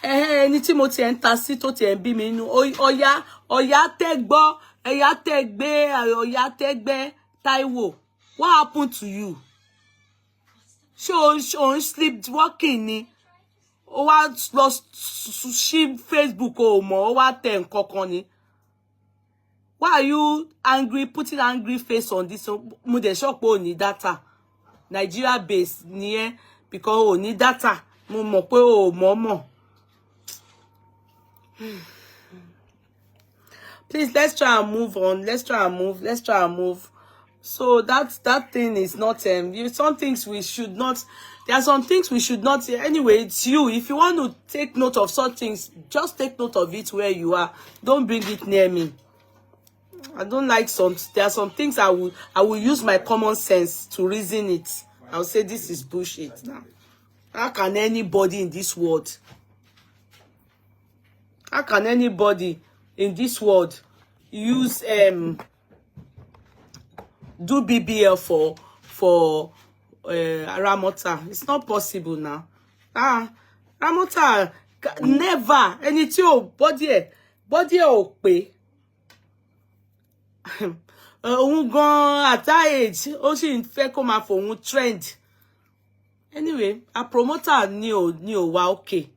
ẹni tí mo ti ń ta sí tó ti ń bí mi nínú ọ̀yá tẹ́gbọ́ ẹ̀yà tẹ́gbẹ́ ọ̀yá tẹ́gbẹ́ Táíwò, what happened to you? Ṣé sleepwalking ni? Ó wá lọ sí Facebook o mọ̀, ó wá tẹ̀ nǹkan kan ni. Why are you angry, putting angry face on this? Mo dẹ̀ sọ pé o ní data. Nigeria based ni because o ní data. Mo mọ̀ pé o mọ̀. Please, let's try and move on. Let's try and move. So that thing is not some things we should not. There are some things we should not. Anyway, it's you. If you want to take note of some things, just take note of it where you are. Don't bring it near me. I don't like some. There are some things I will use my common sense to reason it. I'll say this is bullshit now. How can anybody in this world? How can anybody in this world use do BBL for Ramota? It's not possible now. Ramota never any body ò pé. Òun gan at that age ó sì ń fẹ́ kó máa fòun trend. Anyway, a promoter ni ò wá okay.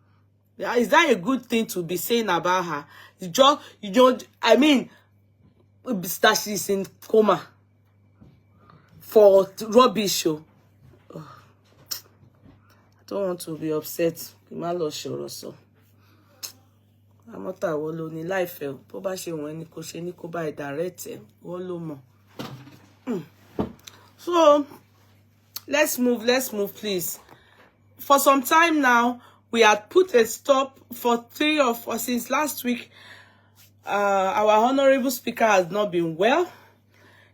Is that a good thing to be saying about her? You don't, I mean, that she's in coma for rubbish. Oh. I don't want to be upset. So. I'm not a wolo ni life. Bó bá ṣe wọ́n ni kò ṣe ní kó bá direct wọ́n ló mọ̀. So let's move, please. For some time now, we had put a stop for 3 of us since last week. Our honorable speaker has not been well.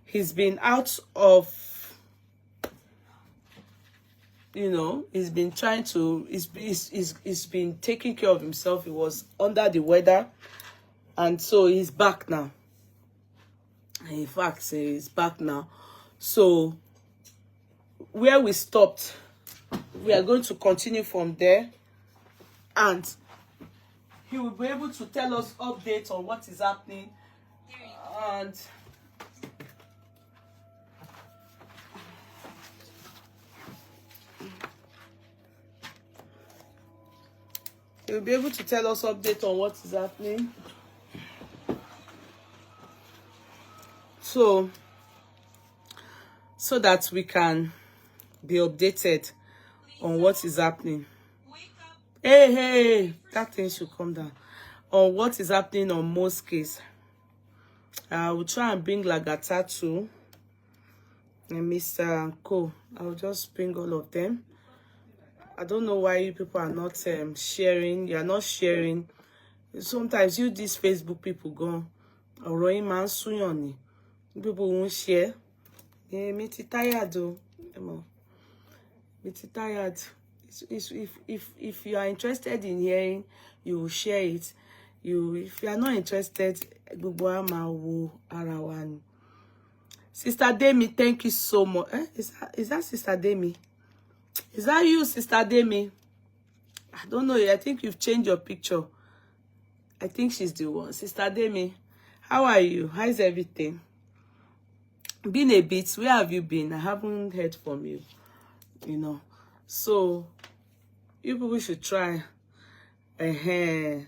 He's been out of, he's been trying to, he's been taking care of himself. He was under the weather. And so he's back now. In fact, he's back now. So where we stopped, we are going to continue from there. And he will be able to tell us updates on what is happening. And he will be able to tell us updates on what is happening. So that we can be updated on what is happening. Hey, that thing should come down. On what is happening on most cases. I will try and bring Lagata too. And Mr. Co. I will just bring all of them. I don't know why you people are not sharing. You are not sharing. Sometimes you these Facebook people go. People won't share. Me tired though. Me tired. If you are interested in hearing, you will share it. If you are not interested, Sister Demi, thank you so much. Is that Sister Demi? Is that you, Sister Demi? I don't know. I think you've changed your picture. I think she's the one. Sister Demi, how are you? How is everything? Been a bit. Where have you been? I haven't heard from you. So you people should try. Been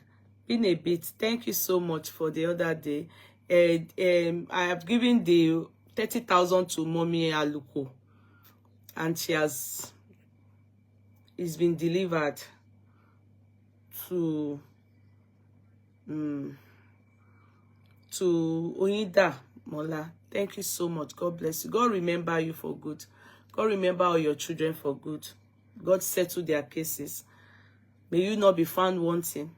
a bit. Thank you so much for the other day. I have given the 30,000 to Mommy Aluko, and it's been delivered to Oida Mola. Thank you so much. God bless you. God remember you for good. God remember all your children for good. God settle their cases. May you not be found wanting.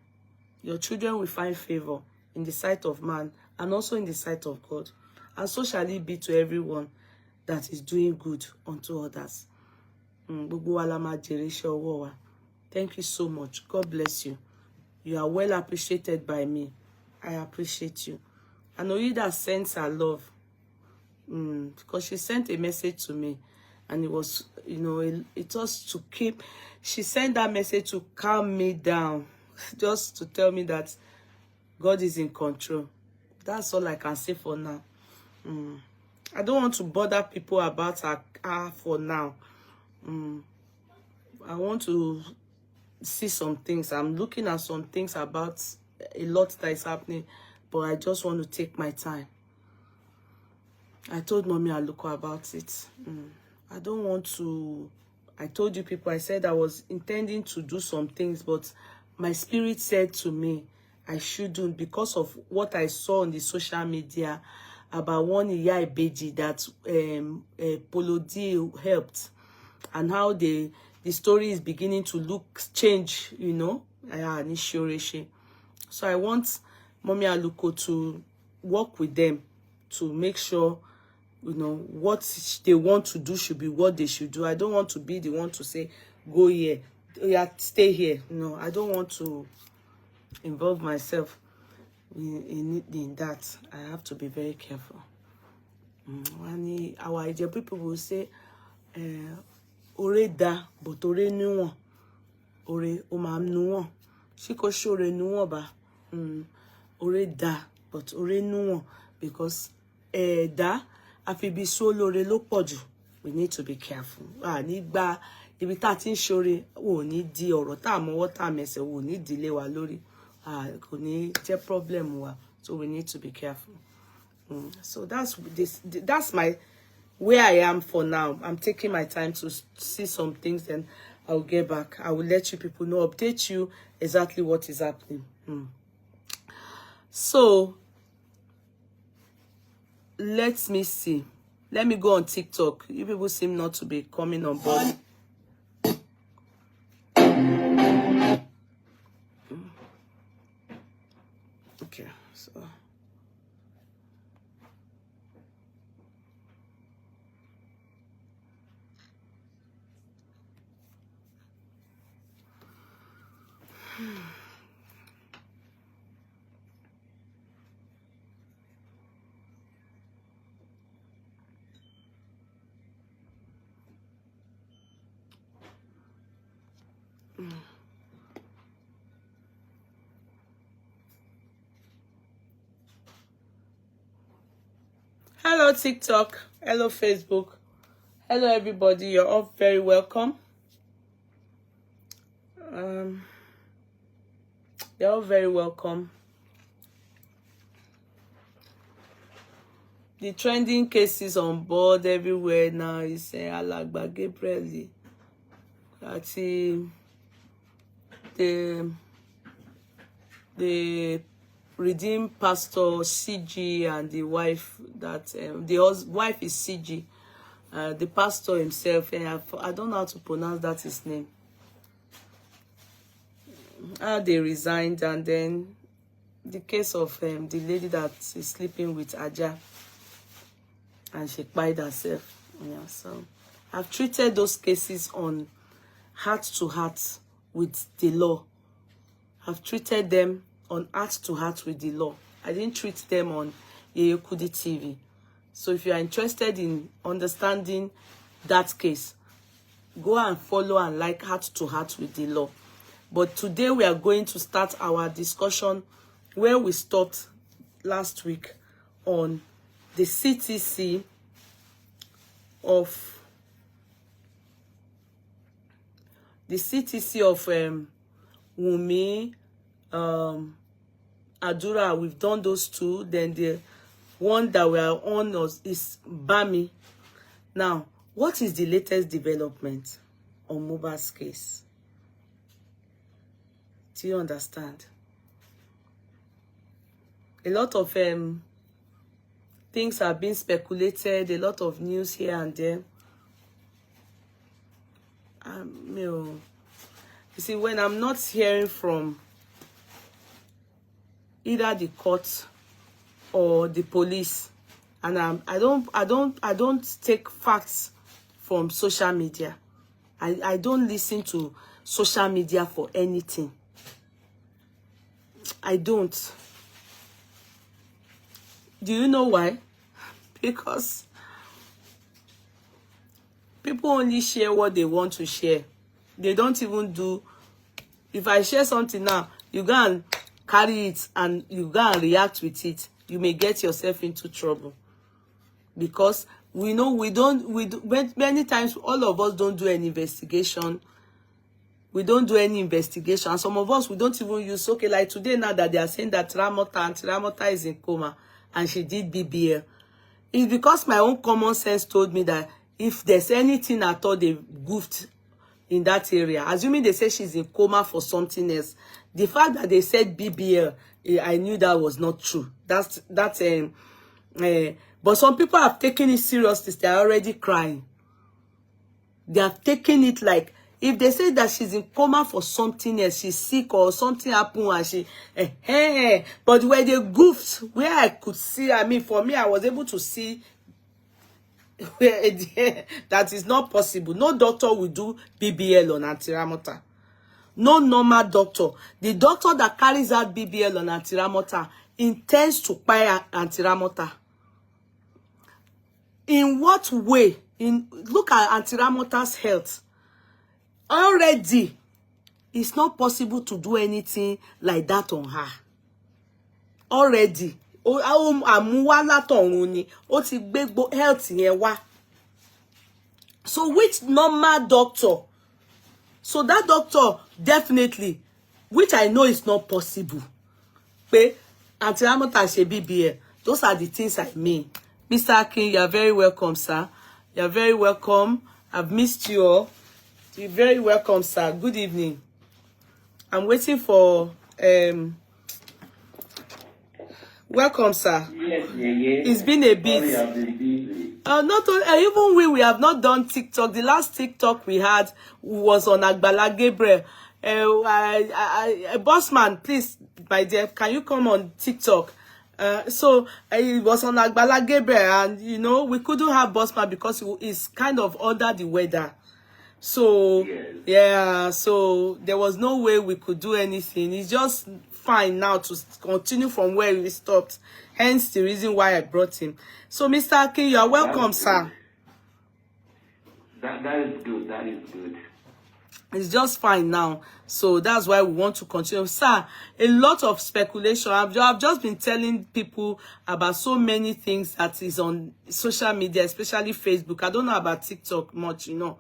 Your children will find favor in the sight of man and also in the sight of God. And so shall it be to everyone that is doing good unto others. Thank you so much. God bless you. You are well appreciated by me. I appreciate you. And Oida sends her love. Because she sent a message to me And it was, you know, it was to keep, she sent that message to calm me down, just to tell me that God is in control. That's all I can say for now. I don't want to bother people about her for now. I want to see some things. I'm looking at some things about a lot that is happening, but I just want to take my time. I told Mommy Aluko about it. I don't want to. I told you people, I said I was intending to do some things, but my spirit said to me I shouldn't, because of what I saw on the social media about one Iya Ibeji that Polo D helped, and how the story is beginning to look change, you know. So I want Mommy Aluko to work with them to make sure, you know, what they want to do should be what they should do. I don't want to be the one to say, go here, yeah, stay here. No, I don't want to involve myself in that. I have to be very careful. Our Ijaw people will say, ore da, but ore nuwon. Ore o ma nuwon. Shiko shore nuwon ba. Ore da, but ore nuwon. Because da, afibi so lore lo pọ̀jù. We need to be careful. Nígbà ibi tá tin ṣore, o ní di ọ̀rọ̀ tá mọ́wọ́ tá mẹsẹ̀, o ní dílé wa lórí. Kò ní jẹ́ problem wa. So we need to be careful. So that's my where I am for now. I'm taking my time to see some things, then I'll get back. I will let you people know, update you exactly what is happening. So let me see. Let me go on TikTok. You people seem not to be coming on board. Okay, so hello TikTok, hello Facebook, hello everybody. You're all very welcome. You're all very welcome. The trending cases on board everywhere now is Alagba Gabriel. That's the redeemed pastor CG and the wife, that the wife is CG. The pastor himself, I don't know how to pronounce that his name. They resigned, and then the case of the lady that is sleeping with Aja, and she killed herself. Yeah, so I've treated those cases on heart to heart with the law. I've treated them on heart to heart with the law. I didn't treat them on Yeyokudi TV. So if you are interested in understanding that case, go and follow and like Heart to Heart with the Law. But today we are going to start our discussion where we stopped last week on the CTC of Wunmi, Adura. We've done those two. Then the one that we are on is Bami. Now, what is the latest development on Mohbad's case? Do you understand? A lot of things are being speculated, a lot of news here and there. You see, when I'm not hearing from either the court or the police, and I don't take facts from social media. I don't listen to social media for anything. I don't. Do you know why? Because People only share what they want to share. They don't even do. If I share something now, you go and carry it and you go and react with it. You may get yourself into trouble. Because we know many times all of us don't do any investigation. We don't do any investigation. And some of us, we don't even use, okay, like today now that they are saying that Ramota is in coma and she did BBL. It's because my own common sense told me that if there's anything at all they goofed in that area, assuming they say she's in coma for something else, the fact that they said BBL, I knew that was not true. But some people have taken it seriously. They're already crying. They have taken it like, if they say that she's in coma for something else, she's sick or something happened and she, but where they goofed, where I could see, I mean, for me, I was able to see where that is not possible. No doctor will do BBL on Antiramota. No normal doctor. The doctor that carries out BBL on Antiramota intends to buy Antiramota. In what way? Look at Antiramota's health. Already, it's not possible to do anything like that on her. Already. Health. So which normal doctor? So that doctor definitely, which I know is not possible. But Antiramota she BBL. Those are the things I mean. Mr. Akin, you are very welcome, sir. You are very welcome. I've missed you all. You're very welcome, sir. Good evening. I'm waiting for welcome, sir. Yes. It's been a bit. Not only, even we have not done TikTok. The last TikTok we had was on Agbala Gabriel. Bossman, please, my dear, can you come on TikTok? So it was on Agbala Gabriel, and you know we couldn't have Bossman because he's kind of under the weather. So yeah, so there was no way we could do anything. It's just fine now to continue from where we stopped. Hence the reason why I brought him. So Mr. Akin, you are welcome, sir. That is good. That is good. It's just fine now. So that's why we want to continue. Sir, a lot of speculation. I've just been telling people about so many things that is on social media, especially Facebook. I don't know about TikTok much, you know.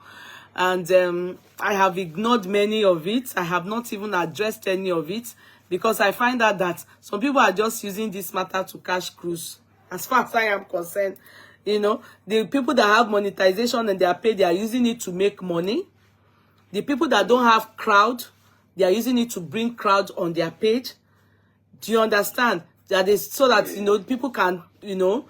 And I have ignored many of it. I have not even addressed any of it because I find out that some people are just using this matter to cash cruise. As far as I am concerned, you know, the people that have monetization and they are paid, they are using it to make money. The people that don't have crowd, they are using it to bring crowd on their page. Do you understand? That is so that, you know, people can, you know,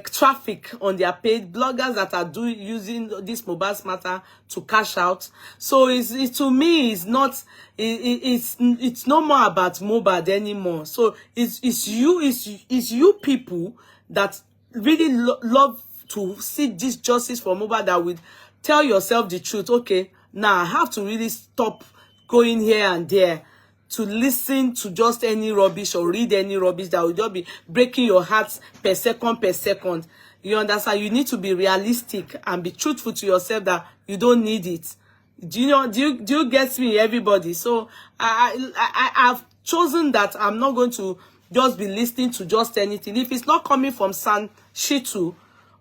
traffic on their page, bloggers that are using this mobile smarter to cash out. So to me, it's not, it's no more about mobile anymore. So it's you people that really love to see this justice for mobile, that would tell yourself the truth. Okay, now I have to really stop going here and there to listen to just any rubbish or read any rubbish that will just be breaking your heart per second. You understand? You need to be realistic and be truthful to yourself that you don't need it. Do you know? Do you get me, everybody? So I've chosen that I'm not going to just be listening to just anything. If it's not coming from San Shitu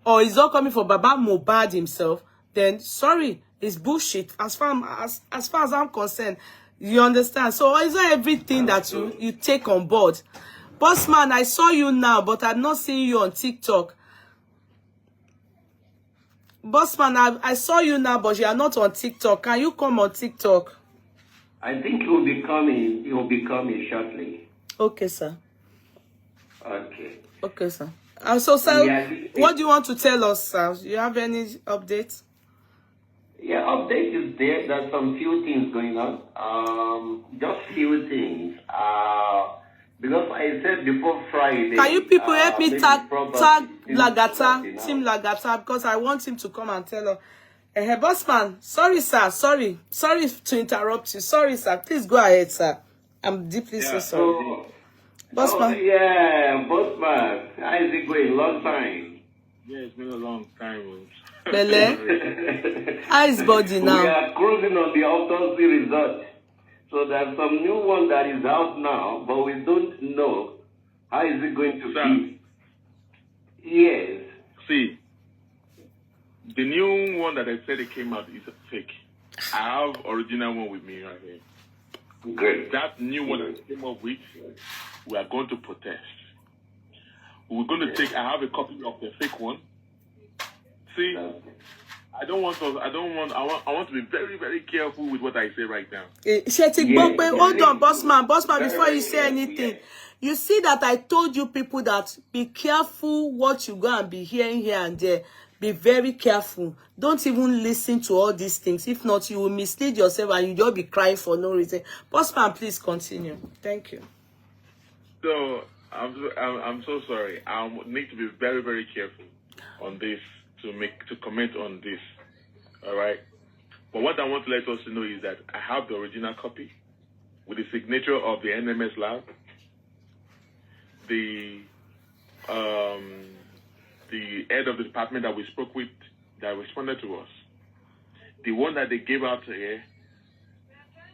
or it's not coming from Baba Mohbad himself, then sorry, it's bullshit as far as I'm concerned. You understand? So it's not everything that you take on board. Bossman, I saw you now, but I'm not seeing you on TikTok. Bossman, I saw you now, but you are not on TikTok. Can you come on TikTok? I think it will be coming. It will be coming shortly. Okay, sir. Okay. Okay, sir. So, sir, what do you want to tell us, sir? Do you have any updates? Yeah, update is there. There's some few things going on. Just few things. Because I said before Friday. Can you people help me tag Lagata, Team Lagata, because I want him to come and tell us. Hey, Bossman, sorry, sir. Sorry to interrupt you. Sorry, sir. Please go ahead, sir. I'm deeply so sorry. Bossman. Yeah, Bossman. How is it going? Long time. Yeah, it's been a long time. Bele, how is body now? We are cruising on the autopsy result. So there's some new one that is out now, but we don't know how is it going to be. Yes. See, the new one that I said it came out is a fake. I have original one with me right here. Great. That new one that I came up with, we are going to protest. We're going to take. I have a copy of the fake one. See, I want to be very, very careful with what I say right now. Hold on, bossman, before you say anything. You see that I told you people that be careful what you go and be hearing here and there. Be very careful. Don't even listen to all these things. If not, you will mislead yourself and you just be crying for no reason. Bossman, please continue. Thank you. So I'm so sorry. I need to be very, very careful on this to comment on this. All right. But what I want to let us know is that I have the original copy with the signature of the NMS lab, the head of the department that we spoke with that responded to us. The one that they gave out here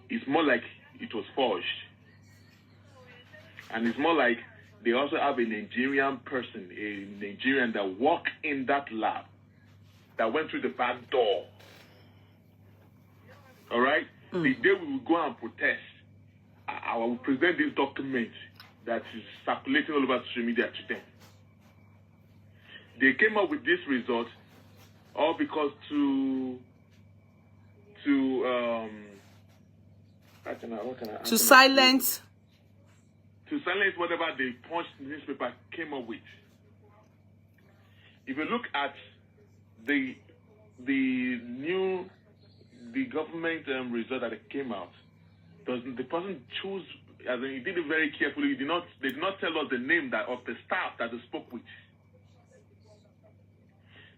is more like it was forged. And it's more like they also have a Nigerian person, a Nigerian that worked in that lab, that went through the back door. All right? The day we will go and protest, I will present this document that is circulating all over social media to them. They came up with this result all because to silence whatever the Punch newspaper came up with. If you look at the government result that came out, the person choose, as in he did it very carefully. They did not tell us the name of the staff that they spoke with.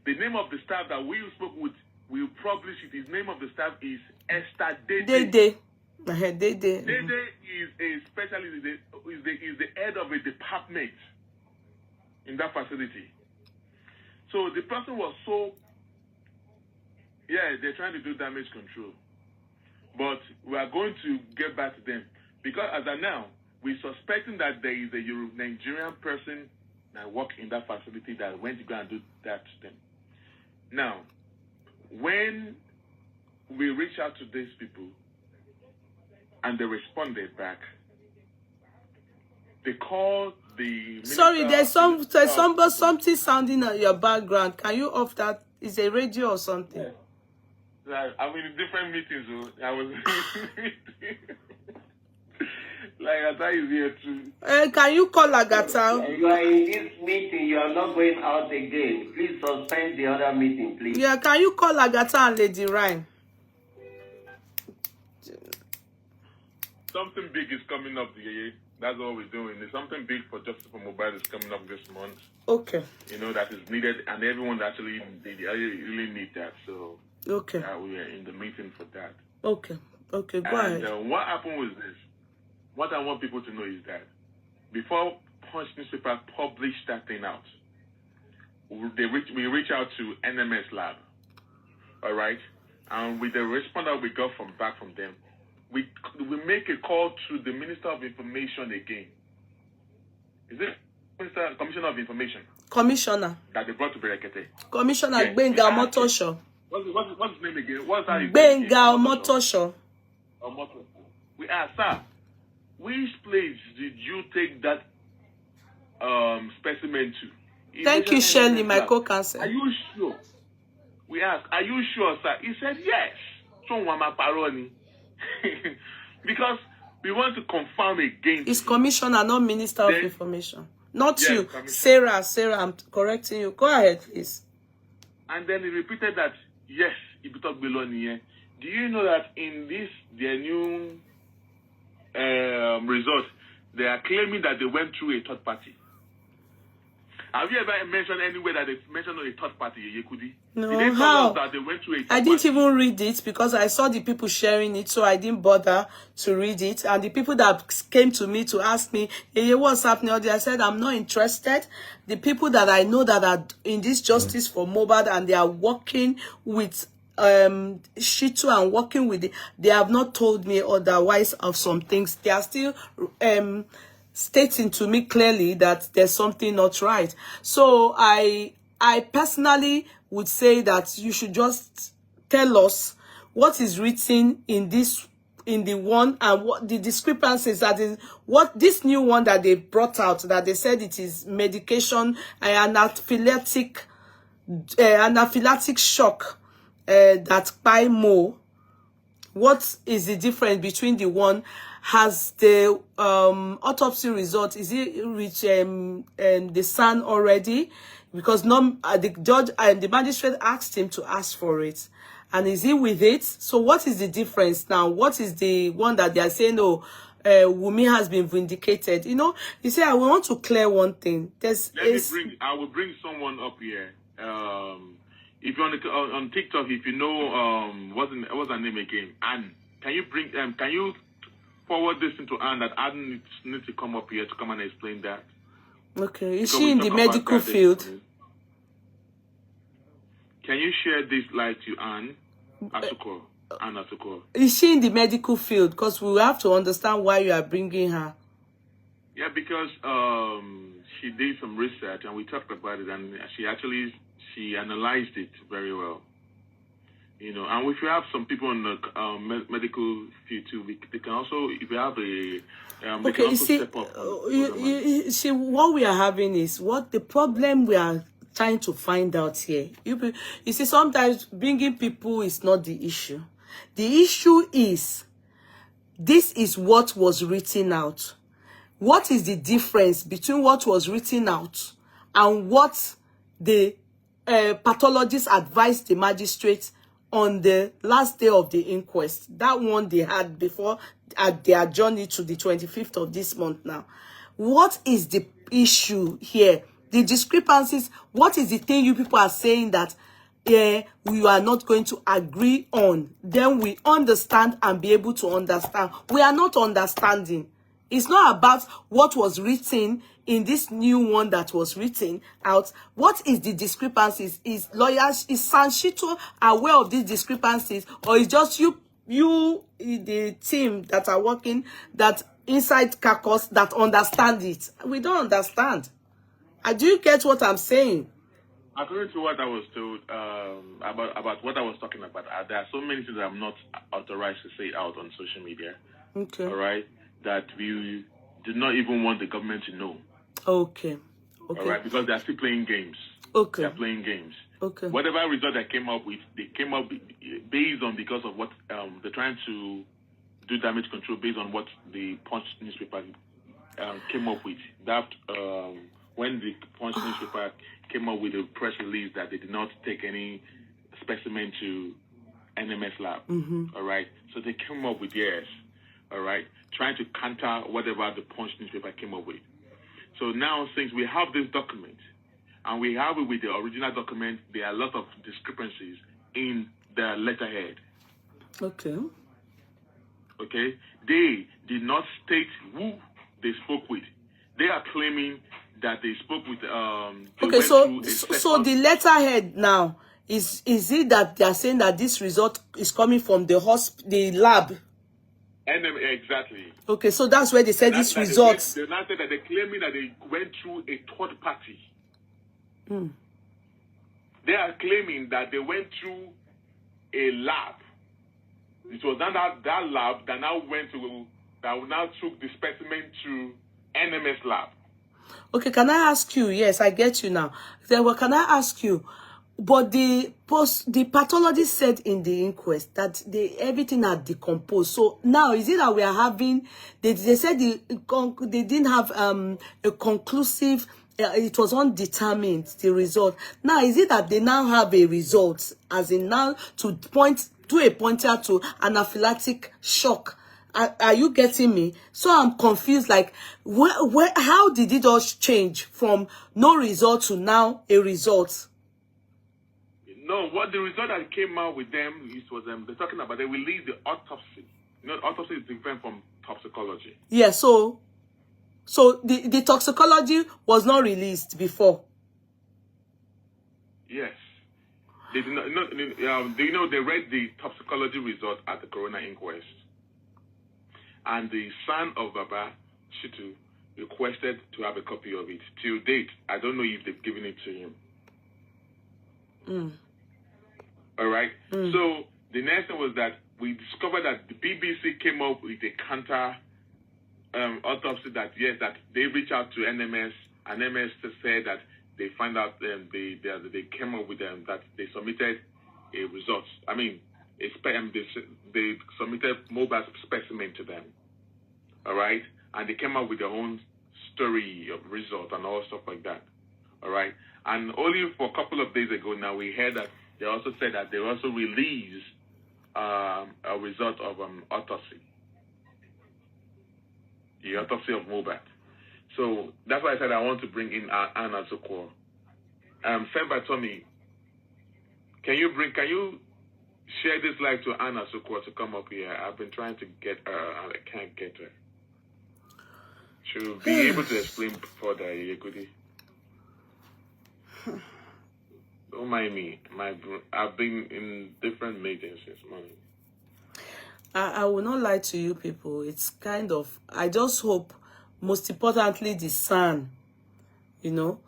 The name of the staff that we spoke with, we publish it. His name of the staff is Esther Dede. Dede is a specialist, is the head of a department in that facility. So the person was they're trying to do damage control. But we are going to get back to them. Because as of now, we're suspecting that there is a Nigerian person that works in that facility that went to go and do that to them. Now, when we reach out to these people and they responded back, they called the minister. Sorry, there's something sounding at your background. Can you off that? Is a radio or something? Yeah. I'm in different meetings. So I was like Agata is here too. Can you call Agata? You are in this meeting. You are not going out again. Please suspend the other meeting, please. Yeah, can you call Agata and Lady Ryan? Something big is coming up. That's what we're doing. There's something big for Justice for Mobile is coming up this month. Okay. That is needed, and everyone actually they really need that. So okay, we are in the meeting for that. Okay, go ahead. And what happened was this. What I want people to know is that before Punch newspaper published that thing out, we reach out to NMS Lab, all right? And with the response that we got back from them, we make a call to the Minister of Information again. Is it Commissioner of Information? Commissioner. That they brought to Berekete. Commissioner Benga Motosho. What's his name again? What's that? Benga Motosho. We asked, sir, which place did you take that specimen to? Thank you, Shirley, my co-counsel. Are you sure? We asked, are you sure, sir? He said, yes. Because we want to confirm again. It's Commissioner, not Minister of Information. Not you. Sarah, I'm correcting you. Go ahead, please. And then he repeated that, yes, do you know that in their new results, they are claiming that they went through a third party. Have you ever mentioned anywhere that they mentioned a third party, Yekudi? No, Did they tell how? us that they went through a third I didn't party? even read it because I saw the people sharing it, so I didn't bother to read it. And the people that came to me to ask me, hey, what's happening? I said, I'm not interested. The people that I know that are in this justice for Mobad and they are working with Shitu and working with it, they have not told me otherwise of some things. They are still stating to me clearly that there's something not right. So I personally would say that you should just tell us what is written in this, in the one, and what the discrepancies, that is what this new one that they brought out, that they said it is medication, anaphylactic shock, that by more. What is the difference between the one? Has the autopsy result, is it reached the son already? Because the judge and the magistrate asked him to ask for it, and is he with it? So what is the difference now? What is the one that they are saying, oh, Wunmi has been vindicated? You know, you say, I want to clear one thing. I will bring someone up here. If you're on TikTok, if you know, what's her name again? Anne. Can you forward this into Anne, that Anne needs to come up here to come and explain that? Okay. Is she in the medical field? Can you share this light to Anne Asuko? Anne Asuko. Is she in the medical field? Because we have to understand why you are bringing her. Yeah, because she did some research and we talked about it, and she analyzed it very well. You know, and if you have some people in the medical field too, they can also, if you have a, okay, you see, you see, what we are having is, what the problem we are trying to find out here. You see, sometimes bringing people is not the issue. The issue is, this is what was written out. What is the difference between what was written out and what the pathologist advised the magistrate on the last day of the inquest? That one they had before they adjourned it to the 25th of this month now. What is the issue here? The discrepancies, what is the thing you people are saying that we are not going to agree on? Then we understand and be able to understand. We are not understanding. It's not about what was written in this new one that was written out. What is the discrepancies? Is lawyers, is Sanshito aware of these discrepancies, or is just you the team that are working, that inside CACOS, that understand it? We don't understand. Do you get what I'm saying? According to what I was told about what I was talking about, there are so many things that I'm not authorized to say out on social media. Okay. All right. That we did not even want the government to know. Okay. Okay. All right, because they are still playing games. Okay. They are playing games. Okay. Whatever result they came up with, they came up based on, because of what they're trying to do, damage control, based on what the Punch newspaper came up with. That when the Punch newspaper came up with a press release that they did not take any specimen to NMS lab. All right, so they came up with theirs. All right, trying to counter whatever the Punch newspaper came up with. So now, since we have this document, and we have it with the original document, there are a lot of discrepancies in the letterhead. Okay. Okay? They did not state who they spoke with. They are claiming that they spoke with... okay, so the letterhead now, is it that they are saying that this result is coming from the lab? Exactly. Okay, so that's where they said these results. They now said that they're claiming that they went through a third party. They are claiming that they went through a lab. It was not that lab that now took the specimen to NMS lab. Okay, can I ask you? Yes, I get you now. Then, well, can I ask you? But the pathologist said in the inquest that everything had decomposed. So now, is it that we are having? They said they didn't have a conclusive. It was undetermined, the result. Now, is it that they now have a result, as in now to point to a pointer to anaphylactic shock, Are you getting me? So I'm confused. Like, how did it all change from no result to now a result? No, what the result that came out with them is was they're talking about they released the autopsy. You know, autopsy is different from toxicology. Yeah, so the toxicology was not released before. Yes. They did not, they read the toxicology result at the coroner inquest. And the son of Baba Shitu requested to have a copy of it. Till date, I don't know if they've given it to him. All right? So the next thing was that we discovered that the BBC came up with a counter autopsy that, yes, that they reached out to NMS, and NMS said that they found out they came up with that they submitted a result. I mean, they submitted mobile specimen to them. All right? And they came up with their own story of result and all stuff like that. All right? And only for a couple of days ago now, we heard that they also said that they also released a result of autopsy. The autopsy of Mobat. So that's why I said I want to bring in Anna Zokwo. Sent by Tommy. Can you share this live to Anna Zokwo to come up here? I've been trying to get her. I can't get her. She'll be able to explain further, Yekudi. Don't mind me. I've been in different meetings since morning. I will not lie to you people. It's kind of, I just hope, most importantly, the son, you know,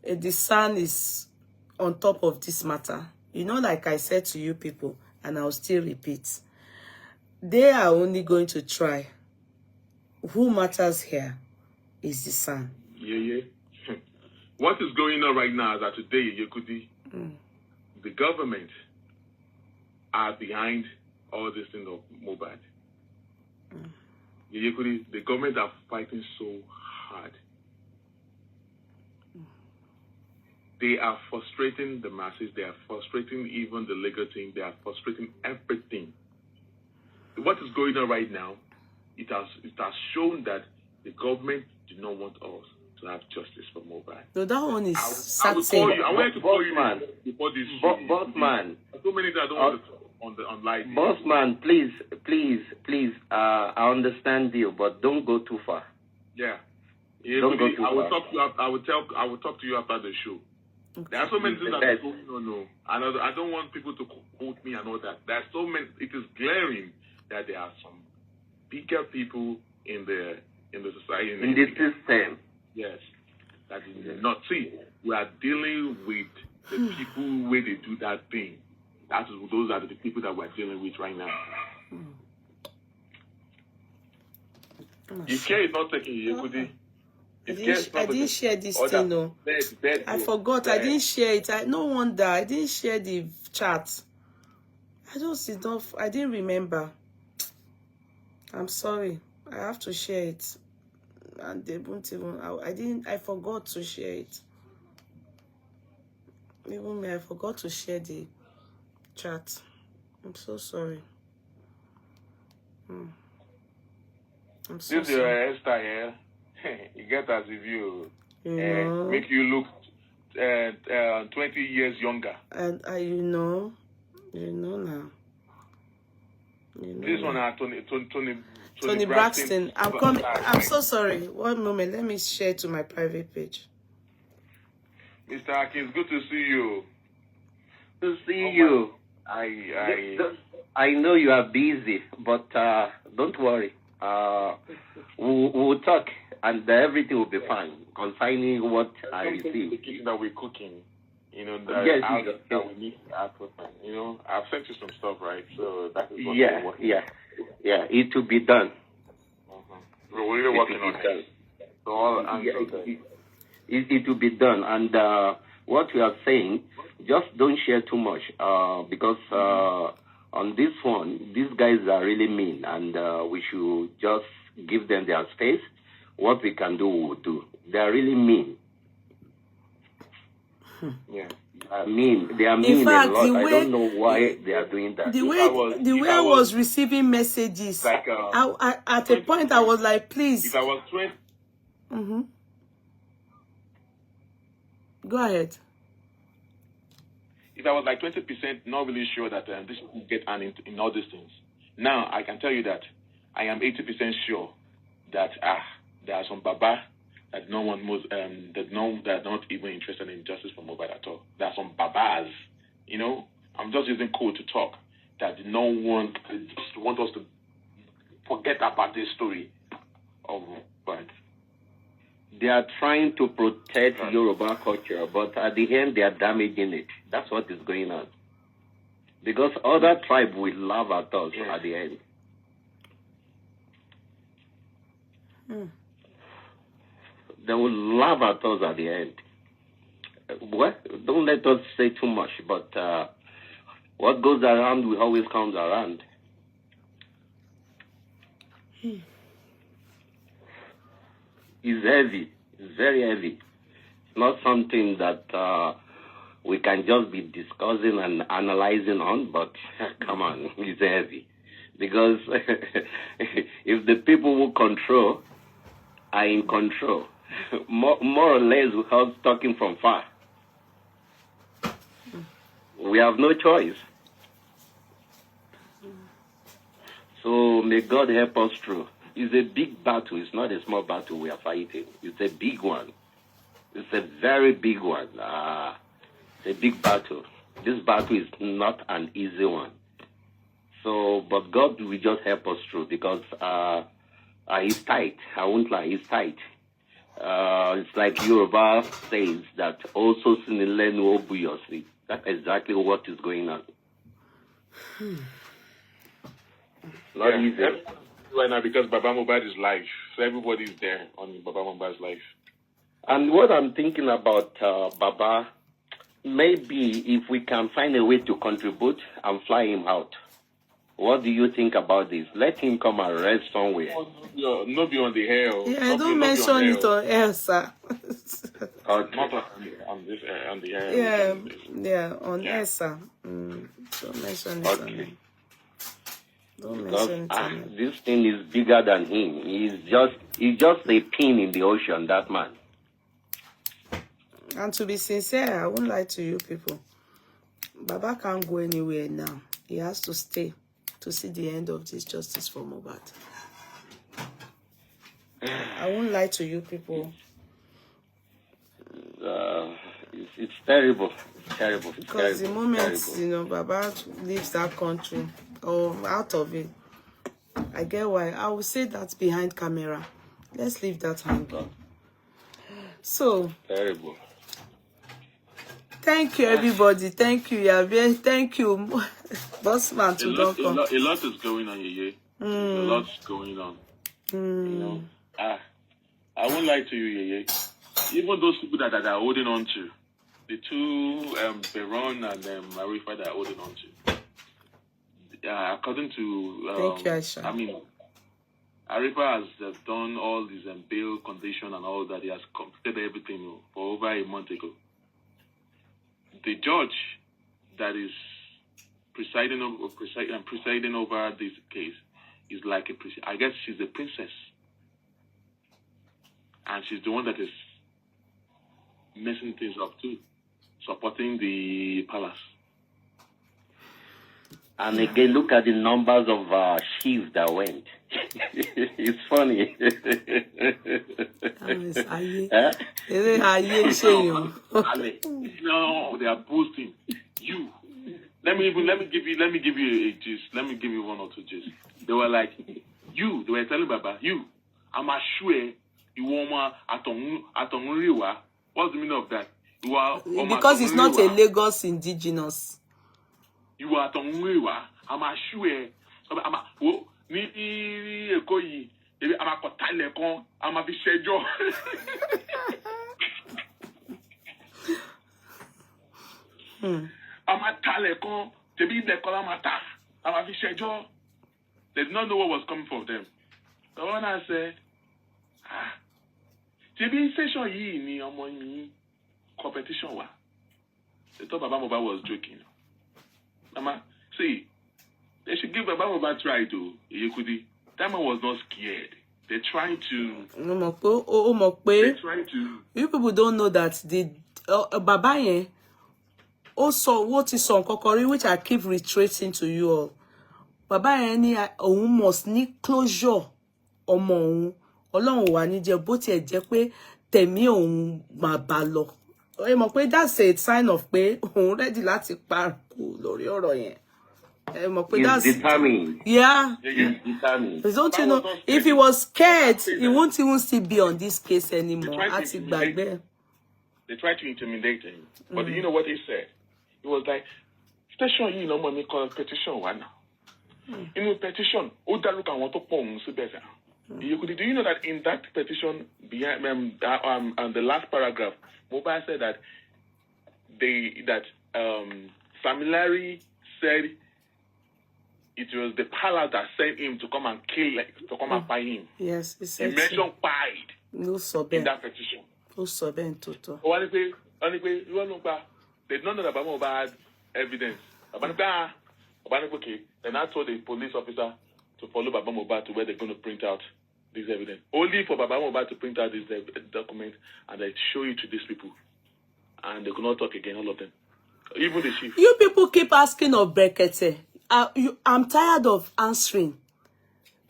the son is on top of this matter. You know, like I said to you people, and I'll still repeat, they are only going to try. Who matters here is the son. Yeah. What is going on right now is that today, Yekudi, the government are behind all this thing of Mobat. Yekudi, the government are fighting so hard. They are frustrating the masses. They are frustrating even the legal team. They are frustrating everything. What is going on right now, it has shown that the government do not want us to have justice for Mobat. No, that one is I will call you. I wanted to call you before this. Bossman. So many that I don't want to on live. Bossman, please. I understand you, but don't go too far. Yeah. Don't go too far. I will talk to you. I will talk to you after the show. Okay. There are so many things that are going on, and I don't want people to quote me and all that. There are so many. It is glaring that there are some bigger people in the society in the system. Yes, that is not. See, we are dealing with the people where they do that thing. Those are the people that we're dealing with right now. If care is not taking you, Yekudi. I didn't share this thing, no. I forgot. I didn't share it. No wonder. I didn't share the chat. I didn't remember. I'm sorry. I have to share it. And they won't even. I forgot to share it. Even me, I forgot to share the chat. I'm so sorry. I'm so this sorry. Your hairstyle here. You get as if you know, make you look 20 years younger. And you know now. This one, Tony Braxton. I'm coming. I'm so sorry. One moment. Let me share to my private page. Mr. Atkins, good to see you. To see you. I know you are busy, but don't worry. We'll talk, and everything will be fine concerning what I received. That we're cooking, that we need to ask for. I've sent you some stuff, right? So that is what we're working on. Yeah. It will be done. We're working on it. So all answers. It will be done, and what we are saying, just don't share too much, because on this one, these guys are really mean, and we should just give them their space. What we can do, we'll do. They are really mean. Yeah. I mean, they are In mean fact, a lot. the I way don't know why they are doing that. the way I was receiving messages, like at a point I was like, please. If I was 20, Go ahead. if I was like 20% not really sure that this will get an in all these things, now I can tell you that I am 80% sure that there are some Baba that no one most that are not even interested in justice for Mohbad at all. There are some Babas, you know. I'm just using code to talk that no one just want us to forget about this story of Mohbad. They are trying to protect Yoruba culture, but at the end they are damaging it. That's what is going on. Because other tribes will laugh at us at the end. They will laugh at us at the end. Well, don't let us say too much, but what goes around will always comes around. It's heavy. It's very heavy. It's not something that we can just be discussing and analyzing on, but come on, it's heavy. Because if the people who control are in control, more or less without talking from far, we have no choice. So may God help us through. It's a big battle. It's not a small battle we are fighting. It's a big one. It's a very big one. It's a big battle. This battle is not an easy one. So, but God will just help us through because He's tight. I won't lie, He's tight. It's like Yoruba says that also sinilenu obviously. That's exactly what is going on. Not easy. Right now, because Baba Mohbad is live, so everybody's there on Baba Mohbad's life. And what I'm thinking about Baba, maybe if we can find a way to contribute and fly him out. What do you think about this? Let him come and rest somewhere. Not be on the air. Yeah, don't mention it on air, sir. Okay. Not on this on the air. Yeah, on air, sir. Don't mention it on air. Don't mention it on air. This thing is bigger than him. He's just a pin in the ocean, that man. And to be sincere, I won't lie to you people. Baba can't go anywhere now. He has to stay to see the end of this justice for Mohbad. I won't lie to you people. It's terrible. It's terrible. It's because terrible. the moment, terrible. Baba leaves that country or out of it, I get why. I will say that behind camera. Let's leave that hanging. So, terrible. Thank you, everybody. Thank you, Yahweh. Thank you, Bossman. A lot is going on, Yeye. A lot's going on. You know, I won't lie to you, Yeye. Even those people that are holding on to, the two, Beron and Marifa that are holding on to, according to, thank you, Aisha. I mean, Arifa has done all this bail condition and all that. He has completed everything for over a month ago. The judge that is presiding over this case is like I guess she's a princess, and she's the one that is messing things up too, supporting the palace. And again, look at the numbers of sheaves that went. It's funny. No, they are boosting you. Let me give you a gist. Let me give you one or two gists. They were like, they were telling Baba, I'm sure you want atongriwa. What's the meaning of that? Because it's not a Lagos indigenous. You are atongriwa. I'm sure. Ni ekoyi ebi amakota lekon amafi sejo amata lekon tebi lekon amata amafi sejo. They did not know what was coming from them. The one I said, tebi session yi ni omo yin competition wa. They thought Baba Mohbad was joking. Mama, see, they should give Baba Mohbad a try to Yekudi. That man was not scared. They tried to. They tried to. You people don't know that the Baba yen also what is on Kokori, which I keep retracing to you all. Baba yen ni must need closure. Ọmọ òun Ọlọ́run wà ní jẹ́ bó tiẹ̀ jẹ́ pé tẹ̀mí òun máa bá lọ. Ẹ mọ̀ pé that's a sign of pé òun ready láti parku lórí ọ̀rọ̀ yẹn. Ẹ mọ̀ pé that's determined. Yeah. He's determined. Don't you know, if he was scared, he won't even still be on this case anymore. They tried to intimidate him. But you know what he said? He was like, station, you know, money called petition one now. In the petition, Oda look and want to pong better. Do you know that in that petition, behind the last paragraph, Mobile said that Samilari said it was the palace that sent him to come and kill, to come and buy him. Yes, he said. He mentioned pride no in that petition. No toto. They don't know that Baba had evidence. Okay. Then I told the police officer to follow Baba Mohbad to where they're going to print out this evidence. Only for Baba Mohbad to print out this document and then show it to these people. And they could not talk again, all of them. Even the chief. You people keep asking of Brekete. I'm tired of answering.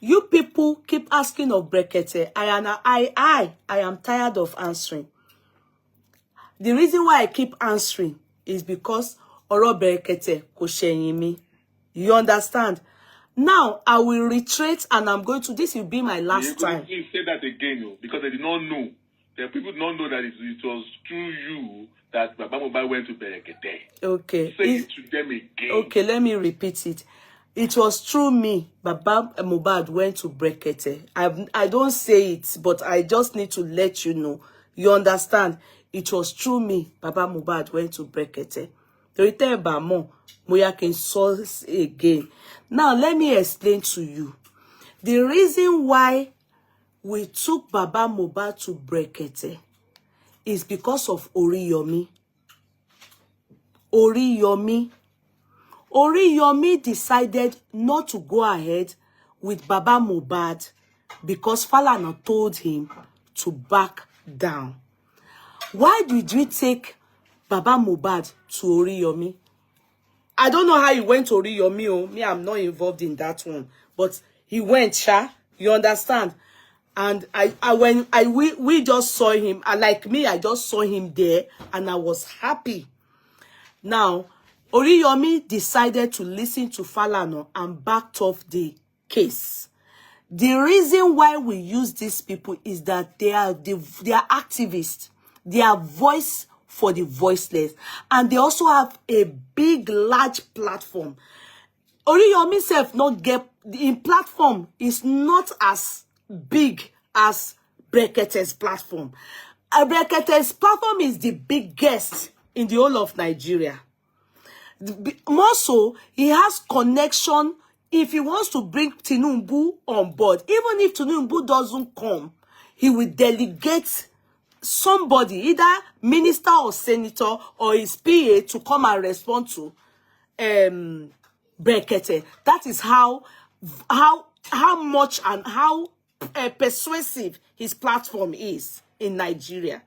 You people keep asking of Brekete. I am tired of answering. The reason why I keep answering is because Oro Brekete kò ṣẹ̀yìn mi. You understand? Now, I will retreat and I'm going to, this will be my last time. Please say that again, because they did not know. The people did not know that it was through you that Baba Mohbad went to Berekete. Okay. Say it to them again. Okay, let me repeat it. It was through me, Baba Mohbad went to Berekete. I don't say it, but I just need to let you know. You understand? It was through me, Baba Mohbad went to Berekete. Again. Now, let me explain to you. The reason why we took Baba Mohbad to Berekete is because of Oriyomi. Oriyomi decided not to go ahead with Baba Mohbad because Falana told him to back down. Why did we take Baba Mohbad to Oriyomi? I don't know how he went to Oriyomi. Oh, me, I'm not involved in that one. But he went, Sha. You understand? And we just saw him. Like me, I just saw him there, and I was happy. Now, Oriyomi decided to listen to Falana and backed off the case. The reason why we use these people is that they are activists. They are voice for the voiceless. And they also have a big, large platform. Oriyomi self not get in platform is not as big as Brekete's platform. Brekete's platform is the biggest in the whole of Nigeria. More so, he has connection. If he wants to bring Tinubu on board, even if Tinubu doesn't come, he will delegate somebody, either minister or senator or his PA, to come and respond to Brekete. That is how much and how persuasive his platform is in Nigeria.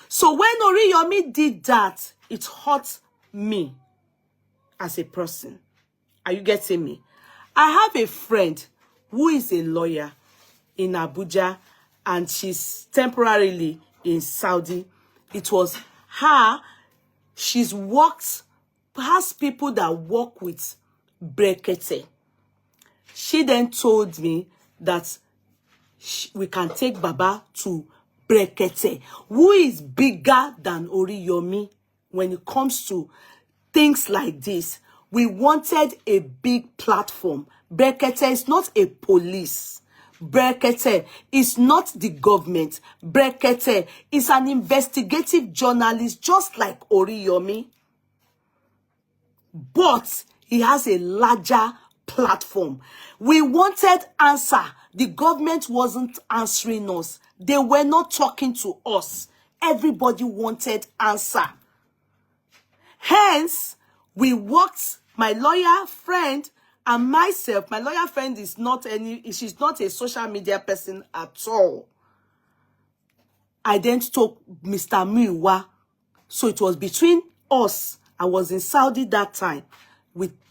So when Oriyomi did that, it hurt me as a person. Are you getting me? I have a friend who is a lawyer in Abuja, and she's temporarily in Saudi. It was her. She's worked, has people that work with Brekete. She then told me that we can take Baba to Brekete, who is bigger than Oriyomi when it comes to things like this. We wanted a big platform. Brekete is not a police. Brekete is not the government. Brekete is an investigative journalist just like Oriyomi. But he has a larger platform. We wanted answer. The government wasn't answering us. They were not talking to us. Everybody wanted answer. Hence, we worked, my lawyer friend and myself. My lawyer friend is not she's not a social media person at all. I then told Mr. Miwa. So it was between us. I was in Saudi that time.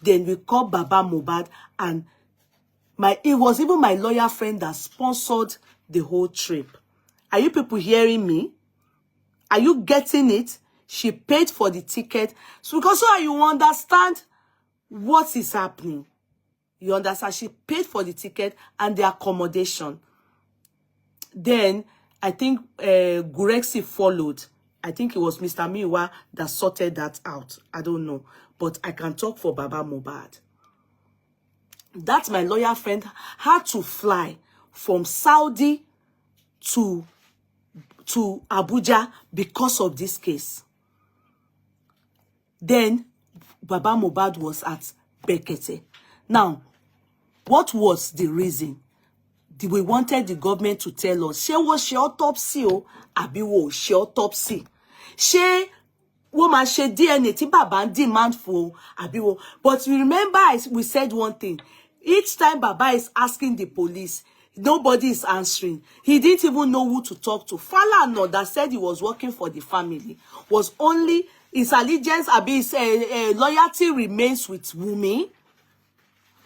Then we called Baba Mohbad, and it was even my lawyer friend that sponsored the whole trip. Are you people hearing me? Are you getting it? She paid for the ticket. So because so you understand what is happening. You understand? She paid for the ticket and the accommodation. Then I think Gurexi followed. I think it was Mr. Miwa that sorted that out. I don't know. But I can talk for Baba Mohbad. That my lawyer friend had to fly from Saudi to Abuja because of this case. Then Baba Mohbad was at Bekete. Now, what was the reason? We wanted the government to tell us, she was she autopsy o, abi wo she autopsy. She woman she DNA ti Baba demand for abi wo. But you remember we said one thing. Each time Baba is asking the police, nobody is answering. He didn't even know who to talk to. Falana that said he was working for the family was only his allegiance, abi his loyalty remains with Wunmi.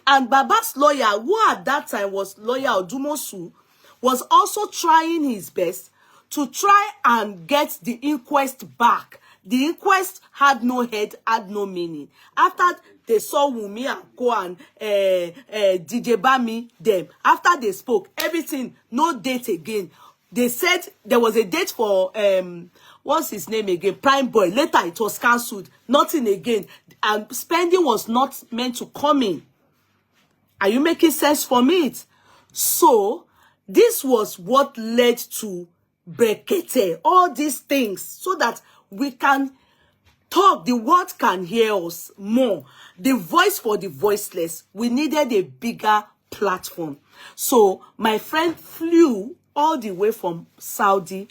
And Baba's lawyer, who at that time was lawyer Odumosu, was also trying his best to try and get the inquest back. The inquest had no head, had no meaning. After they saw Wunmi and Co and DJ Bami, them, after they spoke, everything, no date again. They said there was a date for, what's his name again? Prime Boy. Later it was cancelled. Nothing again. And spending was not meant to come in. Are you making sense for me? So, this was what led to Bekete, all these things, so that we can talk, the world can hear us more. The voice for the voiceless. We needed a bigger platform. So, my friend flew all the way from Saudi,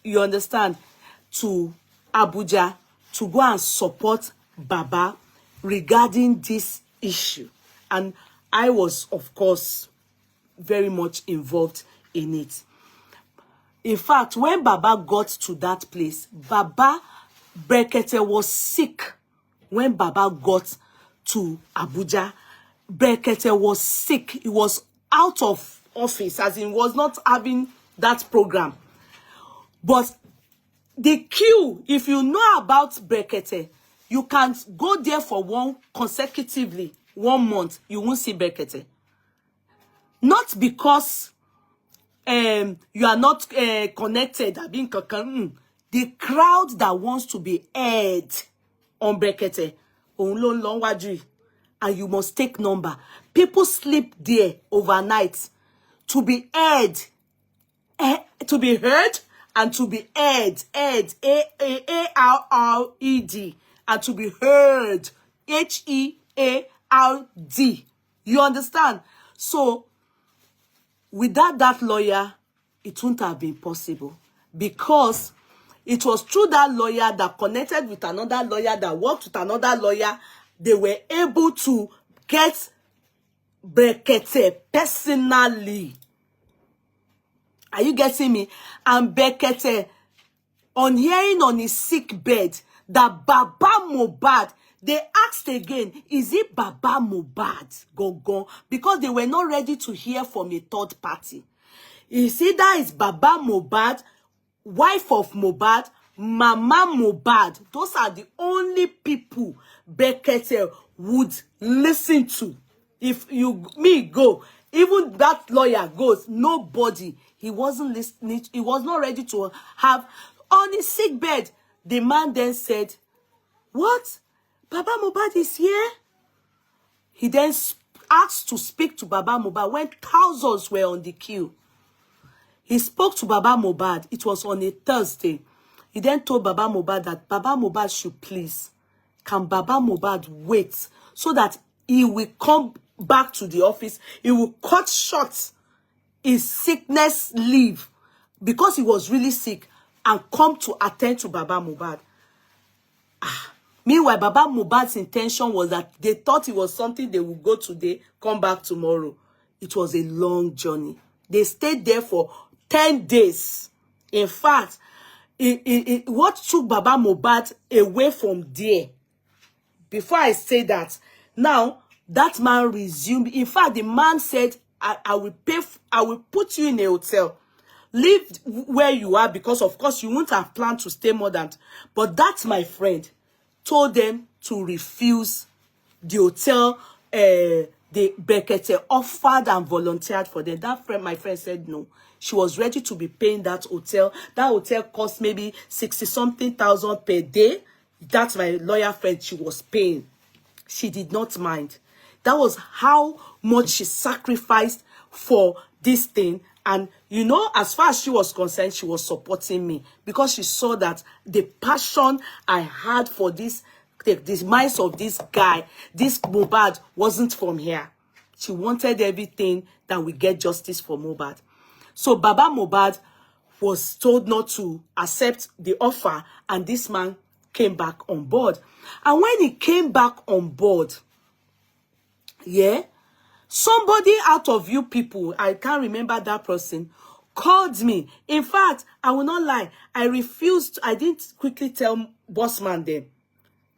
you understand, to Abuja to go and support Baba regarding this issue. And I was, of course, very much involved in it. In fact, when Baba got to that place, Baba Bekete was sick. When Baba got to Abuja, Bekete was sick. He was out of office, as in was not having that program. But the queue, if you know about Bekete, you can go there for one consecutively. 1 month, you won't see Bekete. Not because you are not connected. The crowd that wants to be heard on Bekete, and you must take number. People sleep there overnight to be heard, to be heard, and to be heard, A-R-R-E-D, and to be heard, H-E-A-R-D. You understand? So, without that lawyer, it wouldn't have been possible. Because it was through that lawyer that connected with another lawyer, that worked with another lawyer, they were able to get Bekete personally. Are you getting me? And Bekete, on hearing on his sick bed that Baba Mohbad, they asked again, is it Baba Mohbad? Go. Because they were not ready to hear from a third party. Is either it's Baba Mohbad, wife of Mohbad, Mama Mohbad. Those are the only people Bekete would listen to. If me go, even that lawyer goes, nobody. He wasn't listening. He was not ready to have on his sick bed. The man then said, what? Baba Mohbad is here? He then asked to speak to Baba Mohbad when thousands were on the queue. He spoke to Baba Mohbad. It was on a Thursday. He then told Baba Mohbad that Baba Mohbad should please. Can Baba Mohbad wait so that he will come back to the office? He will cut short his sickness leave because he was really sick and come to attend to Baba Mohbad. Meanwhile, Baba Mohbad's intention was that they thought it was something they would go today, come back tomorrow. It was a long journey. They stayed there for 10 days. In fact, what took Baba Mohbad away from there? Before I say that, now that man resumed. In fact, the man said, I will put you in a hotel. Live where you are, because of course you won't have planned to stay more than. But that, my friend, told them to refuse the hotel. The Brekete offered and volunteered for them. That friend, my friend, said no. She was ready to be paying that hotel. That hotel cost maybe 60-something thousand per day. That's my lawyer friend. She was paying. She did not mind. That was how much she sacrificed for this thing. And, you know, as far as she was concerned, she was supporting me because she saw that the passion I had for this minds of this guy, this Mohbad, wasn't from here. She wanted everything that we get justice for Mohbad. So Baba Mohbad was told not to accept the offer, and this man came back on board. And when he came back on board, yeah, somebody out of you people, I can't remember that person, called me. In fact, I will not lie, I refused. I didn't quickly tell Bossman then.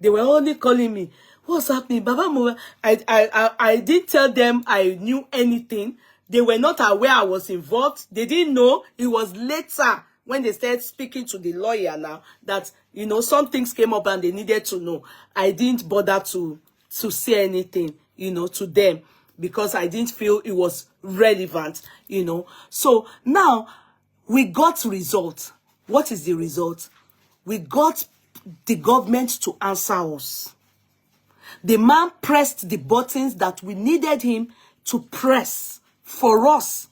They were only calling me. What's happening? Baba Mohbad. I didn't tell them I knew anything. They were not aware I was involved. They didn't know. It was later when they started speaking to the lawyer now that, you know, some things came up and they needed to know. I didn't bother to say anything, you know, to them because I didn't feel it was relevant, you know. So now we got results. What is the result? We got the government to answer us. The man pressed the buttons that we needed him to press for us.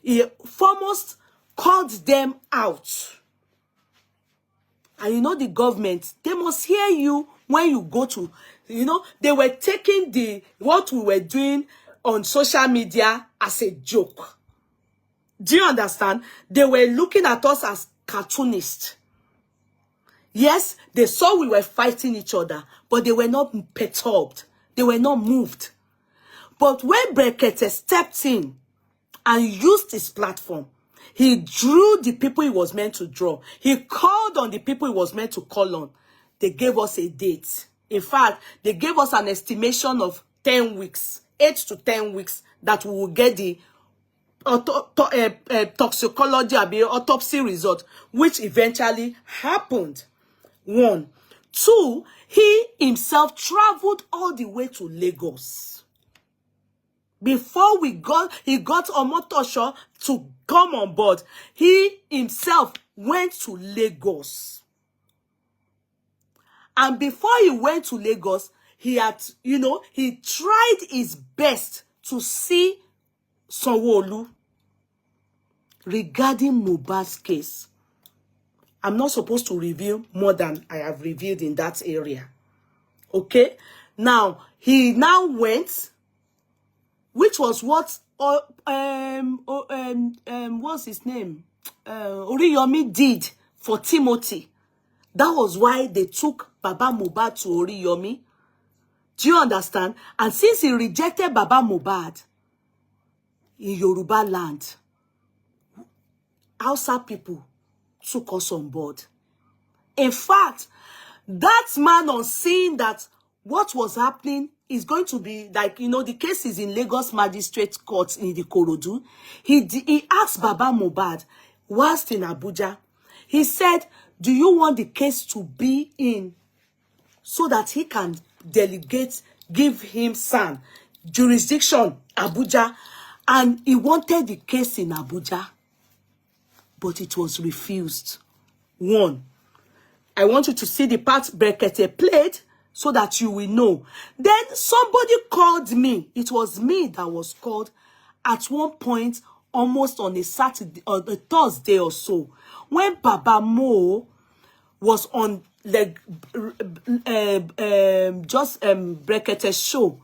He foremost called them out. And you know the government, they must hear you when you go to, you know, they were taking what we were doing on social media as a joke. Do you understand? They were looking at us as cartoonists. Yes, they saw we were fighting each other, but they were not perturbed. They were not moved. But when Brekete stepped in and used his platform, he drew the people he was meant to draw. He called on the people he was meant to call on. They gave us a date. In fact, they gave us an estimation of 10 weeks, 8 to 10 weeks, that we will get the toxicology or autopsy result, which eventually happened. 1. 2, he himself traveled all the way to Lagos. Before he got Omotosho to come on board, he himself went to Lagos. And before he went to Lagos, he had, you know, he tried his best to see Sanwo-Olu regarding Mohbad's case. I'm not supposed to reveal more than I have revealed in that area. Okay? Now, he now went, which was what, what's his name? Oriyomi did for Timothy. That was why they took Baba Mohbad to Oriyomi. Do you understand? And since he rejected Baba Mohbad in Yoruba land, Hausa people took us on board. In fact, that man, on seeing that what was happening is going to be like, you know, the case is in Lagos Magistrate Court in the Ikorodu. He asked Baba Mohbad, whilst in Abuja, he said, do you want the case to be in so that he can delegate, give him son, jurisdiction, Abuja? And he wanted the case in Abuja, but it was refused. 1, I want you to see the part Brekete played so that you will know. Then somebody called me. It was me that was called at one point, almost on a Saturday or a Thursday or so, when Baba Mo was on like Brekete's show.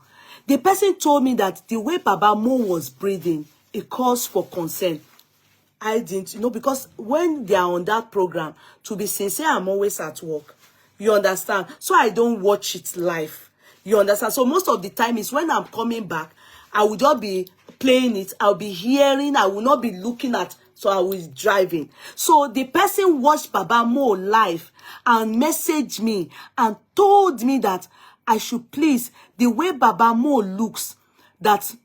The person told me that the way Baba Mo was breathing, it calls for concern. I didn't, you know, because when they are on that program, to be sincere, I'm always at work. You understand? So I don't watch it live. You understand? So most of the time is when I'm coming back, I will just be playing it. I'll be hearing. I will not be looking at. So I was driving. So the person watched Baba Mo live and messaged me and told me that I should please, the way Baba Mo looks, that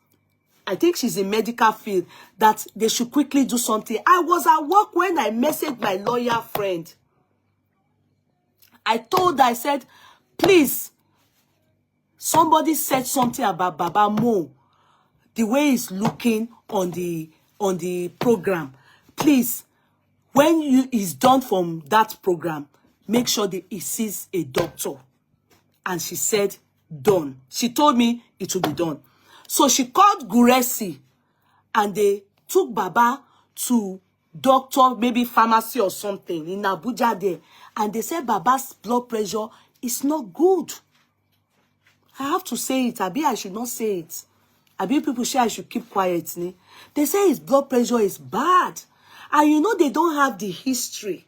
I think she's in medical field, that they should quickly do something. I was at work when I messaged my lawyer friend. I told her, I said, please, somebody said something about Baba Mo, the way he's looking on the program. Please, when he's done from that program, make sure that he sees a doctor. And she said, done. She told me it will be done. So she called Guresi and they took Baba to doctor, maybe pharmacy or something in Abuja there. And they said Baba's blood pressure is not good. I have to say it. Abi, I should not say it. Abi, people say I should keep quiet. Ne? They say his blood pressure is bad. And you know they don't have the history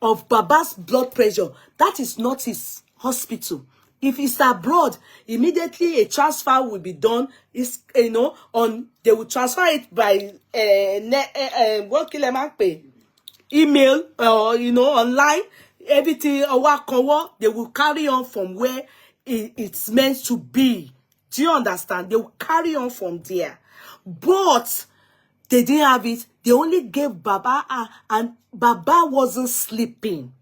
of Baba's blood pressure. That is not his hospital. If it's abroad, immediately a transfer will be done. It's, you know, they will transfer it by what can I pay? Email or you know, online. Everything they will carry on from where it's meant to be. Do you understand? They will carry on from there. But they didn't have it. They only gave Baba and Baba wasn't sleeping.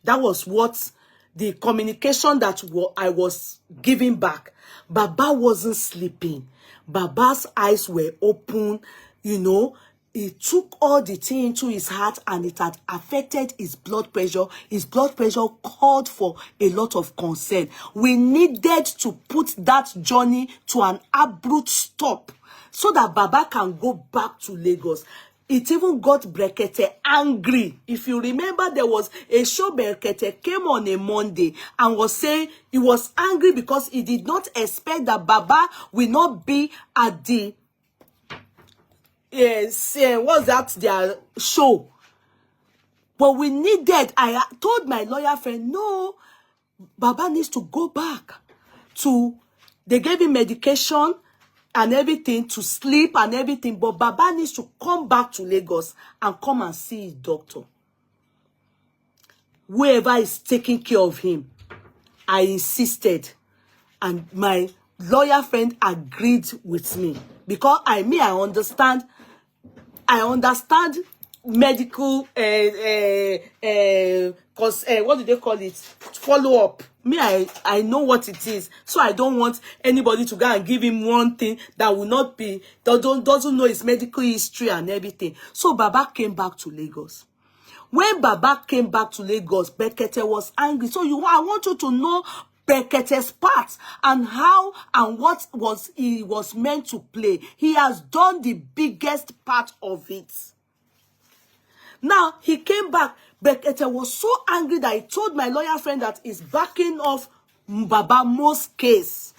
That was what the communication that I was giving back. Baba wasn't sleeping. Baba's eyes were open. You know, he took all the thing into his heart and it had affected his blood pressure. His blood pressure called for a lot of concern. We needed to put that journey to an abrupt stop so that Baba can go back to Lagos. It even got Brekete angry. If you remember, there was a show Brekete came on a Monday and was saying he was angry because he did not expect that Baba will not be at the what's that, their show. But we needed, I told my lawyer friend, no, Baba needs to go back to, they gave him medication and everything to sleep and everything, but Baba needs to come back to Lagos and come and see his doctor. Whoever is taking care of him, I insisted, and my lawyer friend agreed with me because I understand medical what do they call it, follow up. Me, I know what it is, so I don't want anybody to go and give him one thing that will not be, doesn't know his medical history and everything. So Baba came back to Lagos. When Baba came back to Lagos, Bekete was angry. So I want you to know Bekete's part and how and what he was meant to play. He has done the biggest part of it. Now, he came back. Bekete was so angry that he told my lawyer friend that he's backing off Baba Mo's case.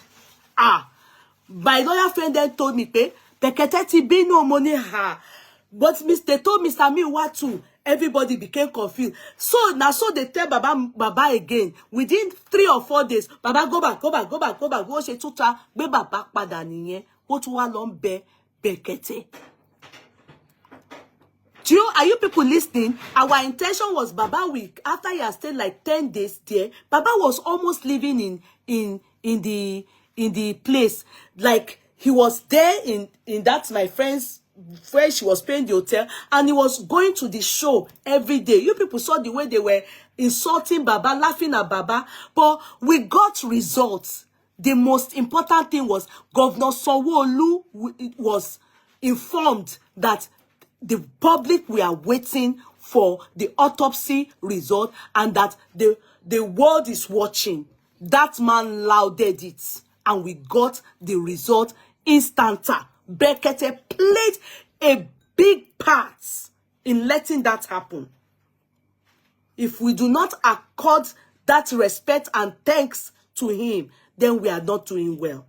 My lawyer friend then told me, Bekete ti be no money ha. But they told Mr. Miwatu, everybody became confused. So now, so they tell Baba again. Within 3 or 4 days, Baba go back. Go she tuta be Baba pada niye. What one be Bekete. Are you people listening? Our intention was Baba week after he has stayed like 10 days there. Baba was almost living in the place. Like he was there in that my friend's where she was paying the hotel, and he was going to the show every day. You people saw the way they were insulting Baba, laughing at Baba, but we got results. The most important thing was Governor Sanwo-Olu was informed that the public were waiting for the autopsy result and that the world is watching. That man lauded it, and we got the result instanta. Bekete played a big part in letting that happen. If we do not accord that respect and thanks to him, then we are not doing well.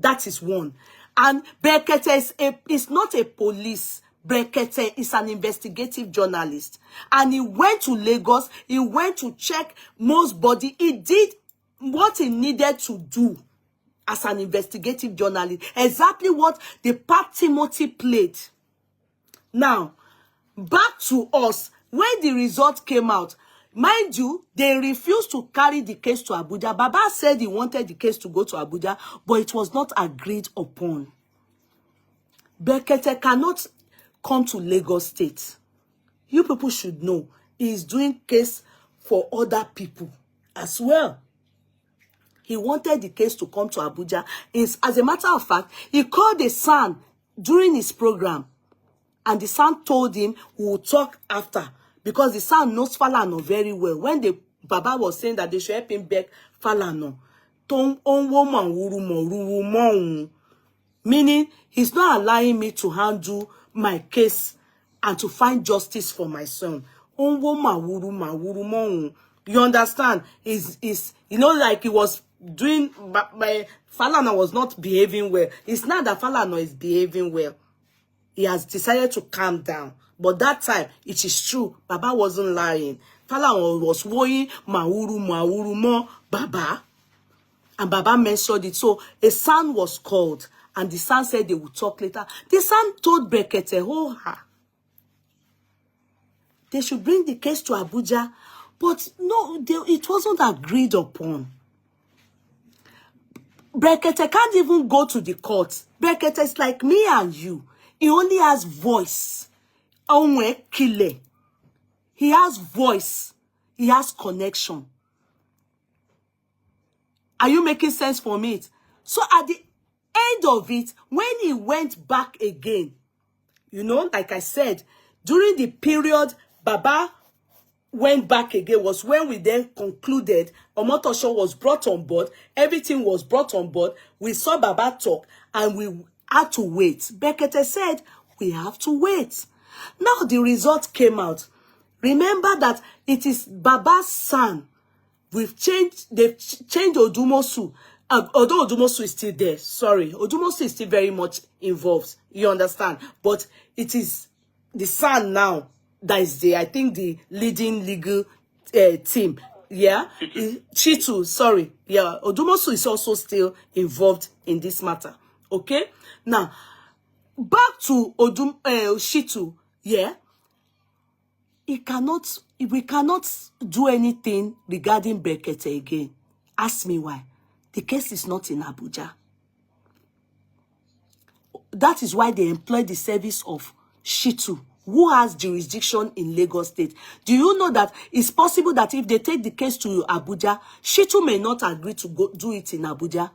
That is one. And Bekete is not a police Brekete is an investigative journalist. And he went to Lagos. He went to check Mo's body. He did what he needed to do as an investigative journalist. Exactly what the part Timothy played. Now, back to us. When the result came out, mind you, they refused to carry the case to Abuja. Baba said he wanted the case to go to Abuja, but it was not agreed upon. Brekete cannot come to Lagos State. You people should know he is doing case for other people as well. He wanted the case to come to Abuja. As a matter of fact, he called the son during his program, and the son told him we will talk after, because the son knows Falana very well. When the Baba was saying that they should help him beg Falana, meaning he's not allowing me to handle my case and to find justice for my son. You understand? Is you know, like he was doing, my Falana was not behaving well. It's not that Falana is behaving well. He has decided to calm down. But that time, it is true. Baba wasn't lying. Falana was worrying, mo, Baba. And Baba mentioned it. So a son was called. And the son said they would talk later. The son told Brekete, they should bring the case to Abuja. But no, it wasn't agreed upon. Brekete can't even go to the court. Brekete is like me and you. He only has voice. He has voice. He has connection. Are you making sense for me? So at the end of it, when he went back again, you know, like I said, during the period Baba went back again was when we then concluded Omotosho was brought on board. Everything was brought on board. We saw Baba talk and we had to wait. Brekete said, we have to wait. Now the result came out. Remember that it is Baba's son. They've changed Odumosu. Although Odumosu is still there, sorry, Odumosu is still very much involved. You understand? But it is the son now that is I think the leading legal team. Yeah, Chitu, sorry. Yeah, Odumosu is also still involved in this matter. Okay? Now, back to Shitu, yeah. We cannot do anything regarding Brekete again. Ask me why. The case is not in Abuja. That is why they employ the service of Shitu, who has jurisdiction in Lagos State. Do you know that it's possible that if they take the case to Abuja, Shitu may not agree to go do it in Abuja?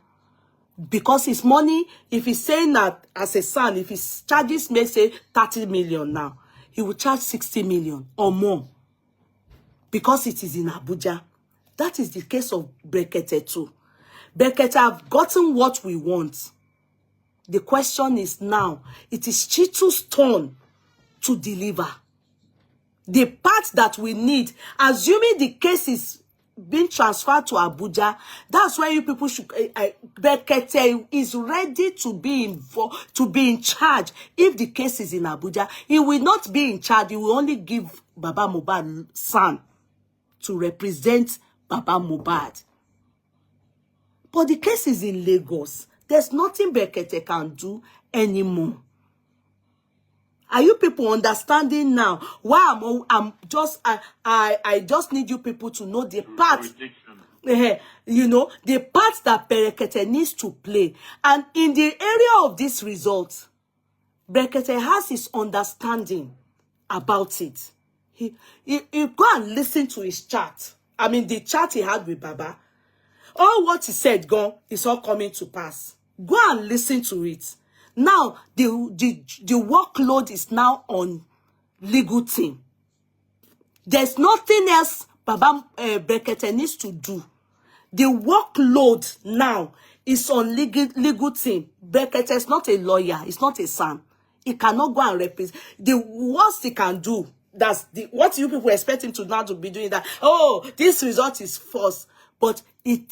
Because his money, if he's saying that as a son, if his charges may say 30 million now, he will charge 60 million or more. Because it is in Abuja. That is the case of Brekete too. Brekete have gotten what we want. The question is now, it is Chitu's turn to deliver. The part that we need, assuming the case is being transferred to Abuja, that's why you people should, Brekete is ready to be involved, to be in charge. If the case is in Abuja, he will not be in charge. He will only give Baba Mohbad's son to represent Baba Mohbad. But the case is in Lagos. There's nothing Brekete can do anymore. Are you people understanding now? Why I just need you people to know the part, you know, the part that Brekete needs to play. And in the area of this result, Brekete has his understanding about it. He go and listen to his chat. I mean, the chat he had with Baba. All what he said, is all coming to pass. Go and listen to it. Now, the workload is now on legal team. There's nothing else Baba Brekete needs to do. The workload now is on legal team. Brekete is not a lawyer. He's not a son. He cannot go and represent. The worst he can do, that's what you people expect him to now to be doing, that, oh, this result is false. But it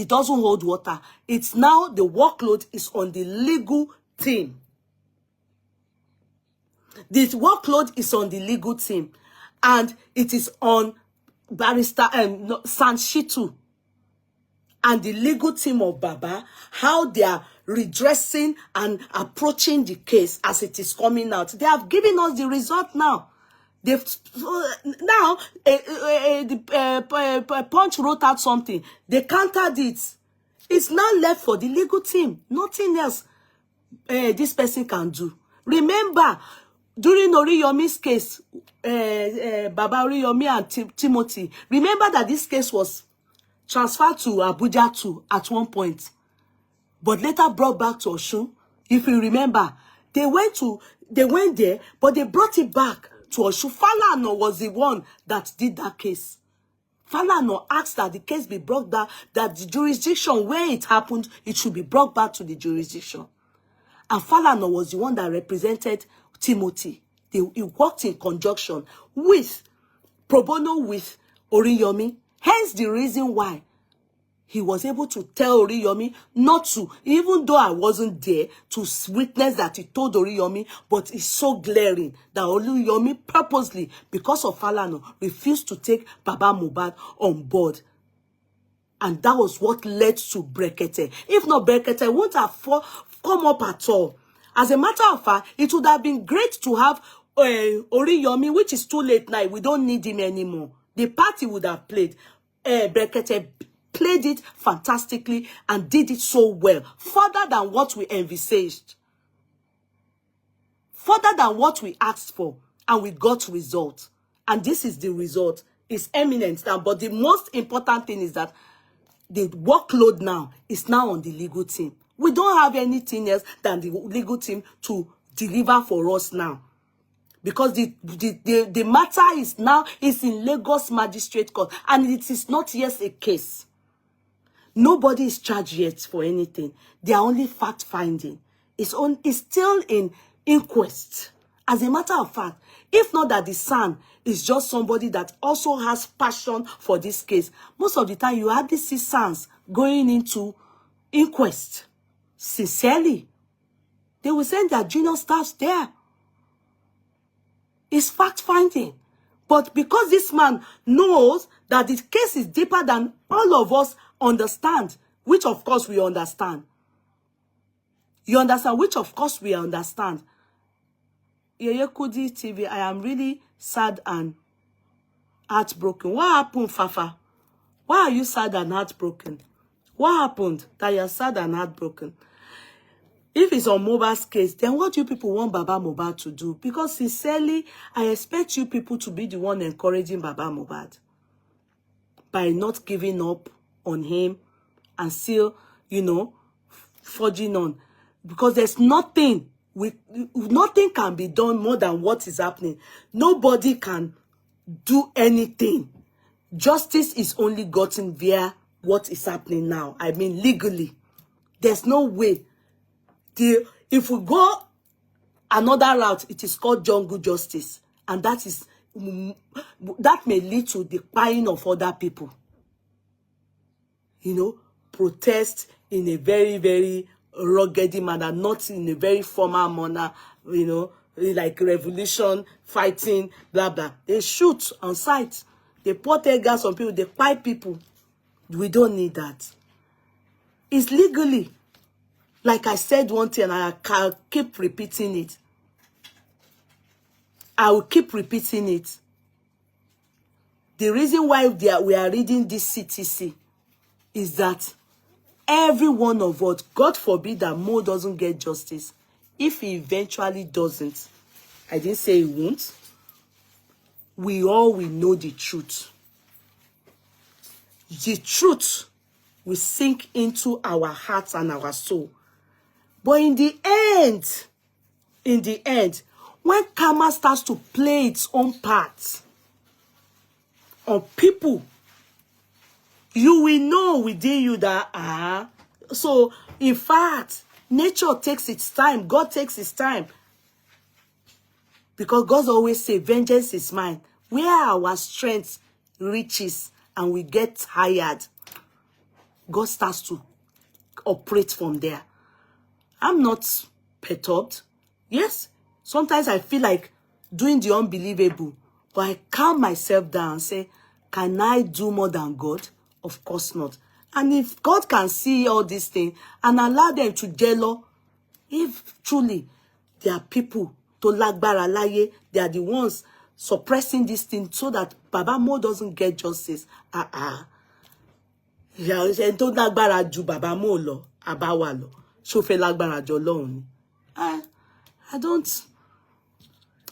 doesn't hold water. It's now the workload is on the legal team. The workload is on the legal team, and it is on Barrister Sanshitu and the legal team of Baba, how they are redressing and approaching the case as it is coming out. They have given us the result now. They've now Punch wrote out something. They countered it. It's now left for the legal team. Nothing else this person can do. Remember, during Oriyomi's case, Baba Oriyomi and Timothy, remember that this case was transferred to Abuja too at one point, but later brought back to Osun. If you remember, they went there, but they brought it back to Osun. Falana was the one that did that case. Falana asked that the case be brought back, that the jurisdiction where it happened, it should be brought back to the jurisdiction. And Falana was the one that represented Timothy. He worked in conjunction with pro bono with Oriyomi. Hence the reason why he was able to tell Oriyomi not to, even though I wasn't there to witness that he told Oriyomi, but it's so glaring that Oriyomi purposely, because of Falana, refused to take Baba Mohbad on board. And that was what led to Brekete. If not, Brekete wouldn't have come up at all. As a matter of fact, it would have been great to have Oriyomi, which is too late now. We don't need him anymore. The party would have played. Brekete played it fantastically and did it so well. Further than what we envisaged. Further than what we asked for. And we got results. And this is the result. It's eminent now. But the most important thing is that the workload now is now on the legal team. We don't have anything else than the legal team to deliver for us now. Because the matter is now in Lagos Magistrate Court. And it is not yet a case. Nobody is charged yet for anything. They are only fact-finding. It's still in inquest. As a matter of fact, if not that the son is just somebody that also has passion for this case, most of the time you hardly see sons going into inquest. Sincerely. They will send their junior staffs there. It's fact-finding. But because this man knows that the case is deeper than all of us understand, which of course we understand. You understand? Which of course we understand. Yeye Kudi TV, I am really sad and heartbroken. What happened, Fafa? Why are you sad and heartbroken? What happened that you're sad and heartbroken? If it's on Mohbad's case, then what do you people want Baba Mohbad to do? Because sincerely, I expect you people to be the one encouraging Baba Mohbad by not giving up on him and still, forging on. Because there's nothing can be done more than what is happening. Nobody can do anything. Justice is only gotten via what is happening now. I mean, legally. There's no way. If we go another route, it is called jungle justice. And that may lead to the buying of other people. Protest in a very, very rugged manner, not in a very formal manner, like revolution, fighting, blah, blah. They shoot on sight. They pour tear gas on people. They buy people. We don't need that. It's legally. Like I said one thing, and I can keep repeating it. I will keep repeating it. The reason why we are reading this CTC is that every one of us, God forbid that Mo doesn't get justice. If he eventually doesn't, I didn't say he won't, we all will know the truth. The truth will sink into our hearts and our soul. But in the end, when karma starts to play its own part on people, you will know within you that, so in fact, nature takes its time. God takes his time. Because God always says, vengeance is mine. Where our strength reaches and we get tired, God starts to operate from there. I'm not perturbed. Yes, sometimes I feel like doing the unbelievable. But I calm myself down and say, can I do more than God? Of course not. And if God can see all these things and allow them to jello, if truly there are people to lágbára láyé, they are the ones suppressing this thing so that Baba Mo doesn't get justice. Yeah, tó lágbára ju Baba Mo lọ, àbáwá lọ. Ṣó fẹ́ lágbára jù Ọlọ́run ni. I don't.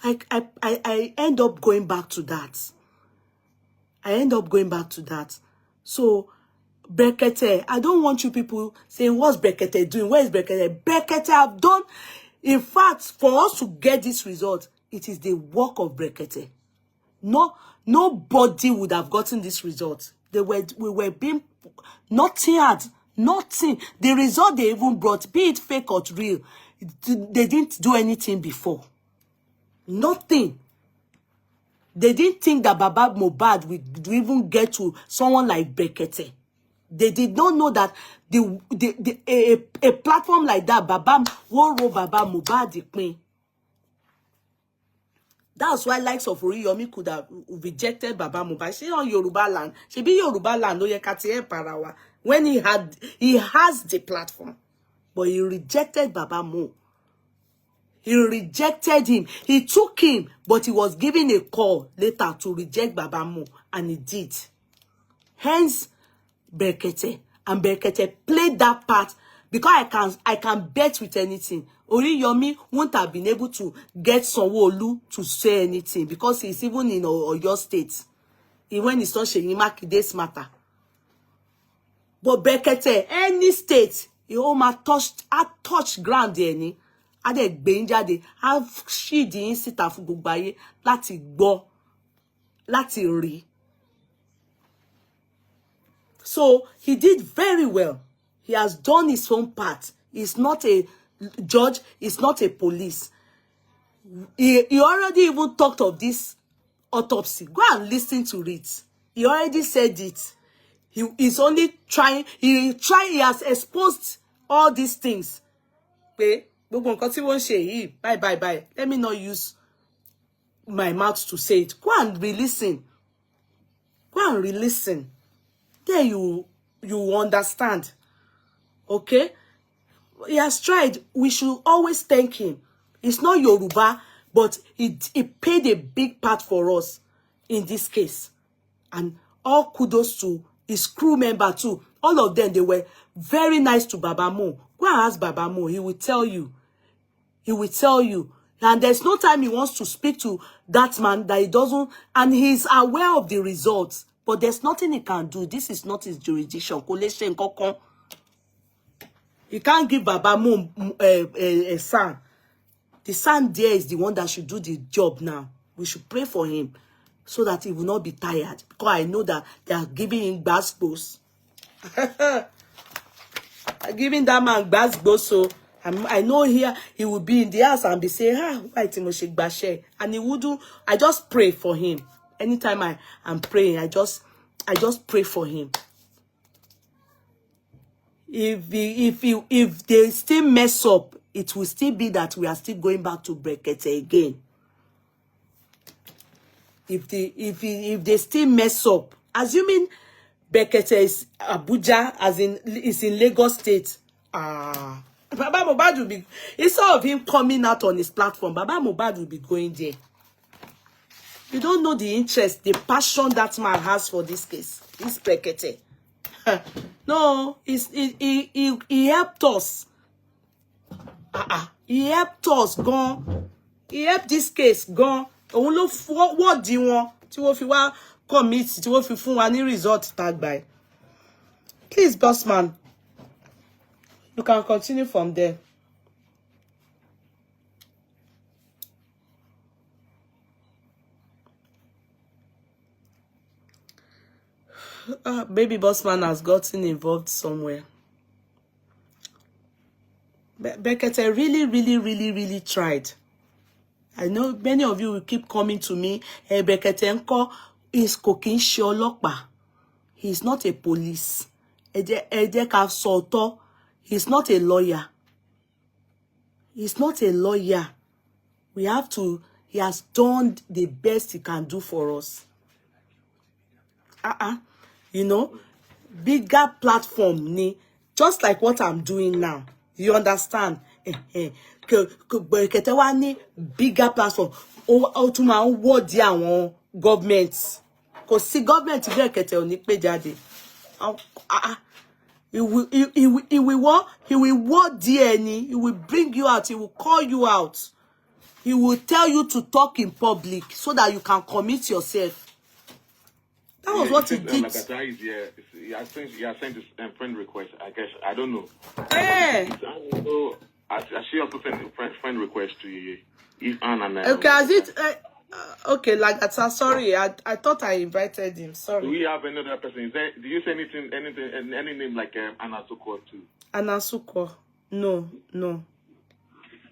I end up going back to that. So, Brekete, I don't want you people saying, what's Brekete doing? Where is Brekete? Brekete have done. In fact, for us to get this result, it is the work of Brekete. Nobody would have gotten this result. We were being, nothing. The result they even brought, be it fake or real, they didn't do anything before. Nothing. They didn't think that Baba Mohbad would even get to someone like Brekete. They did not know that a platform like that, Baba Mohbad Queen. That's why likes of Oriyomi could have rejected Baba Mohbad. She on Yoruba land. She be Yoruba land. Parawa. When he has the platform, but he rejected Baba Mo. He rejected him. He took him, but he was given a call later to reject Baba Mo, and he did. Hence, Brekete. And Brekete played that part because I can bet with anything. Oriyomi won't have been able to get Sanwo-Olu to say anything because he's even in Oyo State. When it's not Seyi Makide's matter. But Brekete, any state, he almost touched ground there ni. Ade gbenjade, have shidi insita fún gbogbo ayé láti gbọ́, láti rí. So he did very well. He has done his own part. He's not a judge. He's not a police. He already even talked of this autopsy. Go and listen to it. He already said it. He's only trying. He has exposed all these things. Bye. Let me not use my mouth to say it. Go and re-listen. Go and re-listen. There you understand. Okay? He has tried. We should always thank him. It's not Yoruba, but he played a big part for us in this case. And all kudos to his crew member too. All of them, they were very nice to Baba Mo. Go and ask Baba Mo. He will tell you. He will tell you. And there's no time he wants to speak to that man that he doesn't. And he's aware of the results. But there's nothing he can do. This is not his jurisdiction. He can't give Baba Mo a son. The son there is the one that should do the job now. We should pray for him so that he will not be tired. Because I know that they are giving him baskos. Giving that man baskos, so I know here he will be in the house and be saying, why Timothy Bashe? And he wouldn't. I just pray for him. Anytime I'm praying, I just pray for him. If they still mess up, it will still be that we are still going back to Brekete again. If they still mess up, assuming Brekete is Abuja, as in is in Lagos State, Baba Mohbad will be, instead of him coming out on his platform, Baba Mohbad will be going there. You don't know the interest, the passion that man has for this case. This Brekete. No, he helped us. He helped us, gone. He helped this case, gone. What do you want? Tí wọ́n fi wá commit, tí wọ́n fi fún wa ní result tag by. Please, boss man. You can continue from there. Baby boss man has gotten involved somewhere. Brekete really tried. I know many of you will keep coming to me. Brekete nko is cooking ọlọ́pàá. He's not a police. He's not a lawyer. He's not a lawyer. We have to he has done the best he can do for us. You know, bigger platform ni, just like what I'm doing now. You understand? Brekete wa ni bigger platform. O tún máa ń wọ́ọ̀dì àwọn governments. Kò sí government Brekete ò ní pè jáde. He will ward DNA. He will bring you out. He will call you out. He will tell you to talk in public so that you can commit yourself. That was what he did. I think he has sent his friend request. I guess I don't know. Yeah. I she also sent a friend request to you. Okay, has it? Okay, like that. Sorry, I thought I invited him. Sorry. Do we have another person? Is there, do you say any name like Anasuko too? Anasuko? No.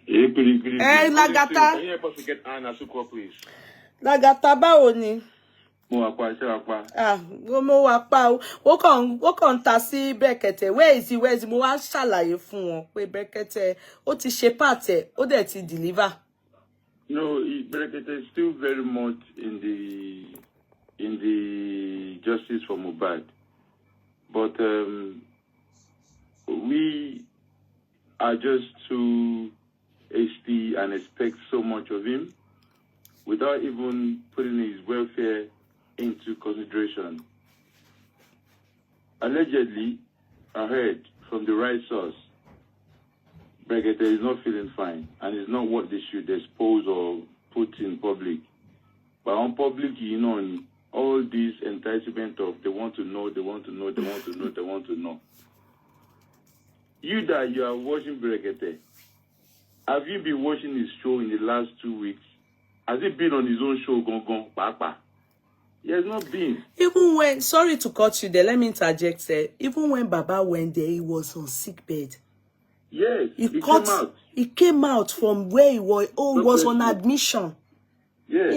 Lagata. Can you help us to get Anasuko, please? Lagata báwo ni? Mo wà pa. Mo wà pa o. Wo kàn ta sí Brekete. Where is he? Mo wá ṣàlàyé fún wọn pé Brekete ó ti ṣe part ẹ̀, ó dẹ̀ ti deliver. No, Brekete is still very much in the justice for Mohbad, but we are just too hasty and expect so much of him without even putting his welfare into consideration. Allegedly, I heard from the right source, Brekete is not feeling fine, and it's not what they should expose or put in public. But on public, you know, all this enticement of they want to know. You that you are watching Brekete, have you been watching his show in the last 2 weeks? Has he been on his own show, Gong Papa? He has not been. Even when, sorry to cut you there, let me interject there. Even when Baba went there, he was on sick bed. Yes, he came out. He came out from where he was. Oh, was on admission. Yes.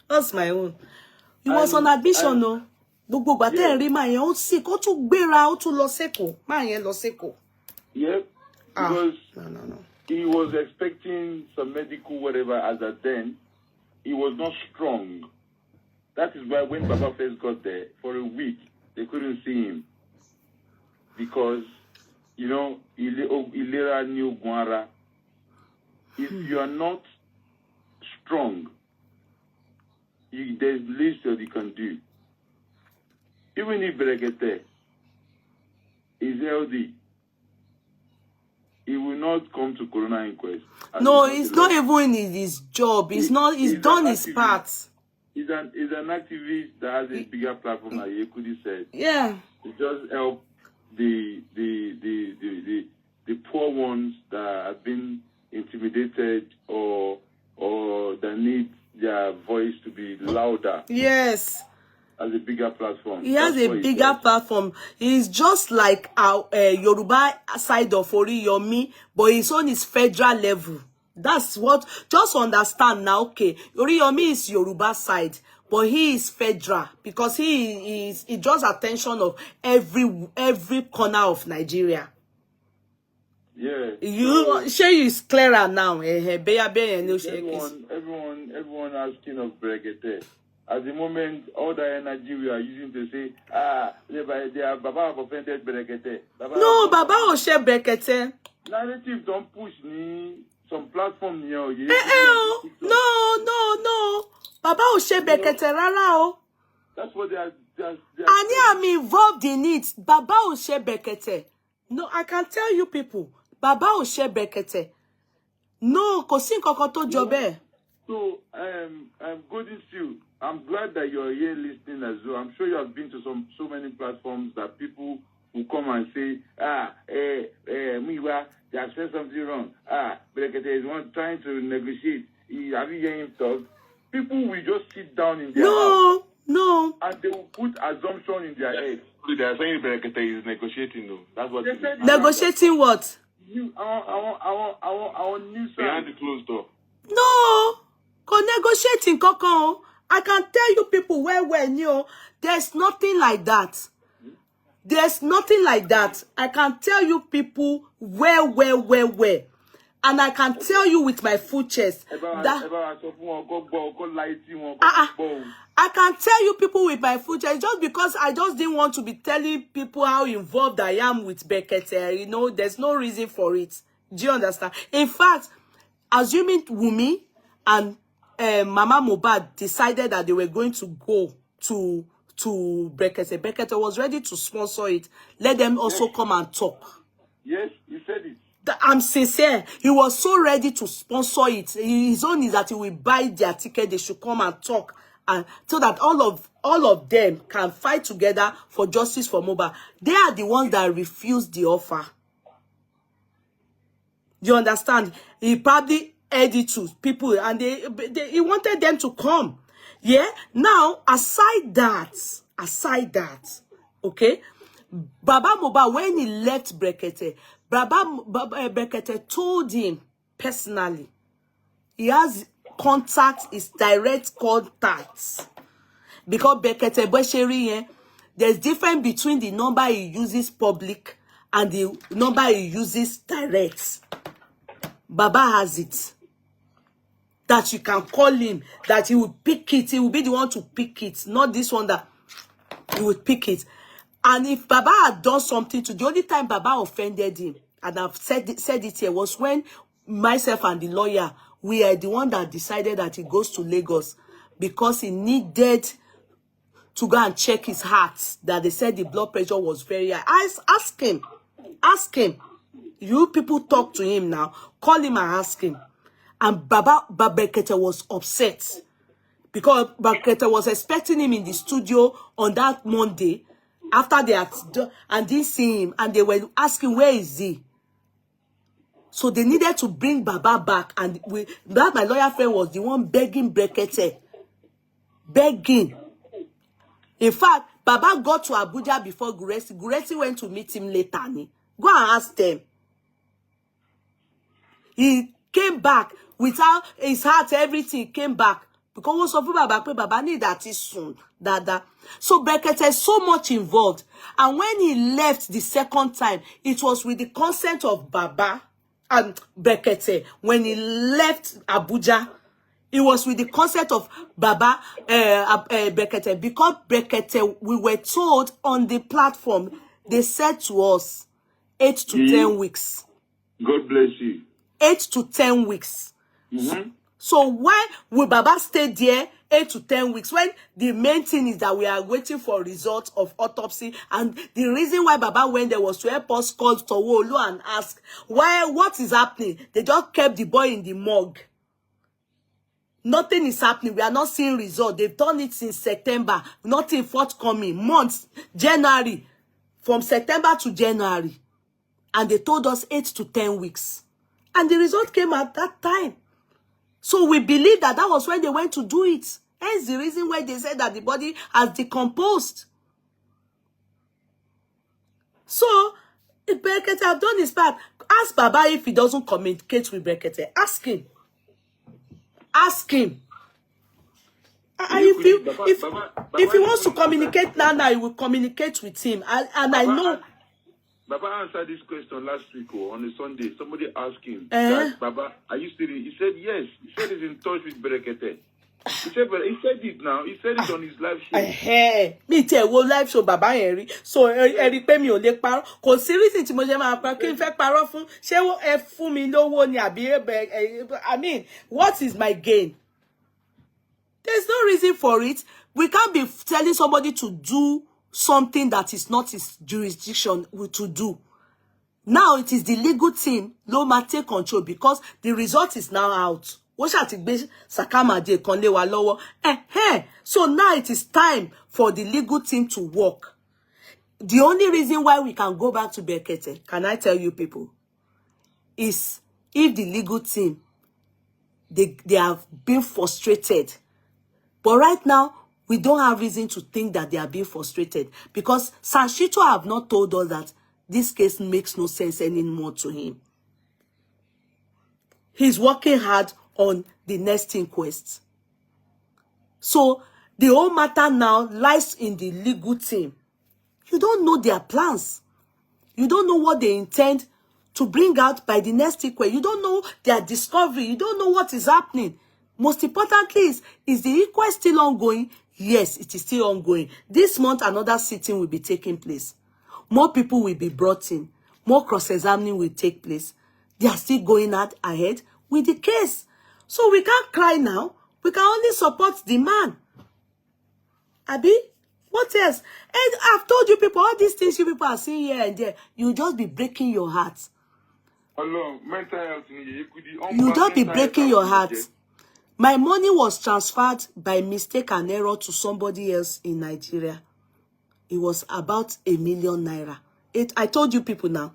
That's my own. He was on admission, no. Gbogbo gba te rí máa yẹn ó sick, ó tún gbéra, ó tún lọ seko. Máa yẹn lọ seko. Yep. Because no. he was expecting some medical whatever as at then. He was not strong. That is why when Baba first got there, for a week, they couldn't see him. Because, you know, Ilera knew Guara. If you are not strong, there's least that you can do. Even if Brekete is healthy, he will not come to Corona Inquest. No, it's not even in his job. He's done his part. He's an activist that has a bigger platform, like Yekudi said. Yeah. To just help the poor ones that have been intimidated or that need their voice to be louder. Yes. As a bigger platform. He has a bigger platform. He's just like our Yoruba side of Oriyomi, but he's on his federal level. That's what, just understand now, okay. Oriyomi is Yoruba side, but he is federal because he draws attention of every corner of Nigeria. Yeah. You say it's clearer now. Everyone asking of Brekete. At the moment, all the energy we are using to say, they are Baba have offended Brekete. No, Baba will share Brekete. Narrative don't push me some platform here. No. Baba will share Brekete rara. That's what they are. And I'm involved in it. Baba will share Brekete. No, I can tell you people. Baba will share Brekete. No, kò sí nǹkan tó jọ bẹ́ẹ̀. So, Golden Steel, I'm glad that you're here listening as well. I'm sure you have been to so many platforms that people will come and say, Miwa, they have said something wrong. Brekete is one trying to negotiate. Have you heard him talk? People will just sit down in their house. No. And they will put assumption in their head. They are saying Brekete is negotiating, though. That's what they said. Negotiating what? Our new side. Behind the closed door. No. Negotiating kankan. I can tell you people there's nothing like that. There's nothing like that. I can tell you people where. And I can tell you with my full chest that I can tell you people with my full chest, just because I just didn't want to be telling people how involved I am with Bekete. You know, there's no reason for it. Do you understand? In fact, assuming Wunmi and Mama Mohbad decided that they were going to go to Bekete, Bekete was ready to sponsor it. Let them also come and talk. Yes, you said it. I'm sincere. He was so ready to sponsor it. His own is that he will buy their ticket. They should come and talk, and so that all of them can fight together for justice for Mohbad. They are the ones that refused the offer. You understand? He probably heard it to people, and he wanted them to come. Yeah. Now, aside that, okay, Baba Mohbad, when he left Bekete, Bekete told him personally he has contact, his direct contacts, because Bekete Besheri, there's difference between the number he uses public and the number he uses direct. Baba has it, that you can call him, that he will pick it. He will be the one to pick it, not this one that he would pick it. And if Baba had done something to, the only time Baba offended him, and I've said it here, was when myself and the lawyer, we are the one that decided that he goes to Lagos because he needed to go and check his heart, that they said the blood pressure was very high. Ask him. You people talk to him now. Call him and ask him. And Baba Bekete was upset because Bekete was expecting him in the studio on that Monday after they had done, and didn't see him, and they were asking, where is he? So they needed to bring Baba back, and that my lawyer friend was the one begging Bekete. Begging. In fact, Baba got to Abuja before Guresi. Guresi went to meet him later. Go and ask them. He came back without his heart, everything came back. Because also Baba need that is soon. So Bekete is so much involved. And when he left the second time, it was with the consent of Baba and Bekete. When he left Abuja, it was with the consent of Baba Bekete. Because Bekete, we were told on the platform, they said to us 8 to 10 weeks. God bless you. 8 to 10 weeks. So why will Baba stay there 8 to 10 weeks when the main thing is that we are waiting for results of autopsy? And the reason why Baba went there was to help us call Towolo and ask what is happening. They just kept the boy in the morgue. Nothing is happening. We are not seeing results. They've done it since September. Nothing forthcoming. Months, January, from September to January. And they told us 8 to 10 weeks. And the result came at that time. So we believe that was when they went to do it. Hence the reason why they said that the body has decomposed. So, if Bekete have done his part, ask Baba if he doesn't communicate with Bekete. Ask him. Ask him. If he wants to communicate now, he will communicate with him. And I know... Baba answered this question last week on a Sunday. Somebody asked him, that, Baba, are you still in? He said, yes. He said he's in touch with Bekete. He said it now. He said it on his live show. Me tell wo live show Baba Henry. So Henry pé mi ò lè parọ́. Kò sí reason tí mo ṣe máa parọ́. Kí n fẹ́ parọ́ fún. Ṣé wo ẹ fún mi lówó ni àbí I mean, what is my gain? There's no reason for it. We can't be telling somebody to do something that is not his jurisdiction to do. Now it is the legal team, Loma take control because the result is now out. So now it is time for the legal team to work. The only reason why we can go back to Bekete, can I tell you people, is if the legal team, they have been frustrated. But right now, we don't have reason to think that they are being frustrated because Sanshito have not told us that this case makes no sense anymore to him. He's working hard on the next inquest. So the whole matter now lies in the legal team. You don't know their plans. You don't know what they intend to bring out by the next inquest. You don't know their discovery. You don't know what is happening. Most importantly is the inquest still ongoing? Yes, it is still ongoing. This month, another sitting will be taking place. More people will be brought in. More cross-examining will take place. They are still going out ahead with the case. So we can't cry now. We can only support the man. Abi, what else? And I've told you people, all these things you people are seeing here and there, you just be breaking your heart. Hello, mental health. You just be breaking your heart. My money was transferred by mistake and error to somebody else in Nigeria. It was about 1 million naira. I told you people now.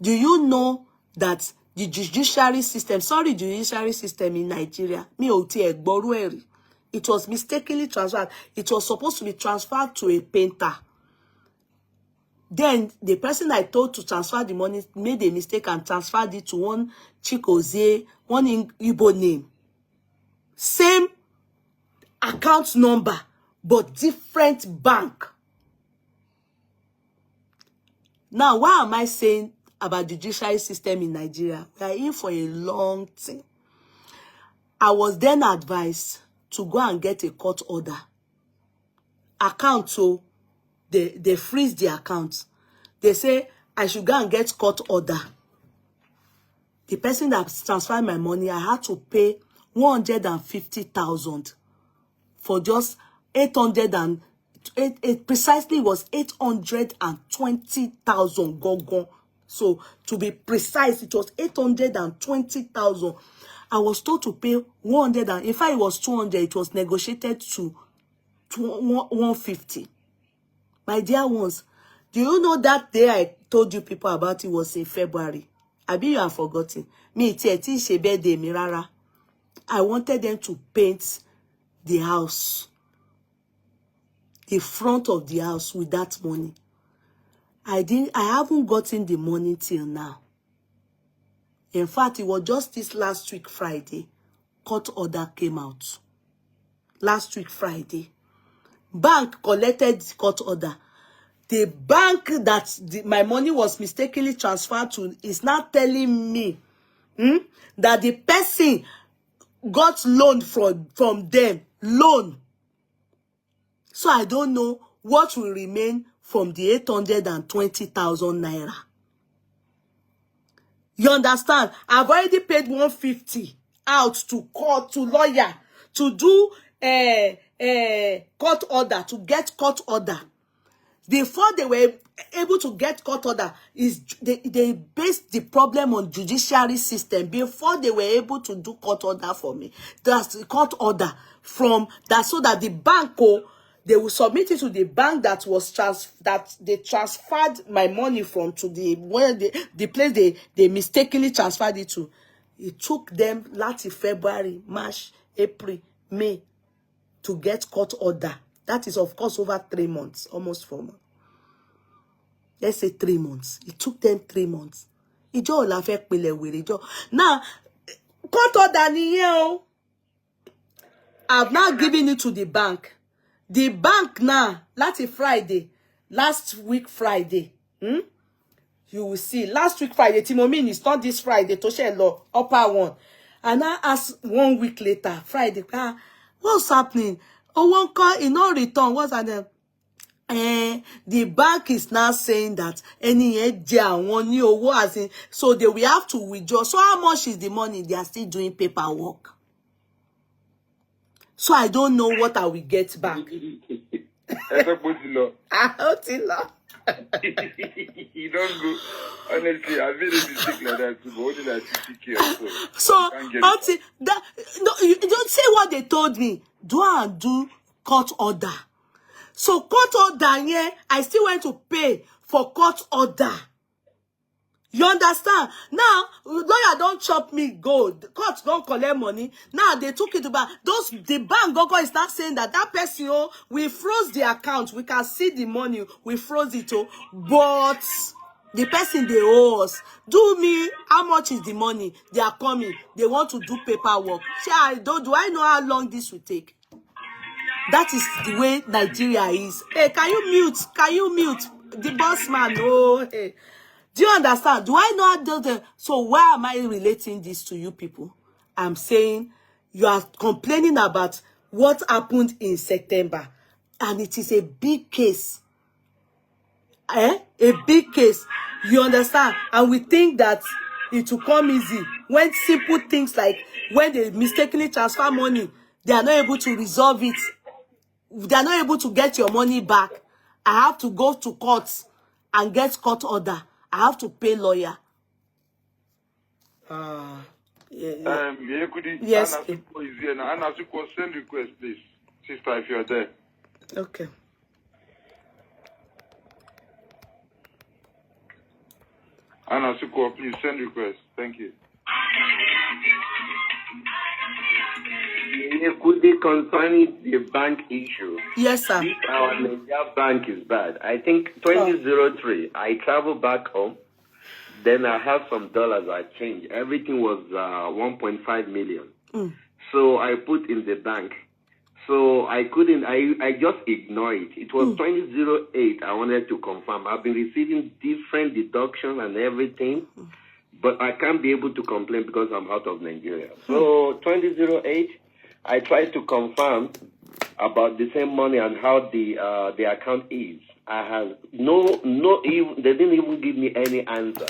Do you know that the judiciary system in Nigeria, it was mistakenly transferred. It was supposed to be transferred to a painter. Then the person I told to transfer the money made a mistake and transferred it to one Chikoze, one Igbo name. Same account number, but different bank. Now, why am I saying about the judiciary system in Nigeria? We are in for a long thing. I was then advised to go and get a court order. Account, so they freeze the account. They say I should go and get court order. The person that transferred my money, I had to pay 150,000 for just 800 and it precisely was 820,000 gongon. So to be precise, it was 820,000. I was told to pay 100 and in fact it was 200. It was negotiated to 150. My dear ones, do you know that day I told you people about it was in February? I bet you have forgotten. Me, birthday, mirara. I wanted them to paint the house, the front of the house with that money. I haven't gotten the money till now. In fact, it was just this last week, Friday, court order came out. Last week, Friday. Bank collected the court order. The bank that my money was mistakenly transferred to is now telling me that the person got loan from them. Loan. So I don't know what will remain from the 820,000 naira. You understand? I've already paid 150 out to court, to lawyer, to do court order, to get court order. Before they were able to get court order, they based the problem on judiciary system. Before they were able to do court order for me, that's the court order from that, so that the bank, they will submit it to the bank that was that they transferred my money from, to the place they mistakenly transferred it to. It took them last February, March, April, May to get court order. That is, of course, over 3 months, almost 4 months. Let's say 3 months. It took them 3 months. Now, court order, I've now given it to the bank. The bank now, last week Friday, you will see, last week Friday, Timomin, it's not this Friday, Toshe Law, upper one. And I asked 1 week later, Friday, what's happening? Oh, one call, in no return, what's happening? The bank is now saying that so they will have to withdraw. So how much is the money? They are still doing paperwork. So I don't know what I will get back. You don't go. Honestly, I made a mistake like that too, but only like 50K. So until that, no, you don't say what they told me. Do court order. So court order, yeah, I still went to pay for court order. You understand? Now, lawyer don't chop me gold. Court don't collect money. Now they took it to bank. The bank Gogo is not saying that person, we froze the account. We can see the money. We froze it, but the person they owe us. Do me, how much is the money? They are coming. They want to do paperwork. Do I know how long this will take? That is the way Nigeria is. Hey, can you mute? Can you mute? The boss man, oh, hey. Do you understand? Do I not do the... So why am I relating this to you people? I'm saying you are complaining about what happened in September. And it is a big case. A big case. You understand? And we think that it will come easy. When simple things like when they mistakenly transfer money, they are not able to resolve it. They are not able to get your money back. I have to go to court and get court order. I have to pay lawyer. Yes. Anna, send request, please. Sister, if you're there. Okay. Anna Suko, please send request. Thank you. Could they concerning the bank issue? Yes, sir. This our Nigeria bank is bad. I think 2003, I traveled back home. Then I have some dollars I changed. Everything was 1.5 million. So I put in the bank. So I couldn't, I just ignored it. It was 2008. I wanted to confirm. I've been receiving different deductions and everything, but I can't be able to complain because I'm out of Nigeria. So 2008, I tried to confirm about the same money and how the account is. I have they didn't even give me any answer.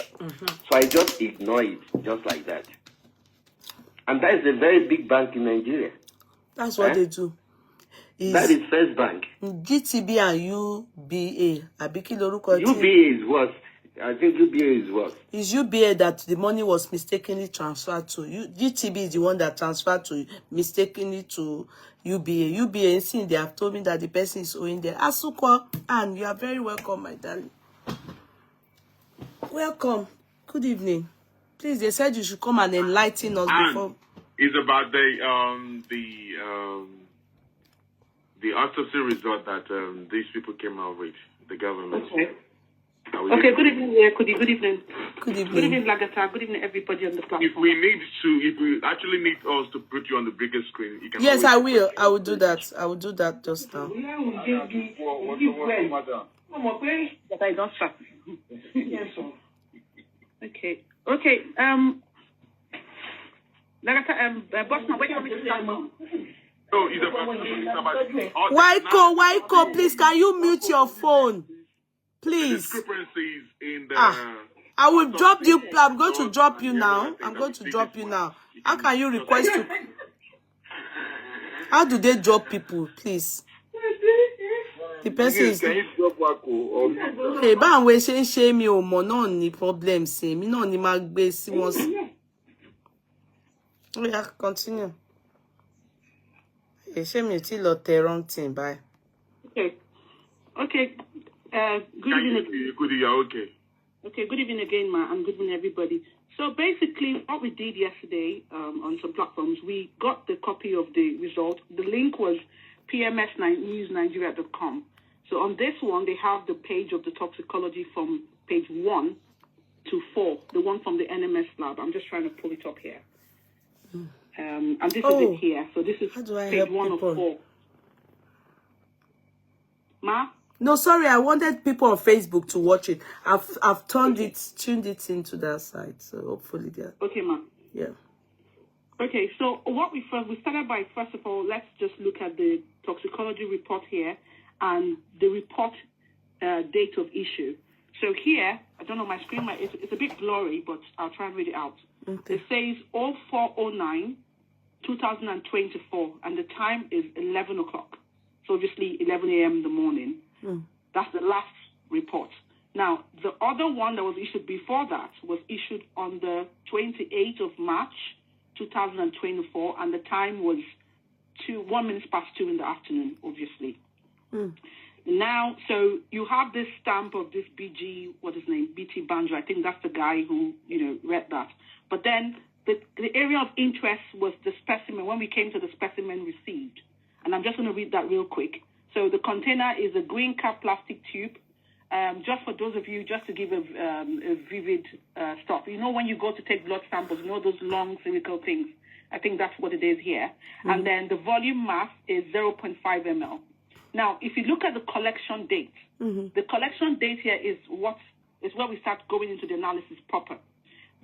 So I just ignored it, just like that. And that is a very big bank in Nigeria. That's what they do. That is First Bank. GTB and UBA. UBA is what? I think UBA is what? It's UBA that the money was mistakenly transferred to. GTB is the one that transferred to mistakenly to UBA. UBA, since they have told me that the person is owing there. Asuko, and you are very welcome, my darling. Welcome. Good evening. Please, they said you should come and enlighten us before. It's about the autopsy result that these people came out with, the government. Okay. Okay, good evening, good evening. Good evening. Good evening, Lagata. Good evening, everybody on the platform. If we actually need us to put you on the biggest screen, you can. Yes, I will. I will do that. I will do that just now. That I don't start. Okay. Okay. Lagata, Bossman, where do you want me to start? No, it's about Waiko, please, can you mute your phone? Please. Discrepancies in the. I will drop you. I'm going to drop you now. I'm going to drop you now. How can you request to? How do they drop people, please? The person is. Can you drop Wako? Hey, but we shame me or more no ni problem. Say me no ni magbe si once. Yeah, continue. Hey, shame you till the wrong thing. Bye. Okay. Okay. Good evening. Okay. Okay, good evening again, Ma, and good evening, everybody. So basically, what we did yesterday on some platforms, we got the copy of the result. The link was pmsnewsnigeria.com. So on this one, they have the page of the toxicology from page 1 to 4, the one from the NMS lab. I'm just trying to pull it up here. And this is it here. So this is page 1 of 4. Ma? No, sorry, I wanted people on Facebook to watch it. I've tuned it into that site. So hopefully they're... Okay, Ma. Yeah. Okay, so what we started by, first of all, let's just look at the toxicology report here and the report date of issue. So here, I don't know, my screen, it's a bit blurry, but I'll try and read it out. Okay. It says 0409-2024, and the time is 11 o'clock. So obviously 11 a.m. in the morning. That's the last report. Now, the other one that was issued before that was issued on the 28th of March, 2024, and the time was 1 minute past 2 in the afternoon, obviously. Now, so you have this stamp of this BG, what is his name, BT Banjo. I think that's the guy who, read that. But then the area of interest was the specimen, when we came to the specimen received. And I'm just going to read that real quick. So the container is a green cap plastic tube. Just for those of you, just to give a vivid stuff. When you go to take blood samples, those long spherical things. I think that's what it is here. And then the volume mass is 0.5 ml. Now, if you look at the collection date, the collection date here is what is where we start going into the analysis proper.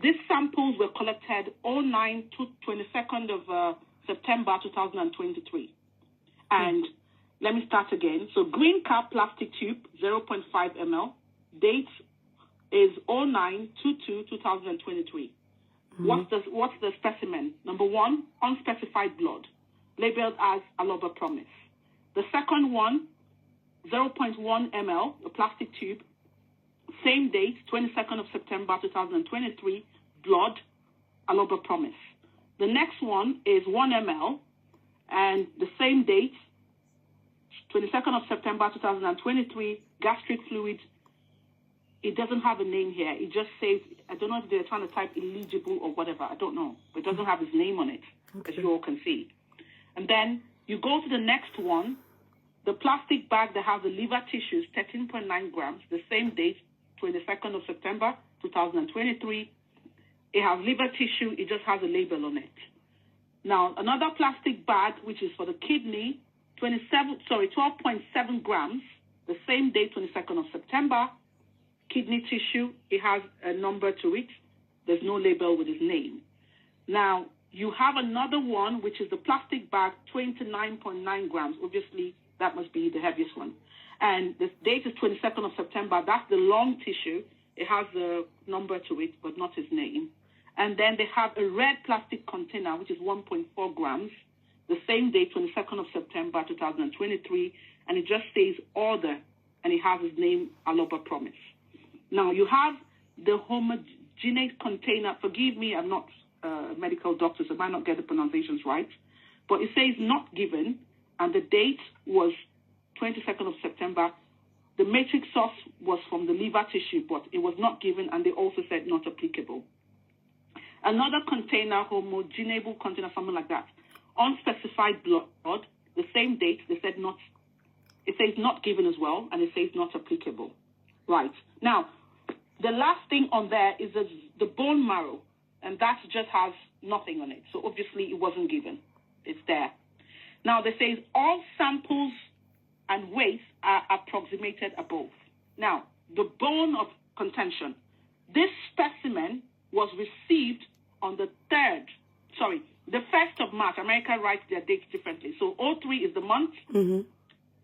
These samples were collected 09 to 22nd of September 2023. And let me start again. So green cap plastic tube, 0.5 ml. Date is 09/22/2023. What's the specimen? Number one, unspecified blood, labeled as Aloba Promise. The second one, 0.1 ml, a plastic tube, same date, 22nd of September 2023, blood, Aloba Promise. The next one is 1 ml, and the same date, 22nd of September 2023, gastric fluid. It doesn't have a name here. It just says, I don't know if they're trying to type illegible or whatever. I don't know. But it doesn't have his name on it, as you all can see. And then you go to the next one, the plastic bag that has the liver tissues, 13.9 grams, the same date, 22nd of September 2023. It has liver tissue. It just has a label on it. Now, another plastic bag, which is for the kidney, 12.7 grams, the same date, 22nd of September. Kidney tissue, it has a number to it. There's no label with his name. Now, you have another one, which is the plastic bag, 29.9 grams. Obviously, that must be the heaviest one. And the date is 22nd of September. That's the long tissue. It has a number to it, but not his name. And then they have a red plastic container, which is 1.4 grams. The same date, 22nd of September, 2023. And it just says order, and it has his name, Aloba Promise. Now, you have the homogeneous container. Forgive me, I'm not a medical doctor, so I might not get the pronunciations right. But it says not given, and the date was 22nd of September. The matrix source was from the liver tissue, but it was not given, and they also said not applicable. Another container, homogeneous container, something like that. Unspecified blood, the same date, they said not. It says not given as well, and it says not applicable. Right. Now, the last thing on there is the bone marrow, and that just has nothing on it. So obviously it wasn't given. It's there. Now, they say all samples and weights are approximated above. Now, the bone of contention. This specimen was received on the 1st of March. America writes their dates differently. So 03 is the month. Mm-hmm.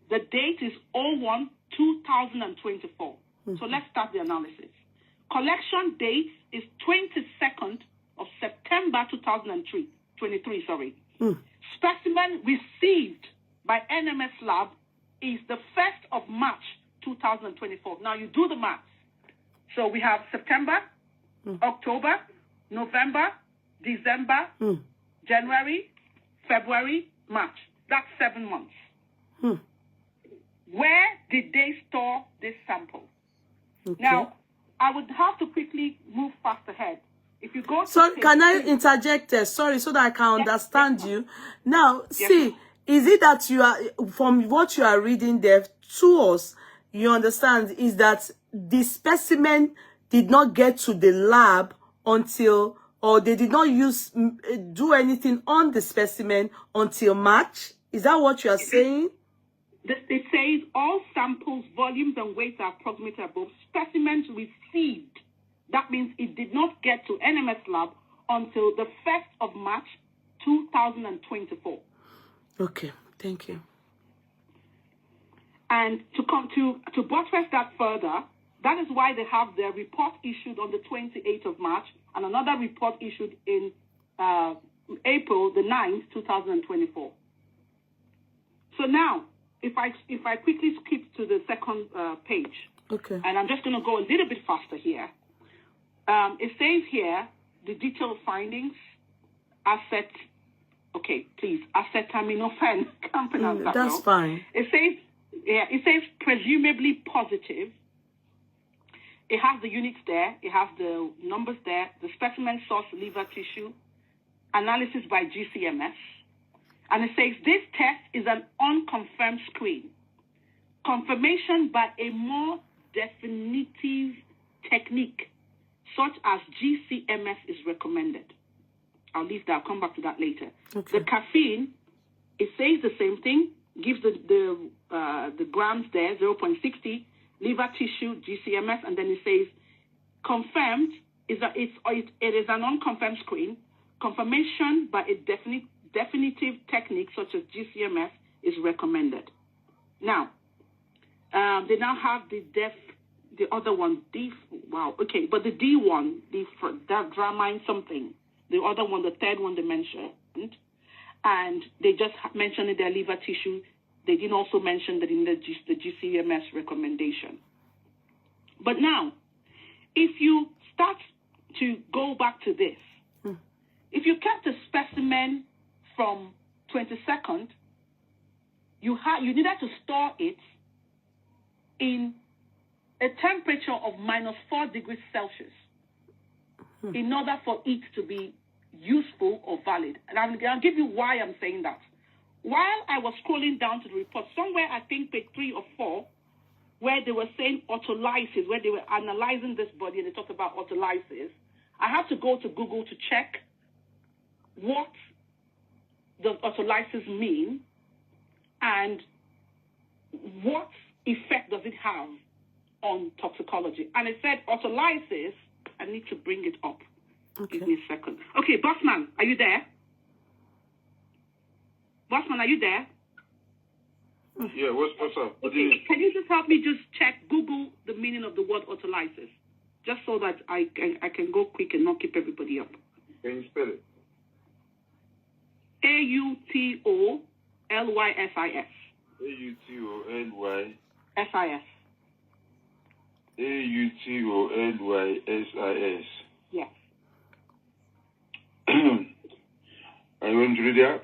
The date is 01/2024. So let's start the analysis. Collection date is 22nd of September 2023. Specimen received by NMS lab is the 1st of March 2024. Now you do the math. So we have September, October, November, December, January, February, March. That's 7 months. Where did they store this sample? Okay. Now, I would have to quickly move fast ahead. If you go to can I interject there? Sorry, so that I can understand you. Now, see, is it that you are, from what you are reading there to us, you understand, is that the specimen did not get to the lab until, or they did not do anything on the specimen until March? Is that what you are saying? It says all samples, volumes, and weights are approximately above. Specimens received. That means it did not get to NMS lab until the 1st of March 2024. Okay, thank you. And to buttress that further, that is why they have their report issued on the 28th of March and another report issued in April the 9th, 2024. So now, if I quickly skip to the second page, okay, and I'm just going to go a little bit faster here. It says here the detailed findings, acetaminophen. Can't pronounce that. That's fine. It says presumably positive. It has the units there. It has the numbers there. The specimen source liver tissue, analysis by GCMS. And it says this test is an unconfirmed screen. Confirmation by a more definitive technique, such as GCMS, is recommended. I'll leave that. I'll come back to that later. Okay. The caffeine, it says the same thing. Gives the grams there, 0.60. Liver tissue, GCMS, and then it says Confirmed is that it is an unconfirmed screen. Confirmation by a definitive technique such as GCMS is recommended. Now, they now have the other one, but the D one, that Dramine something, the other one, the third one they mentioned, and they just mentioned in their liver tissue. They didn't also mention that in the GCMS recommendation. But now, if you start to go back to this, if you kept a specimen from 22nd, you needed to store it in a temperature of -4 degrees Celsius in order for it to be useful or valid. And I'll give you why I'm saying that. While I was scrolling down to the report, somewhere I think page 3 or 4, where they were saying autolysis, where they were analyzing this body and they talked about autolysis, I had to go to Google to check what does autolysis mean and what effect does it have on toxicology. And it said autolysis, I need to bring it up. Okay. Give me a second. Okay, Bossman, are you there? Bossman, are you there? Yeah, what's up? Okay, can you just help me just check, Google the meaning of the word autolysis, just so that I can go quick and not keep everybody up. Can you spell it? AUTOLYSIS. AUTOLYSIS. AUTOLYSIS. Yes. Are you going to read it out?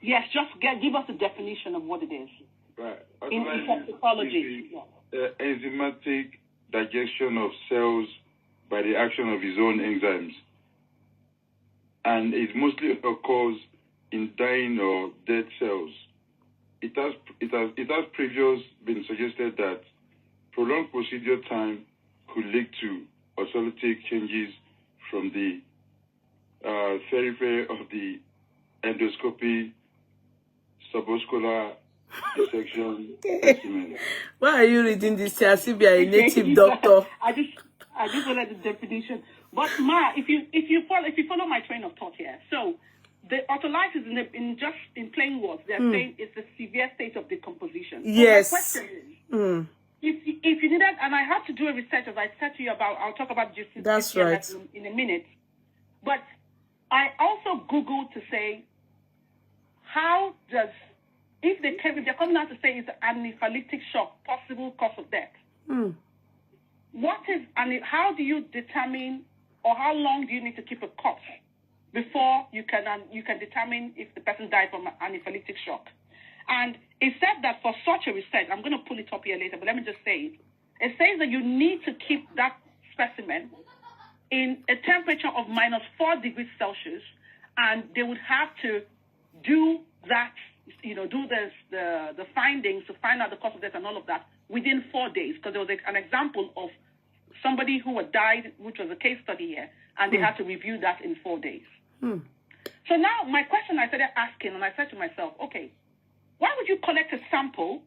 Yes, just give us a definition of what it is. Right. In toxicology. Enzymatic digestion of cells by the action of its own enzymes. And it mostly occurs in dying or dead cells. It has previously been suggested that prolonged procedure time could lead to autolytic changes from the periphery of the endoscopy, suboscular dissection specimen. Why are you reading this as if you are a native doctor? I just wanted the definition. But Ma, if you follow my train of thought here, so the autolysis in plain words, they're saying it's a severe state of decomposition. Yes. So my question is, if you needed, and I had to do a research, as I said to you about, I'll talk about GCMS That's right. in a minute, but I also Googled to say, how does, if they're coming out to say it's anaphylactic shock, possible cause of death, what is, and how do you determine, or how long do you need to keep a corpse before you can determine if the person died from anaphylactic shock? And it said that for such a research, I'm going to pull it up here later, but let me just say it. It says that you need to keep that specimen in a temperature of -4 degrees Celsius, and they would have to do that, do the findings to find out the cause of death and all of that within 4 days, because there was an example of somebody who had died, which was a case study here, and they had to review that in 4 days. So now my question I started asking, and I said to myself, okay, why would you collect a sample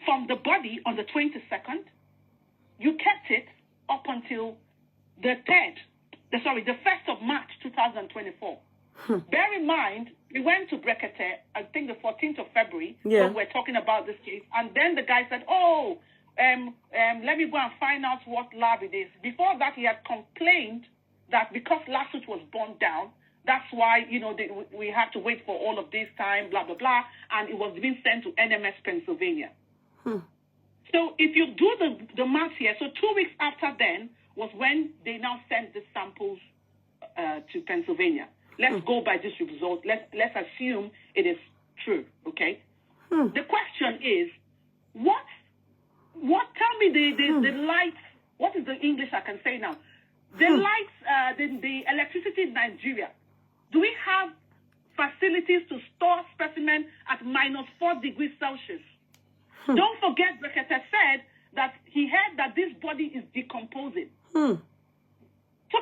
from the body on the 22nd? You kept it up until the 1st of March 2024. Bear in mind, we went to Brekete, I think the 14th of February, when we're talking about this case, and then the guy said, let me go and find out what lab it is. Before that, he had complained that because lawsuit was burned down, that's why, we had to wait for all of this time, blah, blah, blah, and it was being sent to NMS Pennsylvania. So if you do the math here, so 2 weeks after then was when they now sent the samples to Pennsylvania. Let's go by this result. Let's assume it is true, okay? The question is, tell me the lights, what is the English I can say now? The lights, the electricity in Nigeria, do we have facilities to store specimen at -4 degrees Celsius? Don't forget, Brekete said that he heard that this body is decomposing. So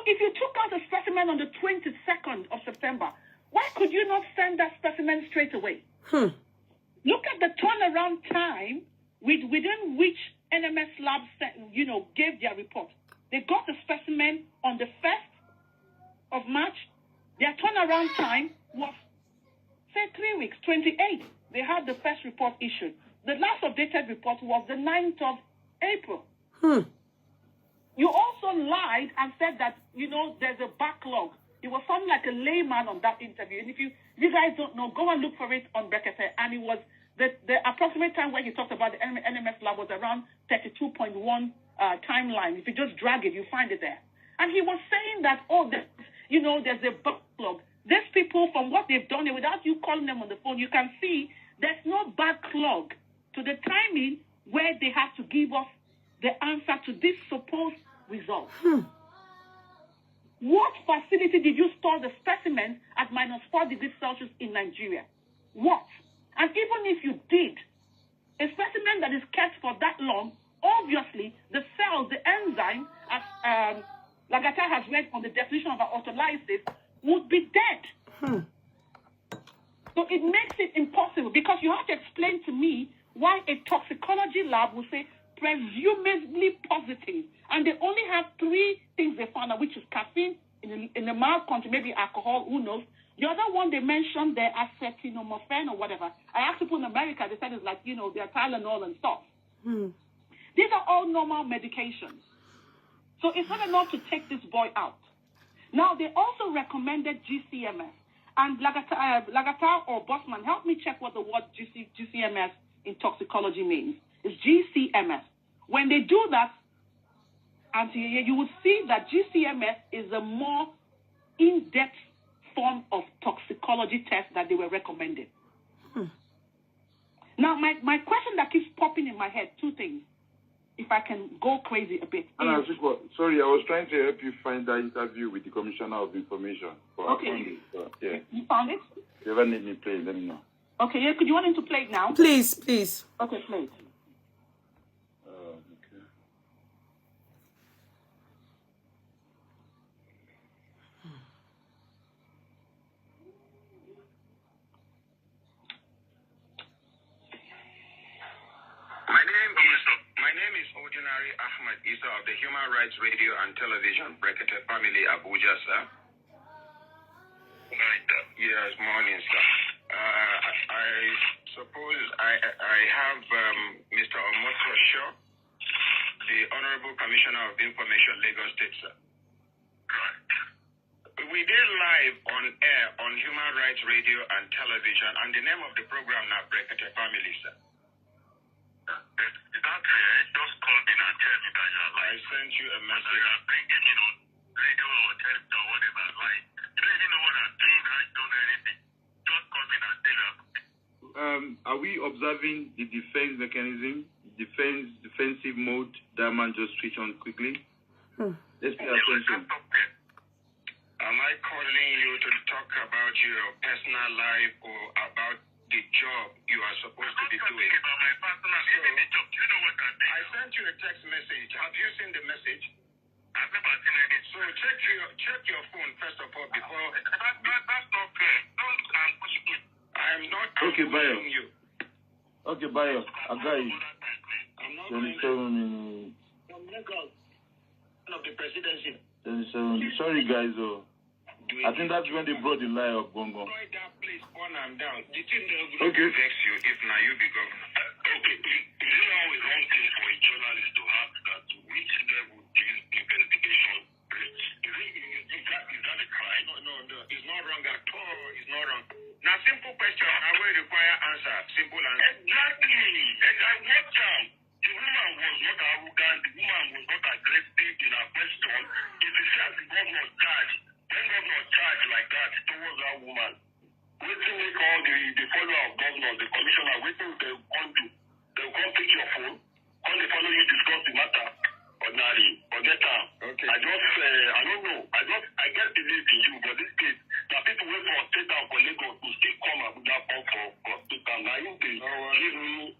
if you took out a specimen on the 22nd of September, why could you not send that specimen straight away? Look at the turnaround time within which NMS labs, gave their report. They got the specimen on the 1st of March. Their turnaround time was, say, 3 weeks, 28. They had the first report issued. The last updated report was the 9th of April. You also lied and said that, there's a backlog. It was something like a layman on that interview. And if you guys don't know, go and look for it on Brekete. And it was the approximate time when he talked about the NMS lab was around 32.1 timeline. If you just drag it, you find it there. And he was saying that, there's a backlog. These people, from what they've done, without you calling them on the phone, you can see there's no backlog to the timing where they have to give us the answer to this supposed result. What facility did you store the specimen at -4 degrees Celsius in Nigeria? What? And even if you did, a specimen that is kept for that long, obviously the cells, the enzyme, as Lagata has read on the definition of autolysis, would be dead. So it makes it impossible, because you have to explain to me why a toxicology lab will say presumably positive, and they only have 3 things they found out, which is caffeine in a mild quantity, maybe alcohol, who knows. The other one they mentioned there, acetaminophen or whatever. I asked people in America, they said it's like, they're Tylenol and stuff. These are all normal medications. So it's not enough to take this boy out. Now, they also recommended GCMS. And Lagata or Bossman, help me check what the word GCMS in toxicology means. It's GCMS. When they do that, and you will see that GCMS is a more in-depth form of toxicology test that they were recommended. Now, my question that keeps popping in my head, 2 things, if I can go crazy a bit. Sorry, I was trying to help you find that interview with the Commissioner of Information. Okay. Yeah. You found it? If you ever need me play, let me know. Okay, yeah, could you want him to play it now? Please, please. Okay, play it. Okay. My name is Ordinary Ahmed Isa of the Human Rights Radio and Television Brekete Family, Abuja, sir. Yes, morning, sir. I suppose I have Mr. Omoto Shaw, the Honorable Commissioner of Information, Lagos State, sir. Right. We did live on air on Human Rights Radio and Television, and the name of the program now, Brekete Family, sir. Is that just call in and tell me that you're alive? I sent you a message. You're bringing me on radio or text or whatever, like, you don't even know what I'm doing, I don't know anything. Just call in and tell me. Are we observing the defense mechanism, defensive mode that man just switched on quickly? Let's pay attention. Am I calling you to talk about your personal life or about the job you are supposed to be doing? About my personal job. You know what I mean? I sent you a text message. Have you seen the message? I've never seen it. So check your phone first of all before. That's not fair. Don't ambush me. I'm not ambushing you. Okay, Bayo. I got you. I'm not 27 minutes. from Lagos of the presidency. 27. Sorry, guys. I think that's when they brought the lie of Bongo. Destroy that place, burn and down. The thing that will vex you if now you be governor. Okay, is it always wrong thing for a journalist to have that which level this investigation? Is that a crime? No, it's not wrong at all. It's not wrong. Now, simple question. I will require answer. Simple answer. Exactly. I watched out. The woman was not arrogant. The woman was not aggressive in her question. If the fact the governor was charged, when governor charged like that towards that woman, waiting make all the follower of governor, the commissioner, waiting they come do. They'll come pick your phone, come they follow you discuss the matter. Ordinary, forget her. Okay. I don't know. I get believe in you, but this case, the people wait for state and for Lagos to still come Abuja for state and now you they give me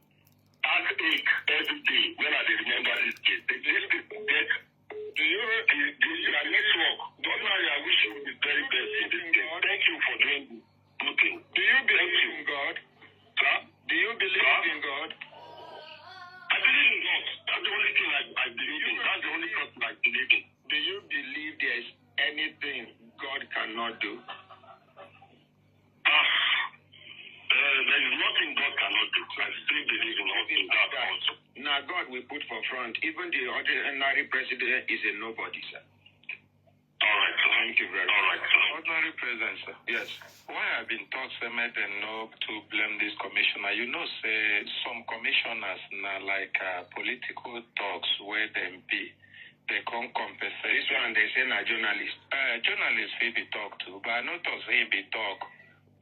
heartache every day when I remember this case. These people get. Do you network? Ordinary, I wish you the very best in this case. Thank you for doing good thing. Do you believe in God? Sir? Do you believe in God? I believe in God. That's the only thing I believe in. That's the only person I believe in. totally believe in that also. Now, God we put for front. Even the ordinary president is a nobody, sir. All right, sir. Thank you very much. All right, sir. Ordinary president, sir. Yes. Why I've been taught say make them know to blame this commissioner. You know, say some commissioners now like political talks where them be. They can't compensate. This one they say na journalist. Journalists will be talked to, but I know talk say be talk.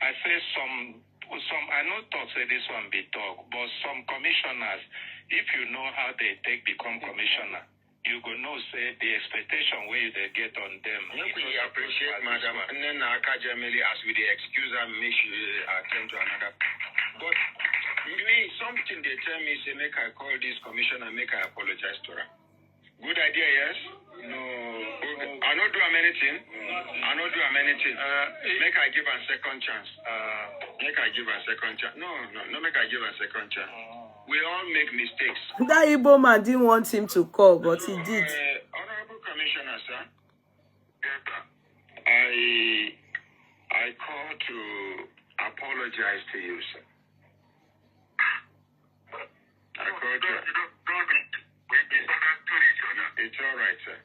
I say some I know talk say this one be talk, but some commissioners, if you know how they take become commissioner, you go know say the expectation where they get on them. We appreciate Madam and then academically as we the excuse her make you attend to another. But me something they tell me say make I call this commissioner, make I apologize to her. Good idea, yes? No. Okay. I not do anything. Make I give her a second chance. Make I give her a second chance. No, make I give her a second chance. We all make mistakes. That Igbo man didn't want him to call, but he did. Honorable Commissioner, sir. Yes, sir. I call to apologize to you, sir. I call to... It's all right, sir.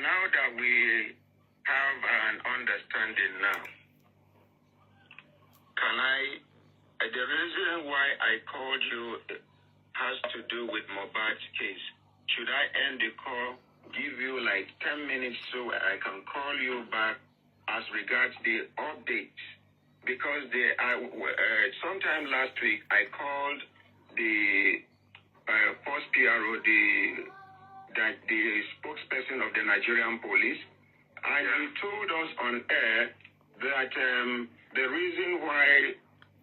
Now that we have an understanding now, can the reason why I called you has to do with Mohbad's case. Should I end the call, give you like 10 minutes so I can call you back as regards the updates? Because sometime last week I called the first PRO, the spokesperson of the Nigerian police, and he told us on air that the reason why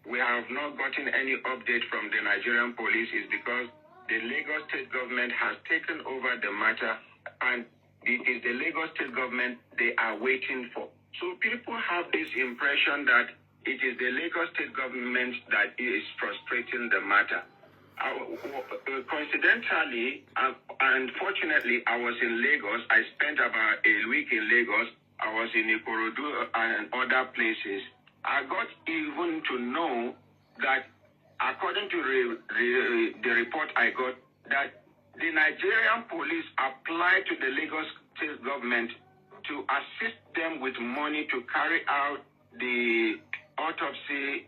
we have not gotten any update from the Nigerian police is because the Lagos state government has taken over the matter, and it is the Lagos state government they are waiting for. So people have this impression that it is the Lagos state government that is frustrating the matter. Coincidentally, unfortunately, I was in Lagos. I spent about a week in Lagos. I was in Ikorodu and other places. I got even to know that, according to the report I got, that the Nigerian police applied to the Lagos state government to assist them with money to carry out the autopsy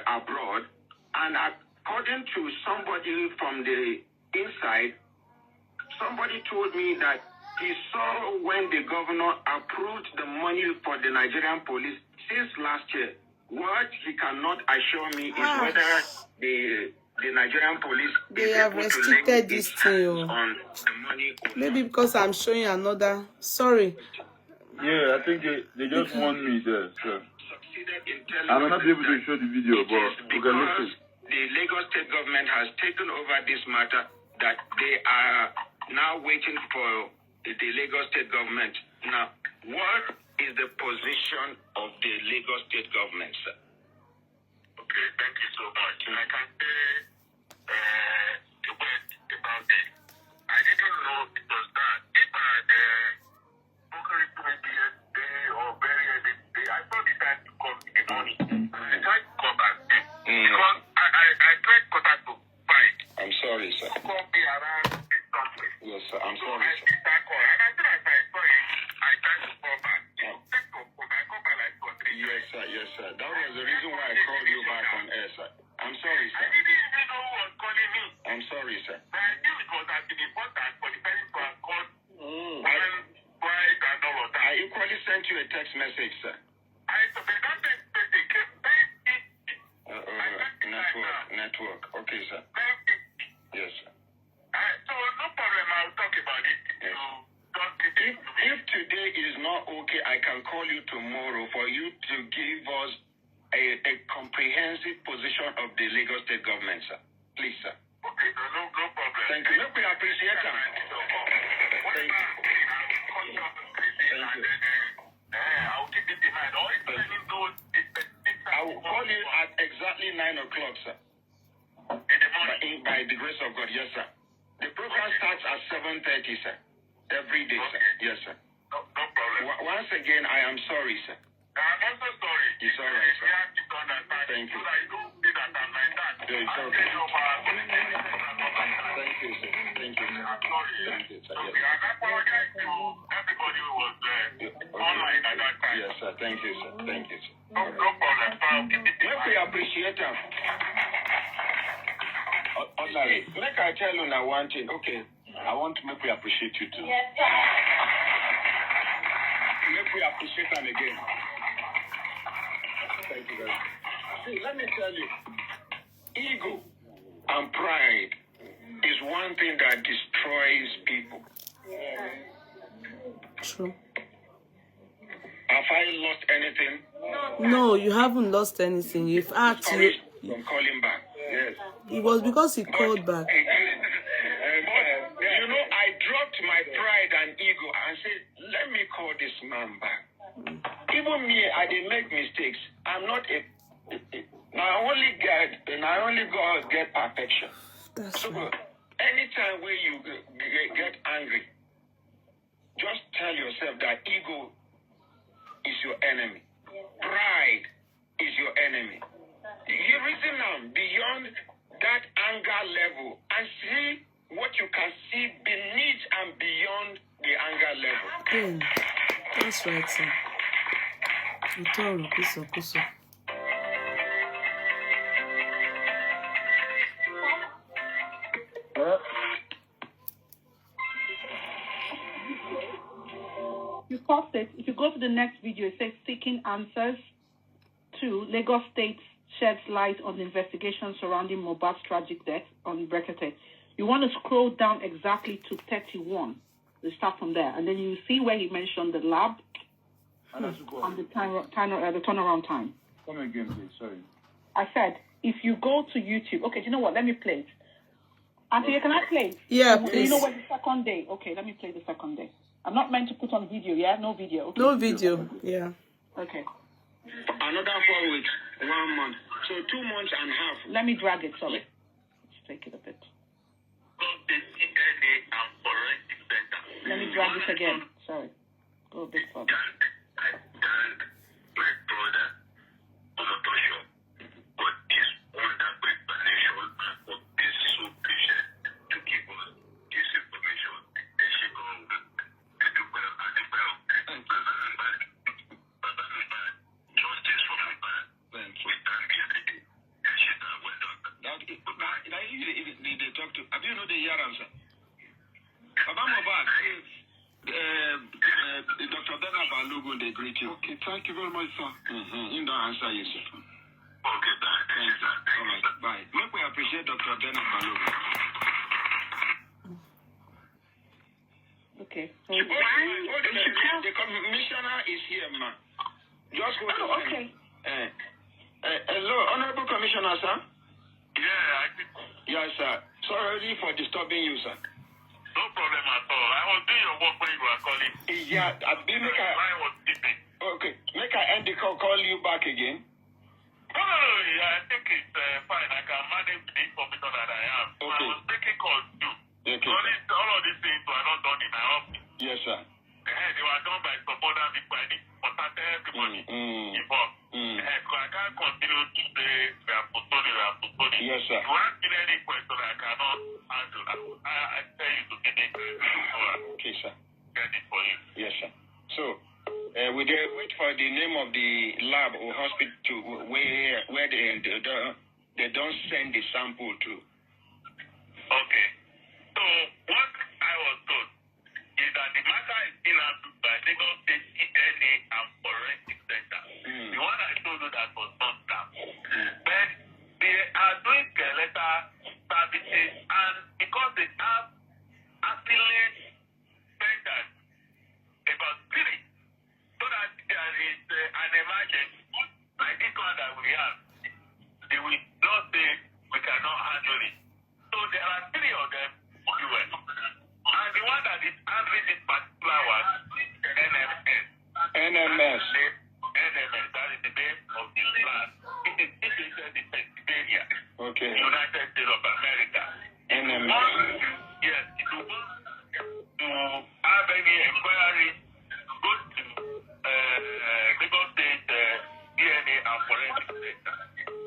abroad, and according to somebody from the inside, somebody told me that he saw when the governor approved the money for the Nigerian police since last year. What he cannot assure me is whether the Nigerian police they have restricted this thing on the money. Maybe because I'm showing another. Sorry. Yeah, I think they just want me there, sir. Succeeded in telling I may not be able to show the video, but we can look it. The Lagos state government has taken over this matter, that they are now waiting for the Lagos state government. Now, what is the position of the Lagos state government, sir? Okay, thank you so much. I can say a word about this. I didn't know it was that. If I had spoken to maybe yesterday or very early today, I thought the time to come in the morning. I tried to come back because I tried contact to fight. I'm sorry, sir. Call me around something. Yes, sir. I'm So sorry, I sir. did that call. And as soon as I saw it, I tried to call back. Oh. I called back like 2 or 3 Yes, sir. Yes, sir. That was the reason why I called you back on air, sir. I'm sorry, I sir. didn't even know who was calling me. I'm sorry, sir. But I knew it was as important for the person to have called I twice and all of that. equally sent you a text message, sir. I don't expect they came very easy. Network. Okay, sir. Very easy. Yes, sir. So no problem. I'll talk about it. Yes. You don't give it to me. If today is not okay, I can call you tomorrow for you to give us a comprehensive position of the Lagos state government, sir. Please, sir. Okay, no problem. Thank you. Look, we appreciate that. Thank you. I'll keep it in mind. Or if any those I will call you at exactly 9 o'clock, sir. in the morning. By the grace of God, yes, sir. The program starts at 7:30, sir. Every day, sir. Yes, sir. No problem. Once again, I am sorry, sir. I'm also sorry. It's all right, sir. You have to understand. Thank you. So that you don't see that I'm like that. okay. Thank you, sir. Thank you, sir. Thank you, sir. Yes. I apologize to everybody who was online at that time. Yes, sir. Thank you, sir. Thank you, sir. No problem. I'll keep it in Make we appreciate them. Make I tell you now one thing. Okay. I want to make we appreciate you too. Yes, sir. Make we appreciate them again. Thank you very much. See, let me tell you, ego and pride is one thing that destroys people. True. Have I lost anything? No, you haven't lost anything. You've asked. From calling back. Yes. It was because he called back. But, I dropped my pride and ego and said, let me call this man back. Even me, I did make mistakes. I'm not only God get perfection. That's So right. anytime when you get angry, just tell yourself that ego is your enemy. Pride is your enemy. You reason now beyond that anger level and see what you can see beneath and beyond the anger level. Yeah, that's right, sir. Utoro, kuso. You paused it. If you go to the next video, it says seeking answers to Lagos State sheds light on the investigation surrounding Mohbad's tragic death on Brekete. You want to scroll down exactly to 31. We start from there, and then you see where he mentioned the lab and the turnaround time. Come again, please. Sorry. I said, if you go to YouTube, okay, do you know what? Let me play it. Auntie, can I play it? Yeah, Do please. you know where the second day? Okay, let me play the second day. I'm not meant to put on video, yeah? No video. Okay. No video. Yeah. Okay. Another 4 weeks, 1 month. So 2 months and a half. Let me drag it, sorry. Let's take it a bit. Let me drag it again. Sorry. Go a bit further. Have you know the year answer? Baba Mohbad, Dr. Dana Balogun, they greet you. Okay, thank you very much, sir. You don't answer you, sir. Okay, thank you. All right, bye. Make we appreciate Dr. Dana Balogun. Okay. So the commissioner is here, man. Just hold on. Okay. Hello, Honorable Commissioner, sir. Yeah, I think. Yes, sir. Sorry for disturbing you, sir. No problem at all. I was doing your work when you were calling. Yeah, I was sleeping. Okay, make I end the call you back again. No, I think it's fine. I can manage the information that I have. So Okay. I was taking calls too. Okay. All of these things were not done in my office. Yes, sir. They were done by some other people. I need to contact everybody involved. So I can't continue to say we are postponing. Yes, sir. If you ask me any question I cannot answer, I tell you to get it. Okay, sir. Get it for you. Yes, sir. So, we wait for the name of the lab or hospital where they don't send the sample to. Okay. So what I was told is that the matter is still handled by Lagos State DNA and Forensic Center. The one I told you that was not done. But they are doing skeletal services, and because they have affiliate centers, about 3, so that there is an emergency like this one that we have, they will not say we cannot handle it. So there are 3 of them everywhere. And the one that is handling this particular one, NMS. NMS. NMS, that is the name of the land. It is situated in Pennsylvania, Okay. United States of America. NMS. Yes, if you want to have any inquiry, go to Lagos State DNA and Forensic Center,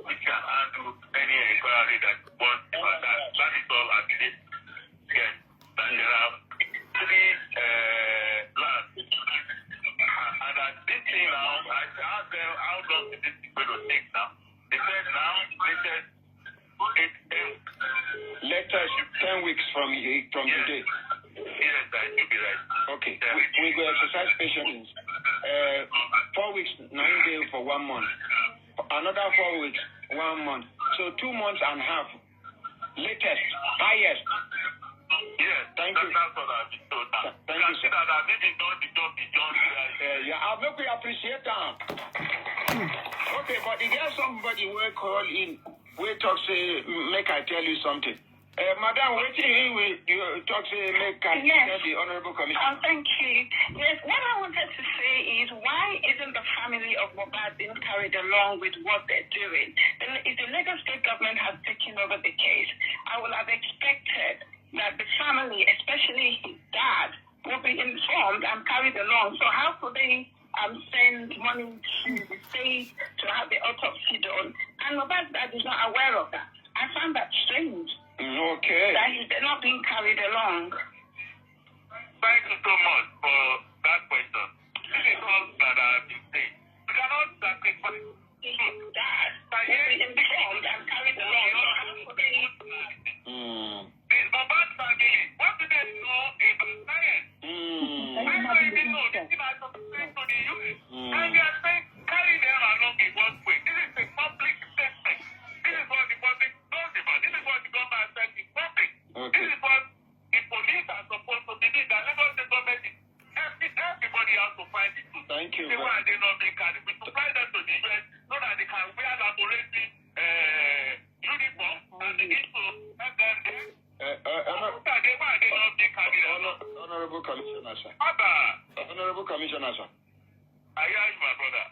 which can handle any any inquiry that wants that is all at least. Yes. And there are 3 lands. And at this thing now, I asked them how long is this going to take now. They said now, Later, 10 weeks from today. Yes, that should be right. Okay. We go exercise patience. 4 weeks, 9 days for 1 month. Another 4 weeks, 1 month. So 2 months and a half. Latest, highest. Yes, Thank you. That's what I've been told. Thank you, sir. That I've been done the job. Yeah, I hope we appreciate that. Okay, but if there's somebody will call in, we talk say, make I tell you something. Madam, waiting you talk say, make I tell the Honorable Commissioner. Thank you. Yes, what I wanted to say is, why isn't the family of Mohbad being carried along with what they're doing? If the Lagos State government has taken over the case, I would have expected that the family, especially his dad, will be informed and carried along. So how could they send money to the state to have the autopsy done? And Mohbad's dad is not aware of that. I found that strange. Okay. That they're not being carried along. Thank you so much for that question. This is all that I've been saying. We cannot sacrifice Dad, by being informed and carried along. So how could they? The Mohbad family, what do they know about science? Why do they know this thing has to be to the US? And they are saying, carry them along in one way. This is a public statement. This is what the public knows about. This is what the government said in public. Okay. This is what the police are supposed to believe. That Lagos State government is everybody has to find it. Thank you. Why are they not being carried? We supply them to the US so that they can wear laboratory uniform and begin to help them there. Why are they not being carried along? Honorable Commissioner, sir. Honorable Commissioner, sir. I hear you, my brother.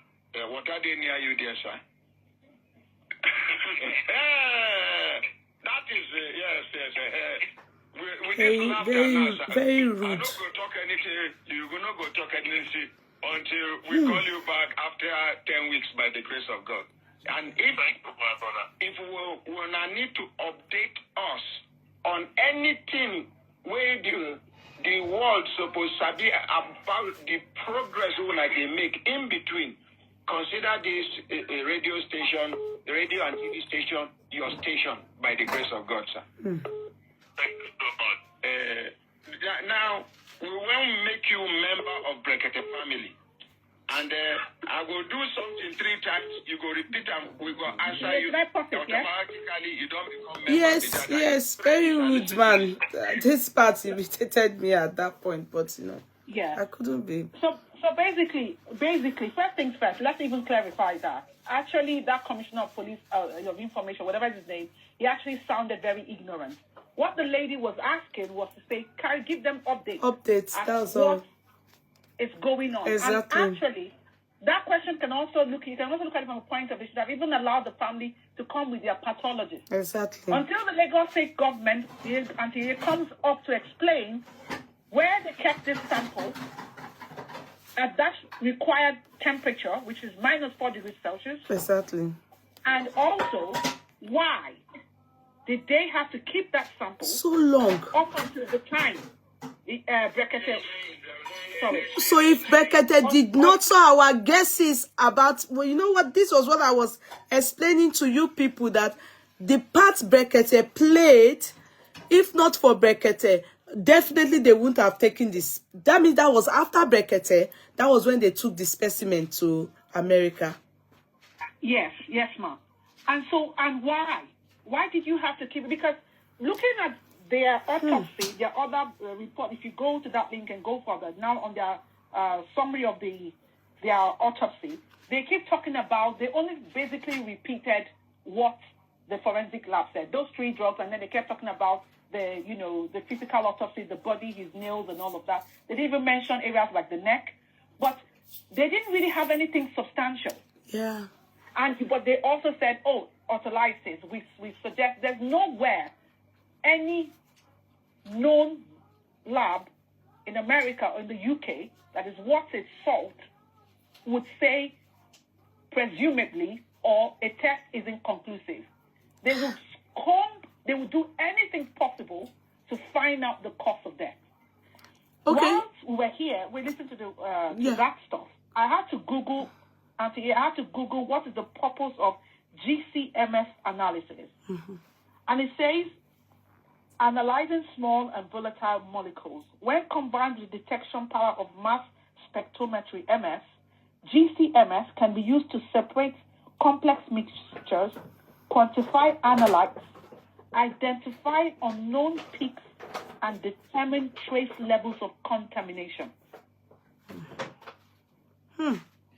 What are they near you there, sir? That is, yes. We Very rude. I'm not going to talk anything. You're not going to talk anything until we call you back after 10 weeks by the grace of God. And if we need to update us on anything where the world supposed to be about the progress they make in between, consider this a radio station, radio and TV station, your station, by the grace of God, sir. Thank you so much. Now, we will make you member of Brekete family. And I will do something 3 times. You go repeat and we go answer you. Automatically, you don't become member. Yes. Very rude, man. This part irritated me at that point, but Yeah. I couldn't be. So basically, first things first, let's even clarify that. Actually, that Commissioner of Police of Information, whatever his name, he actually sounded very ignorant. What the lady was asking was to say, give them updates. That's all. Is going on. Exactly. And actually, that question can also look at it from a point of view that even allowed the family to come with their pathologist. Exactly. Until the Lagos State government, until it comes up to explain where they kept this sample at that required temperature, which is -4 degrees Celsius. Exactly. And also, why did they have to keep that sample so long up until the time Brekete? Sorry. So if Brekete did not saw our guesses about, well, you know what? This was what I was explaining to you people, that the part Brekete played, if not for Brekete, definitely they wouldn't have taken this. That means that was after Brekete. That was when they took the specimen to America. Yes, ma'am. And why? Why did you have to keep it? Because looking at their autopsy, their other report, if you go to that link and go further, now on their summary of their autopsy, they keep talking about, they only basically repeated what the forensic lab said, those 3 drugs, and then they kept talking about the physical autopsy, the body, his nails, and all of that. They didn't even mention areas like the neck, but they didn't really have anything substantial. Yeah. But they also said, autolysis. We suggest there's nowhere any known lab in America or in the UK that is worth its salt would say presumably or a test is inconclusive. They would they would do anything possible to find out the cause of death. Okay. Once we were here, we listened to that stuff. I had to Google, what is the purpose of GCMS analysis. And it says, analyzing small and volatile molecules. When combined with detection power of mass spectrometry, MS, GCMS can be used to separate complex mixtures, quantify analytes, identify unknown peaks, and determine trace levels of contamination.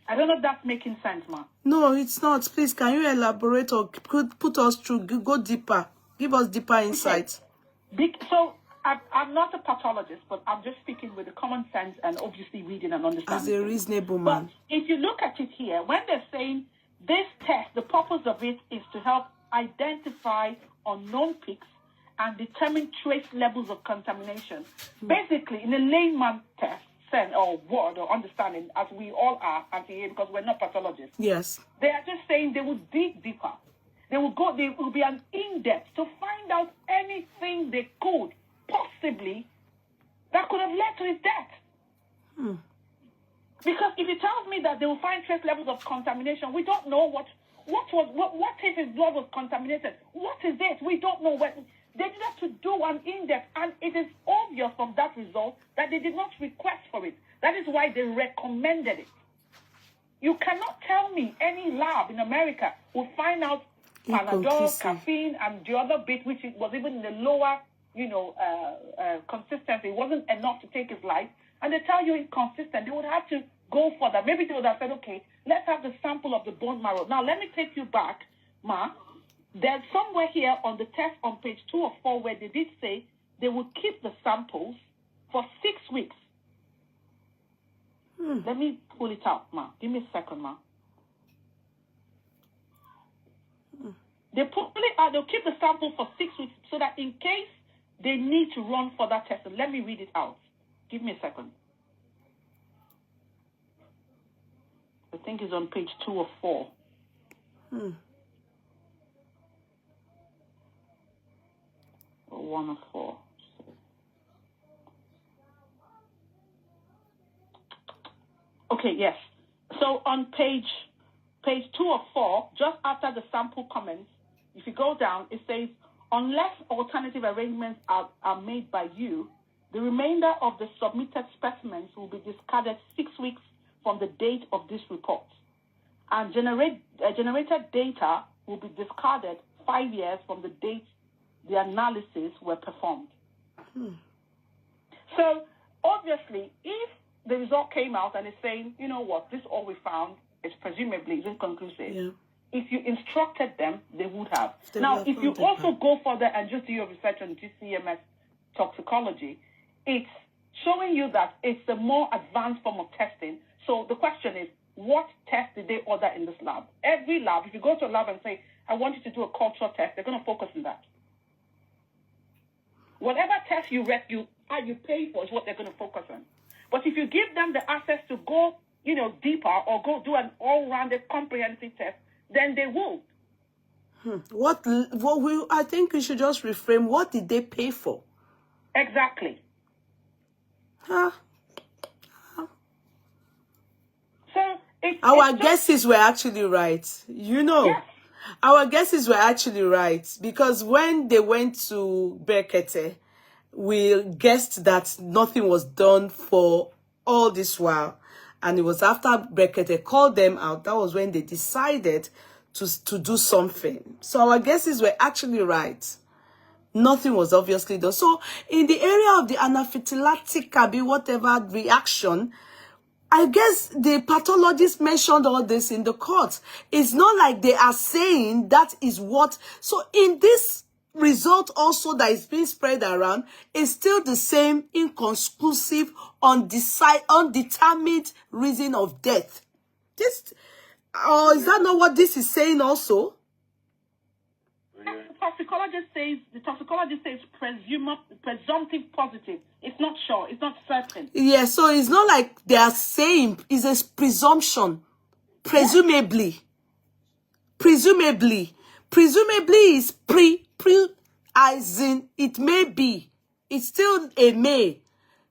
I don't know if that's making sense, ma. No, it's not. Please, can you elaborate or put us through, go deeper, give us deeper insights? So, I'm not a pathologist, but I'm just speaking with the common sense and obviously reading and understanding. As a reasonable man. But if you look at it here, when they're saying this test, the purpose of it is to help identify unknown peaks and determine trace levels of contamination. Basically, in a layman test, sense or word or understanding, as we all are, because we're not pathologists. Yes. They are just saying they will dig deeper. They will be an in-depth to find out anything they could possibly that could have led to his death. Because if it tells me that they will find trace levels of contamination, we don't know what if his blood was contaminated? What is it? We don't know what. They did have to do an in-depth, and it is obvious from that result that they did not request for it. That is why they recommended it. You cannot tell me any lab in America will find out Panadol, caffeine, and the other bit, which was even in the lower, consistency. It wasn't enough to take his life. And they tell you it's consistent. They would have to go further. Maybe they would have said, okay, let's have the sample of the bone marrow. Now, let me take you back, Ma. There's somewhere here on the test on page 2 or 4 where they did say they would keep the samples for 6 weeks. Let me pull it out, Ma. Give me a second, Ma. They'll keep the sample for 6 weeks so that in case they need to run for that test, let me read it out. Give me a second. I think it's on page 2 or 4. Or 1 or 4. Okay, yes. So on page 2 or 4, just after the sample comments, if you go down, it says, unless alternative arrangements are made by you, the remainder of the submitted specimens will be discarded 6 weeks from the date of this report. And generated data will be discarded 5 years from the date the analysis were performed. So, obviously, if the result came out and it's saying, you know what, this all we found is presumably inconclusive. Yeah. If you instructed them, they would have. Now, if you also go further and just do your research on GCMS toxicology, it's showing you that it's a more advanced form of testing. So the question is, what test did they order in this lab? Every lab, if you go to a lab and say, I want you to do a cultural test, they're going to focus on that. Whatever test you pay for is what they're going to focus on. But if you give them the access to go, deeper or go do an all-rounded comprehensive test, then they will. I think we should just reframe. What did they pay for? Exactly. So our guesses were actually right. Yes. Our guesses were actually right, because when they went to Berkete, we guessed that nothing was done for all this while. And it was after Berkete called them out, that was when they decided to do something. So our guesses were actually right. Nothing was obviously done. So in the area of the anaphylactic whatever reaction, I guess the pathologist mentioned all this in the court. It's not like they are saying that is what. So in this result also that is being spread around is still the same inconclusive, undetermined reason of death. Is that not what this is saying also? The toxicologist says presumptive positive. It's not sure. It's not certain. Yeah, so it's not like they are saying it's a presumption. Presumably. Presumably is as in it may be. It's still a may.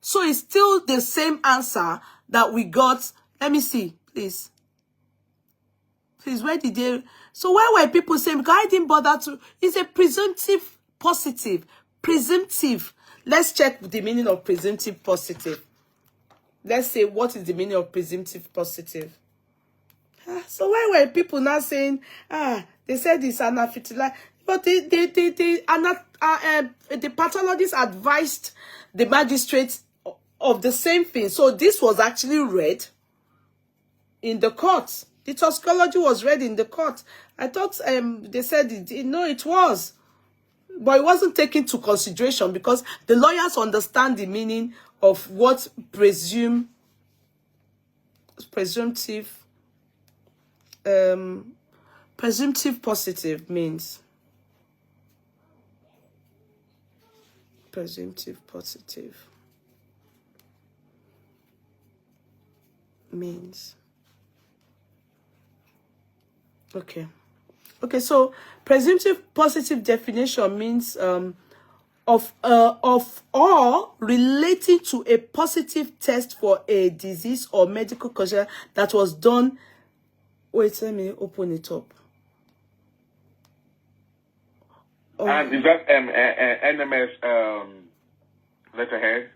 So it's still the same answer that we got. Let me see, please. Please, where did they... So why were people saying, because I didn't bother to... It's a presumptive positive. Presumptive. Let's check the meaning of presumptive positive. Let's say, what is the meaning of presumptive positive? So why were people now saying, they said it's anaphylactic, but the pathologist advised the magistrate of the same thing. So this was actually read in the court. The toxicology was read in the court. I thought they said no, it was. But it wasn't taken into consideration because the lawyers understand the meaning of what presumptive positive means. Presumptive positive means. Okay, so presumptive positive definition means of or relating to a positive test for a disease or medical condition that was done. Wait, let me open it up. And is that NMS letterhead?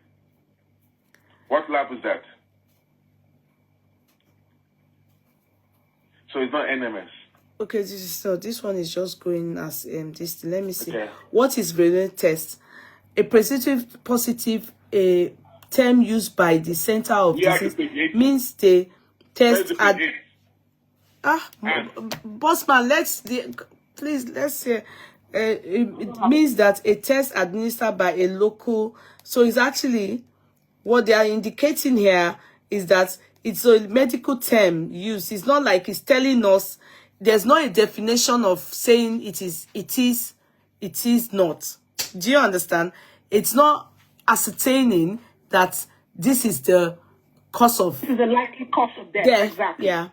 What lab is that? So it's not NMS. Okay, this one is just going as this. Let me see. Okay. What is related test? A presumptive positive, a term used by the Center of Disease means the test at. Bossman, let's say it means that a test administered by a local. So it's actually what they are indicating here is that it's a medical term used. It's not like it's telling us. There's not a definition of saying it is not. Do you understand? It's not ascertaining that this is the cause of... This is the likely cause of death. Exactly. Yeah.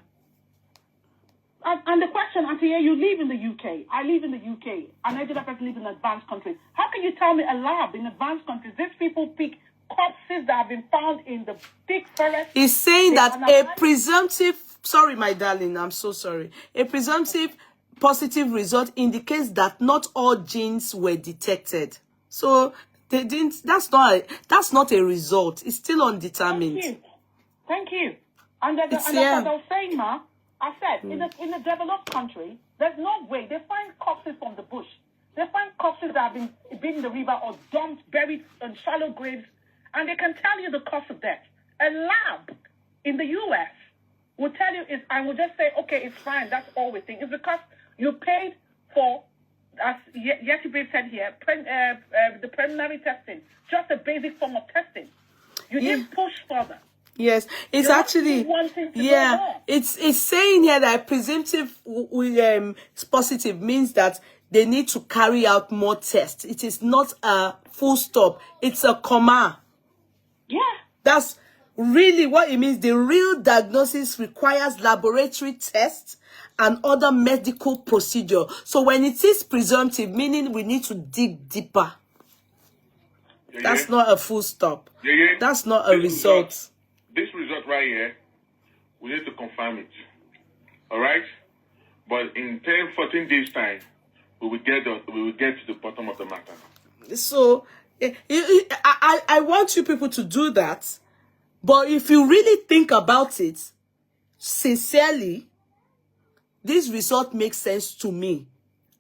And the question, Auntie, you live in the UK. I live in the UK. And I did live in an advanced country. How can you tell me a lab in advanced countries, these people pick corpses that have been found in the thick forest? He's saying that a presumptive... Sorry, my darling, I'm so sorry. A presumptive positive result indicates that not all genes were detected. So they didn't. That's not a result. It's still undetermined. Thank you. And that's what I was saying, Ma. I said in a developed country, there's no way they find corpses from the bush. They find corpses that have been in the river or dumped, buried in shallow graves, and they can tell you the cause of death. A lab in the US will tell you I will just say, okay, it's fine. That's all we think. It's because you paid for, as Yetibe said here, the preliminary testing, just a basic form of testing. You didn't push further. Yes, it's actually, it's saying here that presumptive positive means that they need to carry out more tests. It is not a full stop. It's a comma. Yeah. That's really what it means. The real diagnosis requires laboratory tests and other medical procedure. So when it is presumptive, meaning we need to dig deeper. That's not a full stop. That's not a result. This result right here, we need to confirm it. All right? But in 10, 14 days' time, we will get to the bottom of the matter. So I want you people to do that. But if you really think about it, sincerely, this result makes sense to me.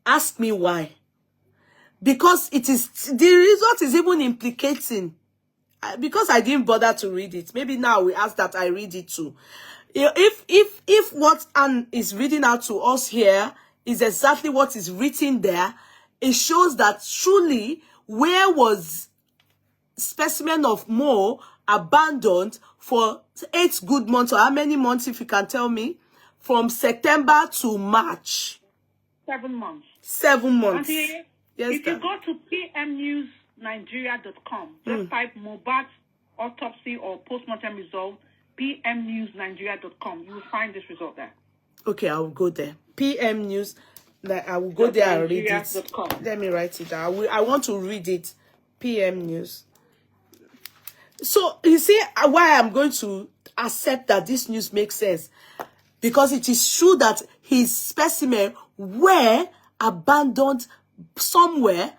Ask me why. Because the result is even implicating. Because I didn't bother to read it. Maybe now we ask that I read it too. If what Anne is reading out to us here is exactly what is written there, it shows that truly where was specimen of Mo abandoned for 8 good months, or how many months, if you can tell me, from September to March? 7 months. 7 months. Yes, if you go to pmnewsnigeria.com, just type Mohbad's autopsy or postmortem result, pmnewsnigeria.com, you will find this result there. Okay, I will go there. pmnewsnigeria.com. Like, I will go there and read it. Nigeria.com. Let me write it down. I want to read it. PM News. So, you see why I'm going to accept that this news makes sense. Because it is true that his specimen were abandoned somewhere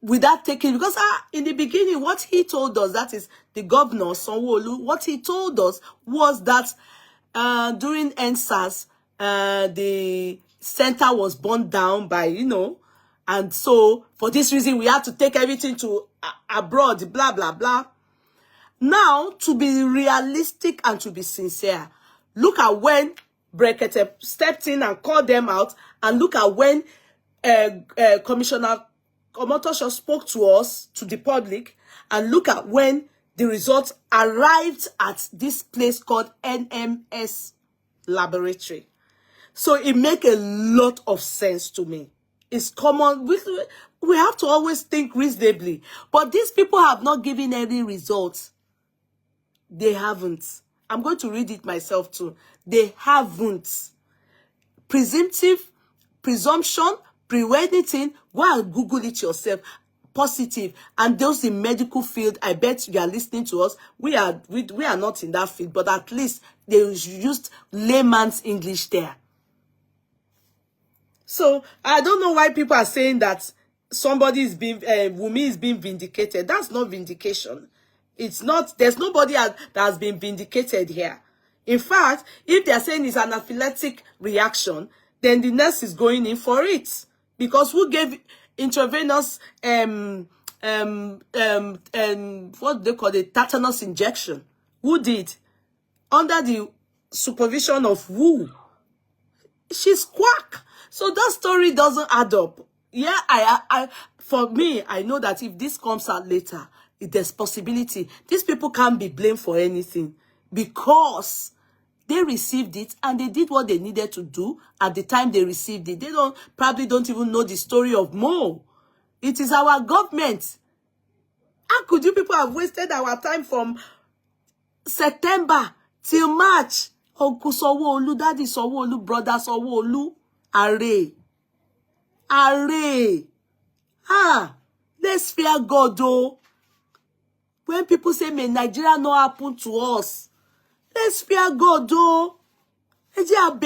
without taking, because in the beginning, what he told us, that is the governor, Sanwo-Olu, what he told us was that during NSAS, the center was burned down by, and so for this reason, we had to take everything to abroad, blah, blah, blah. Now, to be realistic and to be sincere, look at when Brekete stepped in and called them out, and look at when Commissioner Omotosho spoke to us, to the public, and look at when the results arrived at this place called NMS Laboratory. So it makes a lot of sense to me. It's common. We have to always think reasonably. But these people have not given any results. They haven't. I'm going to read it myself too. They haven't. Presumption, pre-anything, go and Google it yourself. Positive. And those in medical field, I bet you are listening to us. We are not in that field, but at least they used layman's English there. So I don't know why people are saying that somebody is being, Wunmi is being vindicated. That's not vindication. It's not, there's nobody that has been vindicated here. In fact, if they're saying it's an anaphylactic reaction, then the nurse is going in for it. Because who gave intravenous, what do they call it, tetanus injection? Who did? Under the supervision of who? She's quack. So that story doesn't add up. Yeah, for me, I know that if this comes out later, there's possibility. These people can't be blamed for anything because they received it and they did what they needed to do at the time they received it. They probably don't even know the story of Mo. It is our government. How could you people have wasted our time from September till March? Uncle Sanwo-Olu, Daddy Sanwo-Olu, Brother Sanwo-Olu, Array. Let's fear God, though. When people say, may Nigeria not happen to us, let's fear God, though. In fact,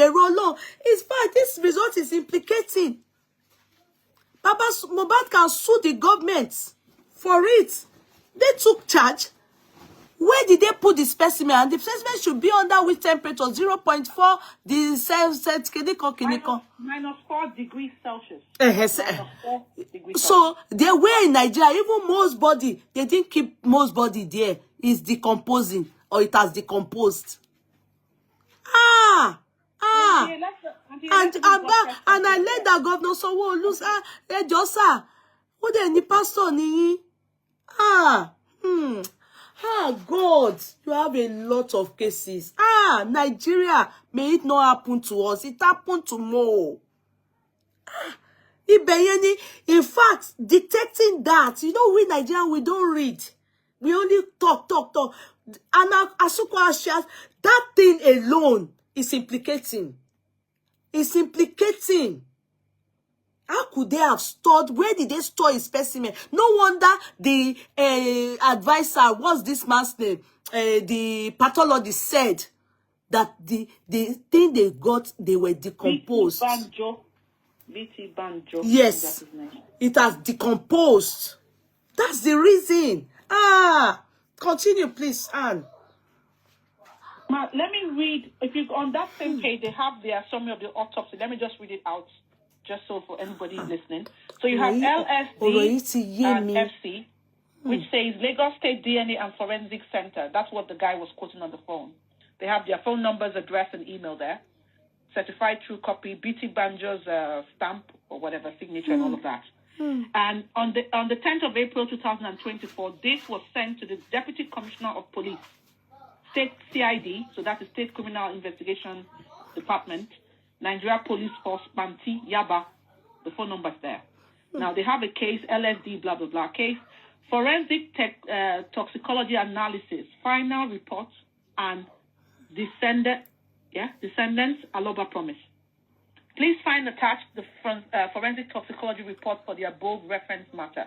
this result is implicating. Baba Mohbad can sue the government for it. They took charge. Where did they put the specimen? And the specimen should be under which temperature? 0.4, the -4 degrees Celsius. -4 degrees so they were in Nigeria, even Mo's body, they didn't keep Mo's body there. It's decomposing, or it has decomposed. And I let that governor Sanwo-Olu sir. Who the any pastor ni? God, you have a lot of cases. Nigeria, may it not happen to us. It happened to Mo. In fact, detecting that, we Nigerians, we don't read. We only talk. And that thing alone is implicating. It's implicating. How could they have stored? Where did they store his specimen? No wonder the advisor, what's this man's name? The pathologist said that the thing they got, they were decomposed. BT Banjo. Yes, it has decomposed. That's the reason. Continue, please, Anne. Let me read. If you on that same page, they have their summary of the autopsy. Let me just read it out. Just so for anybody listening. So you have LSD and FC, which says Lagos State DNA and Forensic Center. That's what the guy was quoting on the phone. They have their phone numbers, address, and email there. Certified true copy, BT Banjo's stamp or whatever, signature and all of that. And on the 10th of April 2024, this was sent to the Deputy Commissioner of Police, State CID, so that is State Criminal Investigation Department, Nigeria Police Force, Banti, Yaba, the phone number's there. Now, they have a case, LSD, blah, blah, blah, case, forensic toxicology analysis, final report, and descendants, Aloba promise. Please find attached the forensic toxicology report for the above reference matter.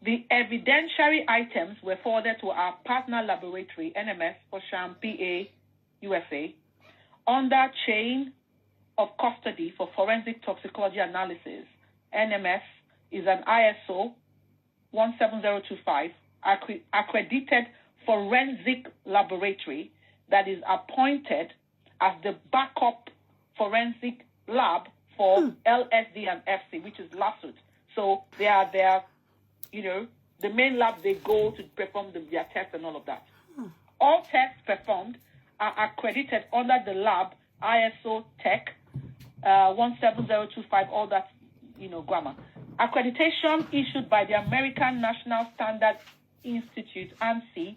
The evidentiary items were forwarded to our partner laboratory, NMS, Osham, PA, USA, under chain of custody for forensic toxicology analysis. NMS is an ISO 17025 accredited forensic laboratory that is appointed as the backup forensic lab for LSD and FC, which is lawsuit. So they are there, the main lab they go to perform their tests and all of that. All tests performed are accredited under the lab ISO Tech 17025, all that, grammar. Accreditation issued by the American National Standard Institute, ANSI,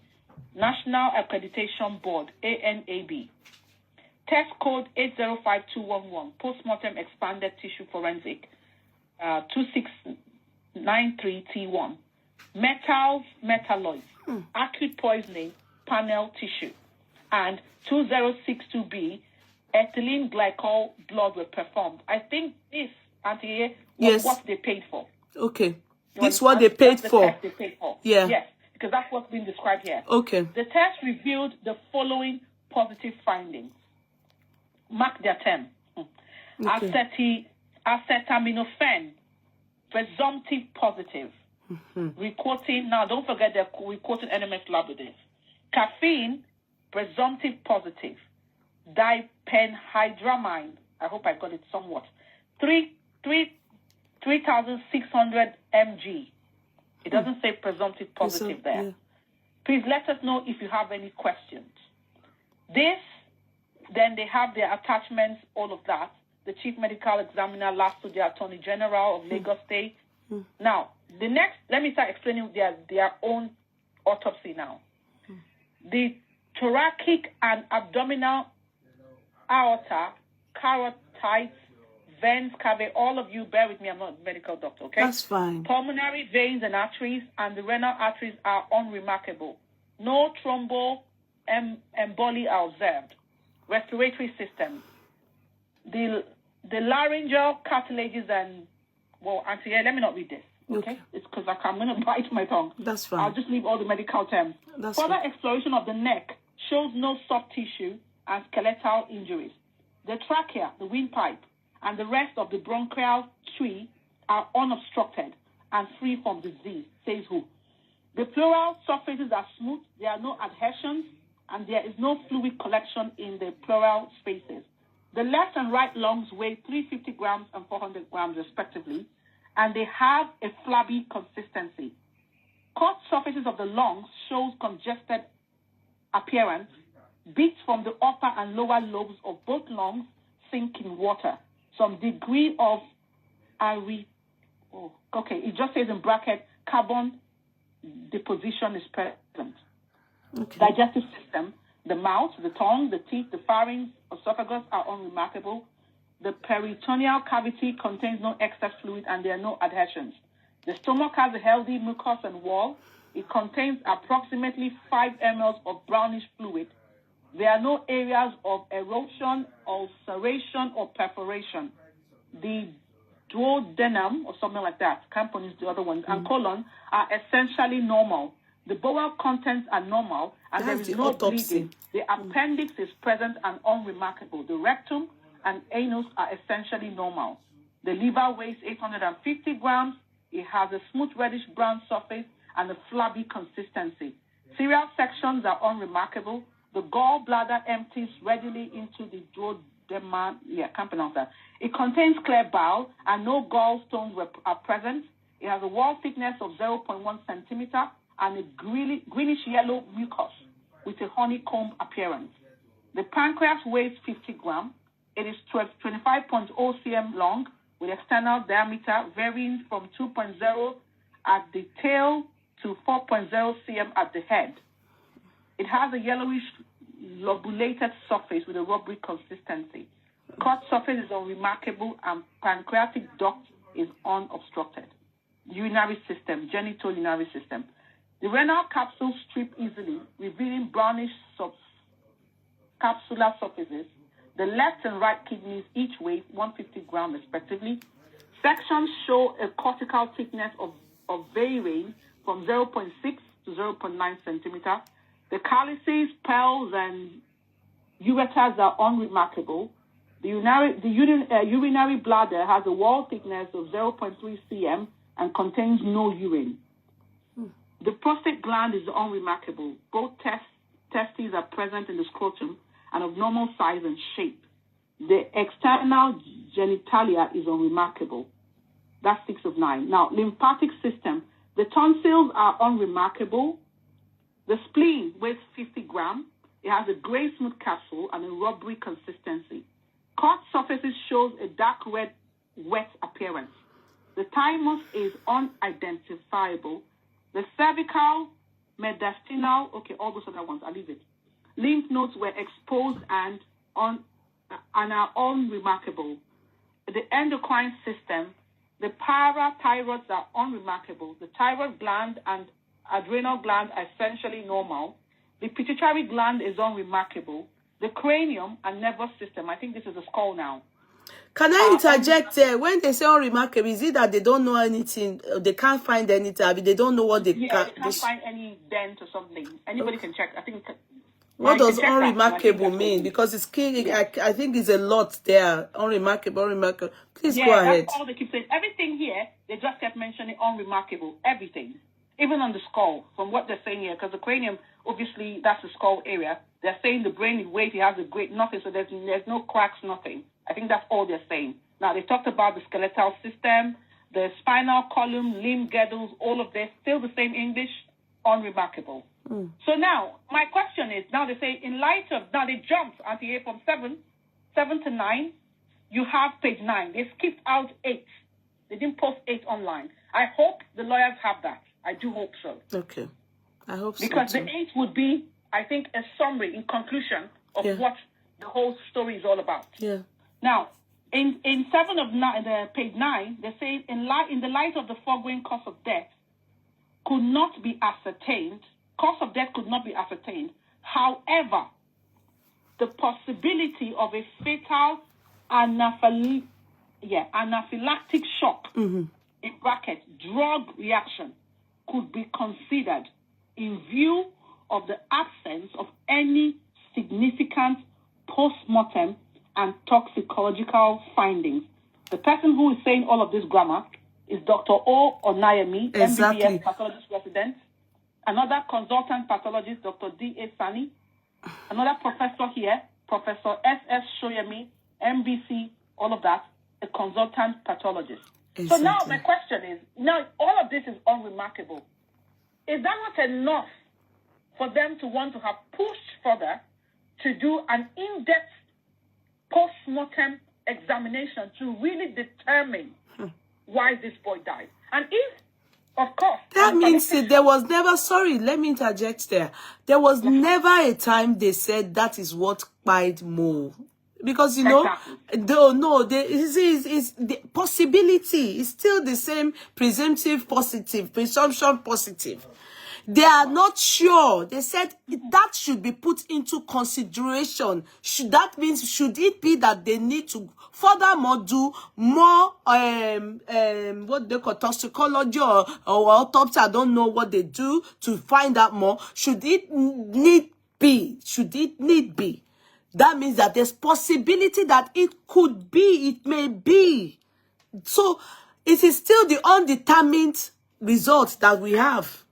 National Accreditation Board, ANAB. Test code 805211, postmortem expanded tissue forensic, 2693T1. Metals, metalloids, acute poisoning, panel tissue, and 2062B, ethylene glycol blood were performed. I think this, Auntie, was what they paid for. Okay. This is what they paid for. Test they paid for. Yeah. Yes, because that's what's been described here. Okay. The test revealed the following positive findings. Mark their term. Okay. Acetaminophen, presumptive positive. Requoting, now don't forget they're requoting NMS lab with this. Caffeine, presumptive positive. Diphenhydramine, I hope I got it somewhat. 3,600 mg. It doesn't say presumptive positive there. Yeah. Please let us know if you have any questions. This, then they have their attachments, all of that. The chief medical examiner last to the Attorney General of Lagos State. Now, the next, let me start explaining their own autopsy now. The thoracic and abdominal aorta, carotides, veins, cave, all of you, bear with me, I'm not a medical doctor, okay? That's fine. Pulmonary veins and arteries and the renal arteries are unremarkable. No thromboemboli are observed. Respiratory system. The laryngeal cartilages and, Auntie, let me not read this, okay? It's because I'm going to bite my tongue. That's fine. I'll just leave all the medical terms. Further exploration of the neck shows no soft tissue and skeletal injuries. The trachea, the windpipe, and the rest of the bronchial tree are unobstructed and free from disease, says who? The pleural surfaces are smooth, there are no adhesions, and there is no fluid collection in the pleural spaces. The left and right lungs weigh 350 grams and 400 grams respectively, and they have a flabby consistency. Cut surfaces of the lungs shows congested appearance. Beats from the upper and lower lobes of both lungs sink in water. Some degree of it just says in bracket, carbon deposition is present. Okay. Digestive system, the mouth, the tongue, the teeth, the pharynx, esophagus are unremarkable. The peritoneal cavity contains no excess fluid and there are no adhesions. The stomach has a healthy mucus and wall. It contains approximately 5 ml of brownish fluid. There are no areas of erosion, ulceration, or perforation. The duodenum, or something like that, can't pronounce the other ones, and colon are essentially normal. The bowel contents are normal, and there is no bleeding. The appendix is present and unremarkable. The rectum and anus are essentially normal. The liver weighs 850 grams. It has a smooth reddish-brown surface and a flabby consistency. Serial sections are unremarkable. The gallbladder empties readily into the duodenum. Can't pronounce that. It contains clear bile, and no gallstones are present. It has a wall thickness of 0.1 centimeter and a greenish-yellow mucus with a honeycomb appearance. The pancreas weighs 50 grams. It is 25.0 cm long with external diameter varying from 2.0 at the tail to 4.0 cm at the head. It has a yellowish lobulated surface with a rubbery consistency. Cut surface is unremarkable and pancreatic duct is unobstructed. Urinary system, genitourinary system. The renal capsule strip easily, revealing brownish capsular surfaces. The left and right kidneys each weigh 150 grams respectively. Sections show a cortical thickness of varying from 0.6 to 0.9 centimeter. The calyces, pearls, and ureters are unremarkable. The urinary bladder has a wall thickness of 0.3 cm and contains no urine. The prostate gland is unremarkable. Both testes are present in the scrotum and of normal size and shape. The external genitalia is unremarkable. That's 6 of 9. Now, lymphatic system. The tonsils are unremarkable. The spleen weighs 50 grams. It has a gray smooth capsule and a rubbery consistency. Cut surfaces shows a dark red, wet appearance. The thymus is unidentifiable. The cervical, mediastinal, okay, all those other ones, I'll leave it. Lymph nodes were exposed and are unremarkable. The endocrine system, the parathyroids are unremarkable. The thyroid gland and adrenal gland are essentially normal. The pituitary gland is unremarkable. The cranium and nervous system, I think this is a skull now. Can I interject there? When they say unremarkable, is it that they don't know anything? They can't find anything. I mean, they don't know what they can't find any dent or something. Anybody can check. I think. What does unremarkable mean? Because it's key. I think it's a lot there. Unremarkable. Please go ahead. That's all they keep saying. Everything here, they just kept mentioning unremarkable. Everything. Even on the skull, from what they're saying here, because the cranium, obviously, that's the skull area. They're saying the brain is weight, it has a great nothing, so there's no cracks, nothing. I think that's all they're saying. Now, they talked about the skeletal system, the spinal column, limb girdles, all of this, still the same English, unremarkable. So now, my question is, now they say, in light of, now they jumped at the from 7 to 9, you have page 9. They skipped out 8. They didn't post 8 online. I hope the lawyers have that. I do hope so. Okay. I hope so. Because the 8 would be, I think, a summary, in conclusion, of what the whole story is all about. Yeah. Now, in 7 of 9, page 9, they say, in the light of the foregoing cause of death could not be ascertained. Cause of death could not be ascertained. However, the possibility of a fatal anaphylactic shock, in brackets, drug reaction, could be considered in view of the absence of any significant post-mortem and toxicological findings. The person who is saying all of this grammar is Dr. O. Onayemi, MBBS pathologist resident, another consultant pathologist, Dr. D.A. Sani, another professor here, Professor S.S. Shoyemi, MBC, all of that, a consultant pathologist. Exactly. So now my question is, now all of this is unremarkable. Is that not enough for them to want to have pushed further to do an in-depth post-mortem examination to really determine why this boy died? And if, of course... That means there was never... Sorry, let me interject there. There was never a time they said that is what died more. Because, you know, the possibility is still the same presumptive positive, presumption positive. They are not sure. They said that should be put into consideration. That means, should it be that they need to furthermore do more, what they call toxicology or autopsy? I don't know what they do to find out more. Should it need be? That means that there's possibility that it could be, it may be. So it is still the undetermined result that we have.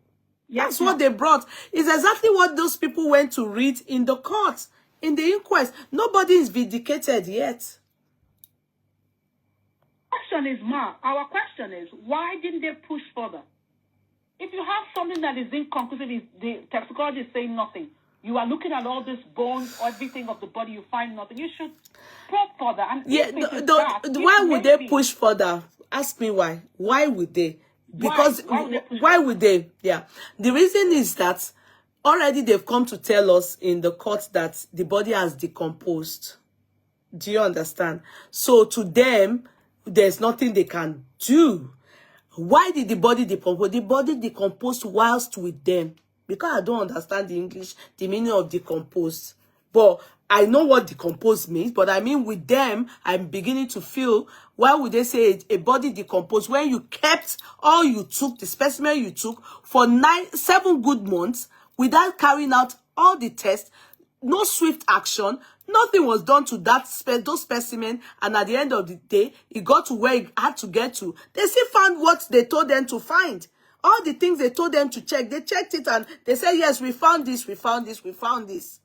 That's what they brought. It's exactly what those people went to read in the court, in the inquest. Nobody is vindicated yet. Our question is, why didn't they push further? If you have something that is inconclusive, the toxicology is saying nothing. You are looking at all these bones, everything of the body, you find nothing. You should probe further. And why would they push further? Ask me why. Why would they? Because why would they? Yeah. The reason is that already they've come to tell us in the court that the body has decomposed. Do you understand? So to them, there's nothing they can do. Why did the body decompose? The body decomposed whilst with them. Because I don't understand the English, the meaning of decomposed. But I know what decompose means, but I mean with them, I'm beginning to feel, why would they say a body decomposed when you kept all you took, the specimen you took for 7 good months without carrying out all the tests, no swift action, nothing was done to those specimen, and at the end of the day, it got to where it had to get to. They still found what they told them to find. All the things they told them to check, they checked it and they said, yes, we found this, we found this, we found this.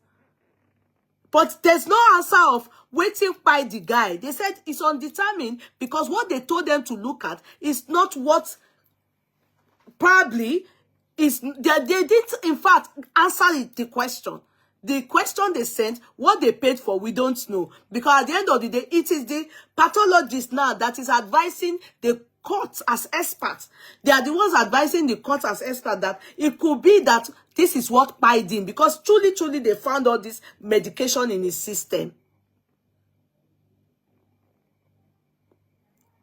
But there's no answer of waiting by the guy. They said it's undetermined because what they told them to look at is not what probably is. They didn't, in fact, answer the question. The question they sent, what they paid for, we don't know. Because at the end of the day, it is the pathologist now that is advising the court as experts. They are the ones advising the court as experts that it could be that this is what pied him. Because truly, truly, they found all this medication in his system.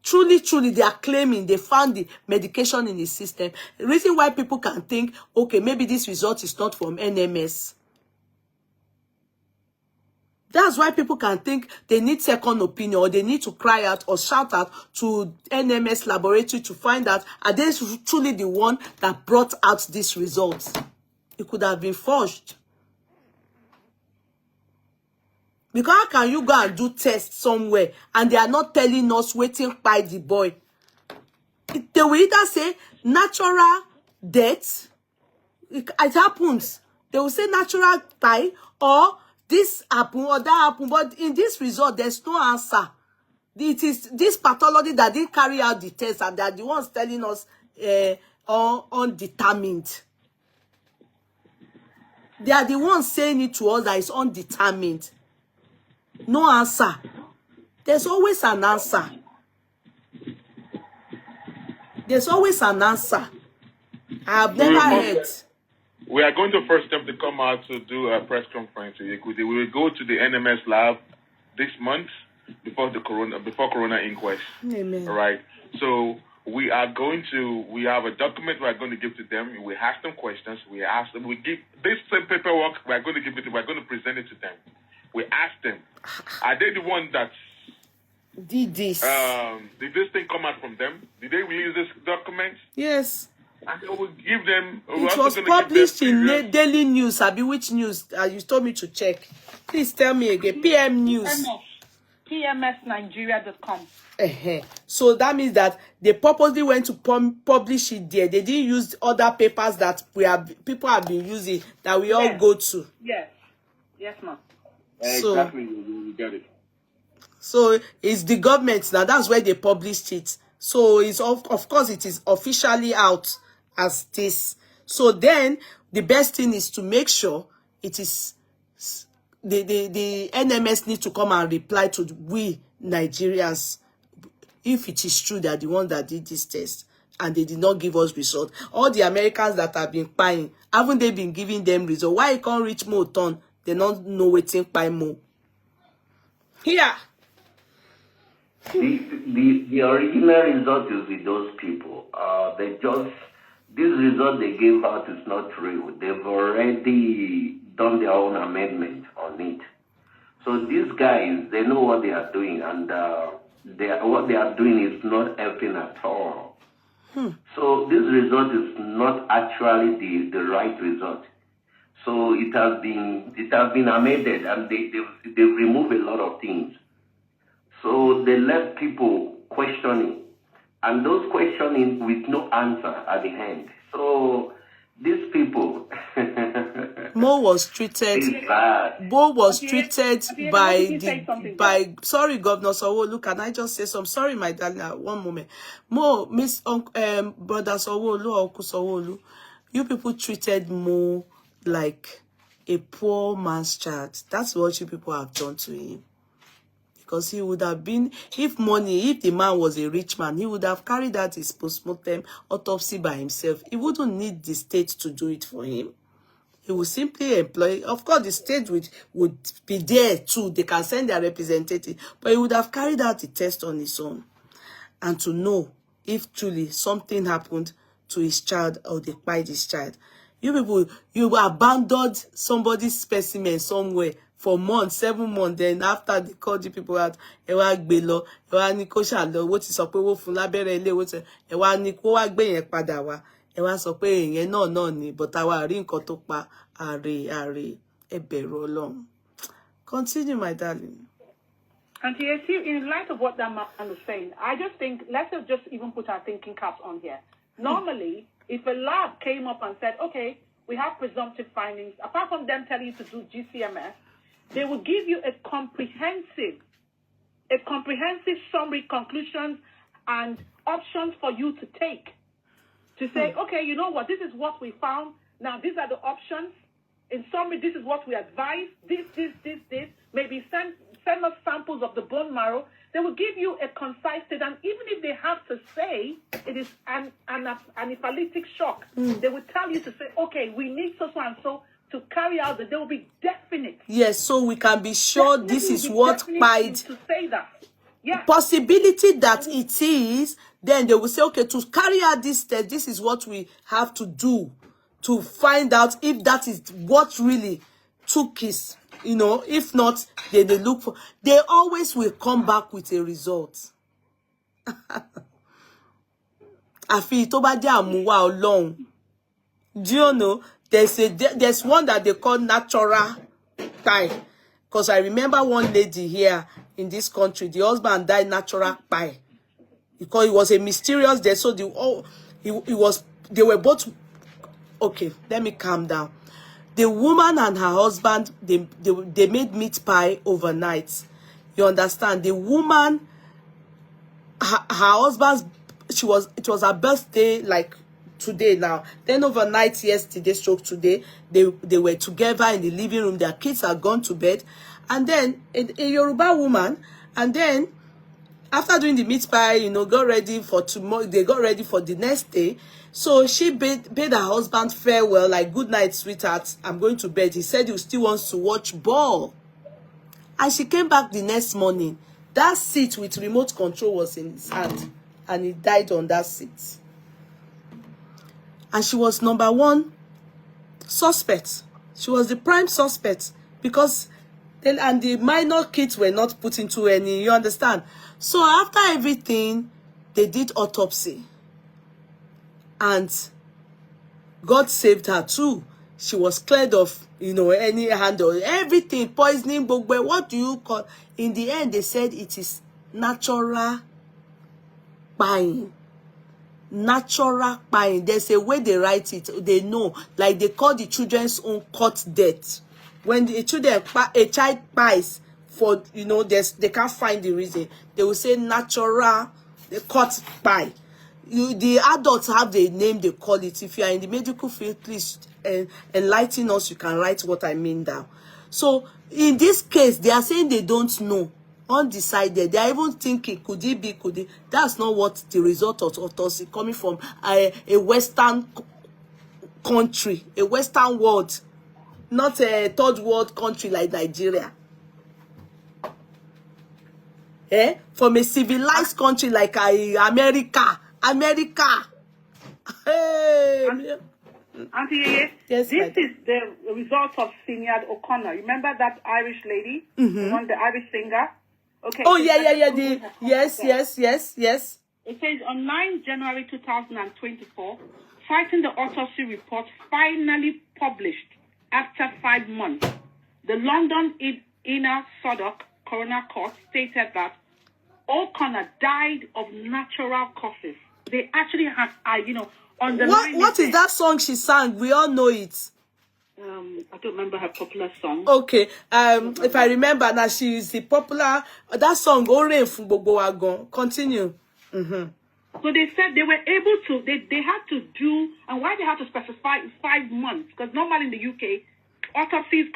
Truly, truly, they are claiming they found the medication in his system. The reason why people can think, okay, maybe this result is not from NMS. That's why people can think they need second opinion or they need to cry out or shout out to NMS laboratory to find out, are they truly the one that brought out these results? It could have been forged. Because how can you go and do tests somewhere and they are not telling us waiting by the boy? They will either say natural death. It happens. They will say natural die or this happened or that happened, but in this result, there's no answer. It is this pathology that didn't carry out the test, and they're the ones telling us undetermined. They are the ones saying it to us that it's undetermined. No answer. There's always an answer. There's always an answer. I have never heard. We are going to force them to come out to do a press conference. We will go to the NMS lab this month before Corona Inquest. Amen. All right. So we have a document we are going to give to them. We ask them questions. We give this same paperwork. We're going to present it to them. We ask them, are they the one that did this? Did this thing come out from them? Did they release this document? Yes. And we'll give them. It was published in Daily News. Abi, which news? You told me to check. Please tell me again. PM News. PMSnigeria.com. So that means that they purposely went to publish it there. They didn't use other papers that people have been using that we all go to. Yes. Yes, ma'am. Exactly. You get it. So it's the government now. That's where they published it. So it's of course it is officially out as this. So then the best thing is to make sure it is the NMS need to come and reply to we Nigerians if it is true that the one that did this test and they did not give us result. All the Americans that have been buying, haven't they been giving them result? Why it can't reach more ton? They don't know waiting buy more. Here. The original result is with those people. This result they gave out is not real. They've already done their own amendment on it. So these guys, they know what they are doing, and what they are doing is not helping at all. So this result is not actually the right result. So it has been amended, and they've removed a lot of things. So they left people questioning, and those questioning with no answer at the end. So these people, Mo was treated. Mo was treated by. Sorry, Governor Sowolu. Can I just say some? Sorry, my darling. One moment. Mo, Brother Sowolu, Uncle Sowolu, you people treated Mo like a poor man's child. That's what you people have done to him. Because he would have been, if the man was a rich man, he would have carried out his postmortem autopsy by himself. He wouldn't need the state to do it for him. He would simply employ, of course, the state would be there too. They can send their representative, but he would have carried out the test on his own. And to know if truly something happened to his child or they killed his child. You people, you abandoned somebody's specimen somewhere for months, 7 months. Then after they called you people out, ewa gbelo, ewa ni ko sha lọ, wo ti sọ pé wo fún lábẹ́rẹ́ ilé, wo ti ewa ni ko wá gbé yẹn padà wá. Ewa sọ pé ìyẹn náà ni, but àwa rí nǹkan tó pa àrè ẹ bẹ̀rù Ọlọ́run. Continue, my darling. And in light of what that man was saying, I just think, let's just even put our thinking caps on here. Normally, if a lab came up and said, okay, we have presumptive findings, apart from them telling you to do GCMS, they will give you a comprehensive summary, conclusions, and options for you to take. To say, okay, you know what, this is what we found. Now, these are the options. In summary, this is what we advise. This. Maybe send us samples of the bone marrow. They will give you a concise state, and even if they have to say it is an anaphylactic shock, they will tell you to say, okay, we need so and so to carry out that. They will be definite. Yes, so we can be sure this is what might to say that. Yeah. Possibility that it is, then they will say, okay, to carry out this test, this is what we have to do to find out if that is what really took his, you know, if not, they look for, they always will come back with a result. Àfi tó bá jẹ́ àmúwá Ọlọ́run. Do you know, there's one that they call natural pie. Because I remember one lady here in this country, the husband died natural pie. Because it was a mysterious death. So they were both, okay, let me calm down. The woman and her husband, they made meat pie overnight. You understand? The woman, her husband's, it was her birthday, like today now. Then overnight, yesterday, stroke today, they were together in the living room. Their kids are gone to bed. And then a Yoruba woman, and then after doing the meat pie, you know, got ready for tomorrow. They got ready for the next day. So she bade her husband farewell, like, good night, sweetheart, I'm going to bed. He said he still wants to watch ball. And she came back the next morning. That seat with remote control was in his hand. And he died on that seat. And she was #1 suspect. She was the prime suspect. Because then, and the minor kids were not put into any, you understand? So after everything, they did autopsy. And God saved her too. She was cleared of, you know, any handle, everything, poisoning, but what do you call? In the end, they said it is natural buying. Natural buying. There's a way they write it. They know, like they call the children's own cut death. When a child buys for, you know, they can't find the reason. They will say natural, they cut buy. The adults have the name they call it. If you are in the medical field, please enlighten us. You can write what I mean down. So in this case, they are saying they don't know. Undecided. They are even thinking, could it be, could it? That's not what the result of autopsy coming from a Western country, a Western world, not a third world country like Nigeria. From a civilized country like America. Hey. Auntie, yes, this is the result of Sinead O'Connor. Remember that Irish lady, the Irish singer? Okay. Oh, yeah. Yes. It says on 9 January 2024, citing the autopsy report finally published after 5 months, the London Inner Suffolk Coroner Court stated that O'Connor died of natural causes. They actually have, on the what is that song she sang? We all know it. I don't remember her popular song. Okay. If I remember now, she is the popular that song. Continue. So they said they were able to. They had to do, and why they had to specify 5 months? Because normally in the UK, autopsies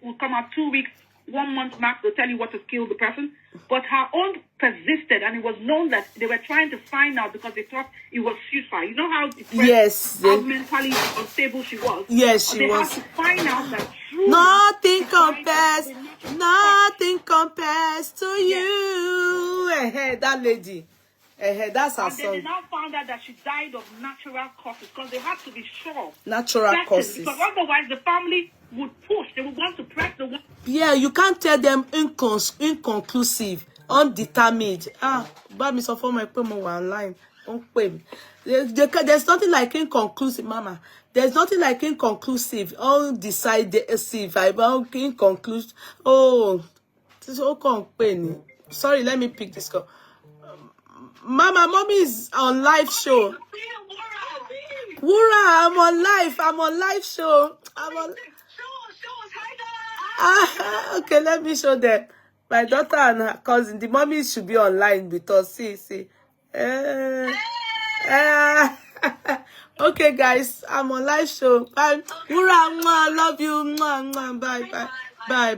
will come out 2 weeks, 1 month max. They'll tell you what has killed the person. But her own persisted, and it was known that they were trying to find out because they thought it was suicide. You know how how mentally unstable she was. Yes, she was. They had to find out that nothing compares to you. That lady. That's her And then they son. now found out that she died of natural causes because they had to be sure. Natural causes. Because otherwise the family would push. They would want to press the one. Yeah, you can't tell them inconclusive, undetermined. Bami so for my promo online. Don't pay me. There's nothing like inconclusive, Mama. There's nothing like inconclusive, undecisive, inconclusive. Oh, this is all pain. Sorry, let me pick this call. Mama, Mommy is on live show. Wura, I'm on live show. I'm on. Okay, let me show them. My daughter and her cousin, the mommy should be online with us. See. Okay, guys, I'm on live show. Bye. Wura, I love you.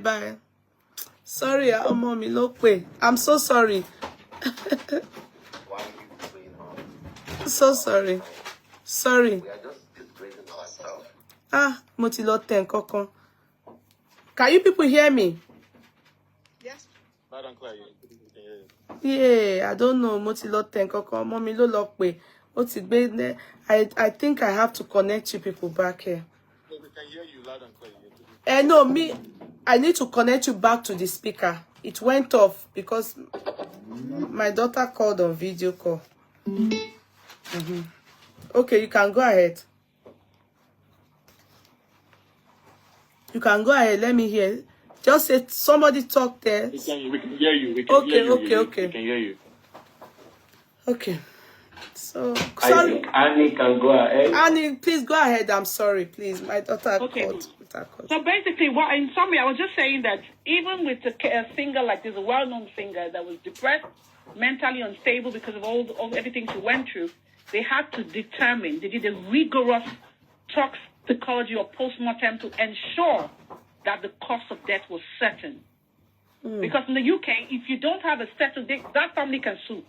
Bye. Sorry, mommy, look way. I'm so sorry. So sorry. Sorry. We are just disgracing ourselves. Mo ti lọ tẹ̀ nǹkan kan. Can you people hear me? Yes. Loud and clear. You can hear you. Yeah, I don't know. Mo ti lọ tẹ̀ nǹkan kan. Mommy ló lọ pè. Ó ti gbé. I think I have to connect you people back here. No, we can hear you loud and clear. No, me. I need to connect you back to the speaker. It went off because my daughter called on video call. Okay, you can go ahead. You can go ahead. Let me hear. Just say somebody talk there. We can hear you. We can hear you. Okay. We can hear you. Okay. So I think Annie can go ahead. Annie, please go ahead. I'm sorry, please. My daughter called. So basically, in summary, I was just saying that even with a singer like this, a well-known singer that was depressed, mentally unstable because of all everything she went through, they had to determine. They did a rigorous toxicology or postmortem to ensure that the cause of death was certain. Because in the UK, if you don't have a certain, that family can sue.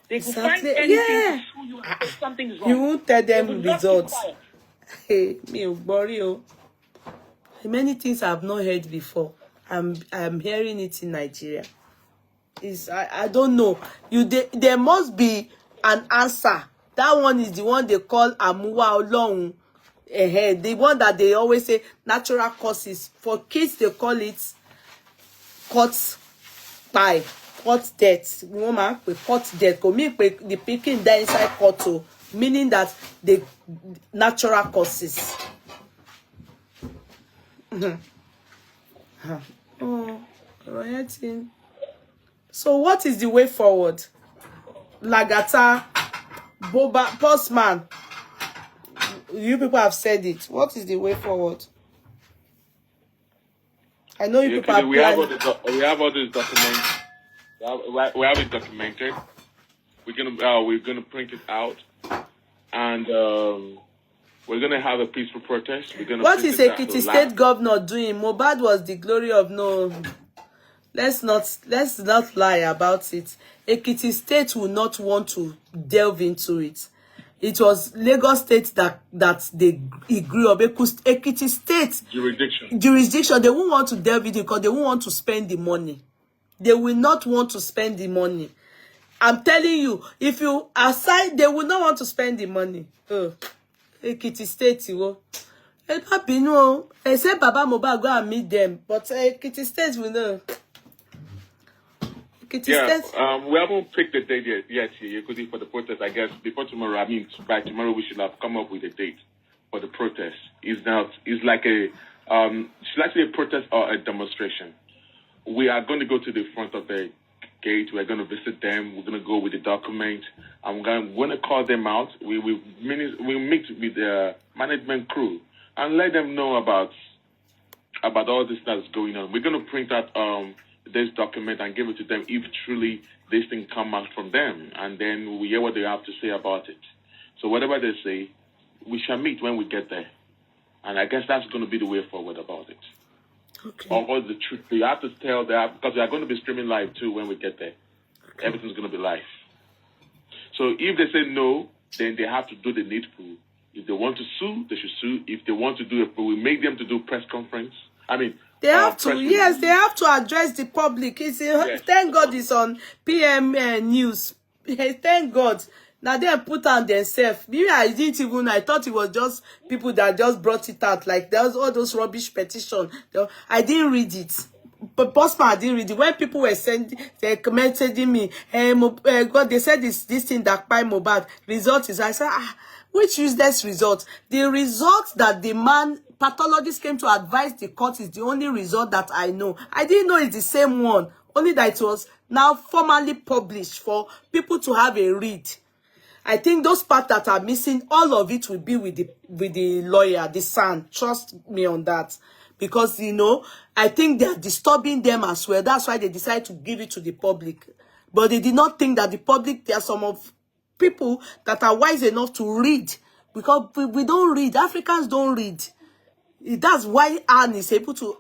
They can find anything to sue you if something's wrong. You won't tell them results. Hey, me, Borio. Many things I've not heard before. I'm hearing it in Nigeria. I don't know. There must be an answer. That one is the one they call Amuwa Olorun. The one that they always say natural causes. For kids, they call it cut death. Woman, cut death. The picking die inside cut, meaning that the natural causes. So what is the way forward? Lagata, Boba, Postman. You people have said it. What is the way forward? I know you people we have all these documents. We have it documented. We're gonna print it out, and we're gonna have a peaceful protest. What is Ekiti State Governor doing? Mohbad was the glory of no. Let's not lie about it. Ekiti State will not want to delve into it. It was Lagos State that he grew up. Ekiti State jurisdiction. They won't want to delve into it because they won't want to spend the money. They will not want to spend the money. I'm telling you, if you aside, they will not want to spend the money. Ekiti State, I said Baba Mohbad go and meet them, but Ekiti State will know. We haven't picked the date yet here, for the protest. I guess before tomorrow. By tomorrow we should have come up with a date for the protest. It's like a protest or a demonstration. We are going to go to the front of the gate. We're going to visit them. We're going to go with the document. I'm going to call them out. We meet with the management crew and let them know about all this that's going on. We're going to print out this document and give it to them if truly this thing come out from them, and then we hear what they have to say about it. So whatever they say, we shall meet when we get there, and I guess that's going to be the way forward about it. Okay. Or the truth, you have to tell them, because we are going to be streaming live too when we get there. Okay. Everything's going to be live. So if they say no, then they have to do the needful. If they want to sue, they should sue. If they want to do it, we make them to do press conference. They have to, yes, they have to address the public. Thank God it's on PM News. Thank God. Now they put on themselves. Maybe I didn't even. I thought it was just people that just brought it out. Like there was all those rubbish petition. I didn't read it. But Bossman, I didn't read it. When people were sending, they commenting me, God, they said this thing that by Mohbad result is. I said, which useless result? The result that the man pathologist came to advise the court is the only result that I know. I didn't know it's the same one. Only that it was now formally published for people to have a read. I think those parts that are missing, all of it will be with the lawyer, the son. Trust me on that. Because, you know, I think they are disturbing them as well. That's why they decided to give it to the public. But they did not think that the public, there are some of people that are wise enough to read. Because we don't read. Africans don't read. That's why Anne is able to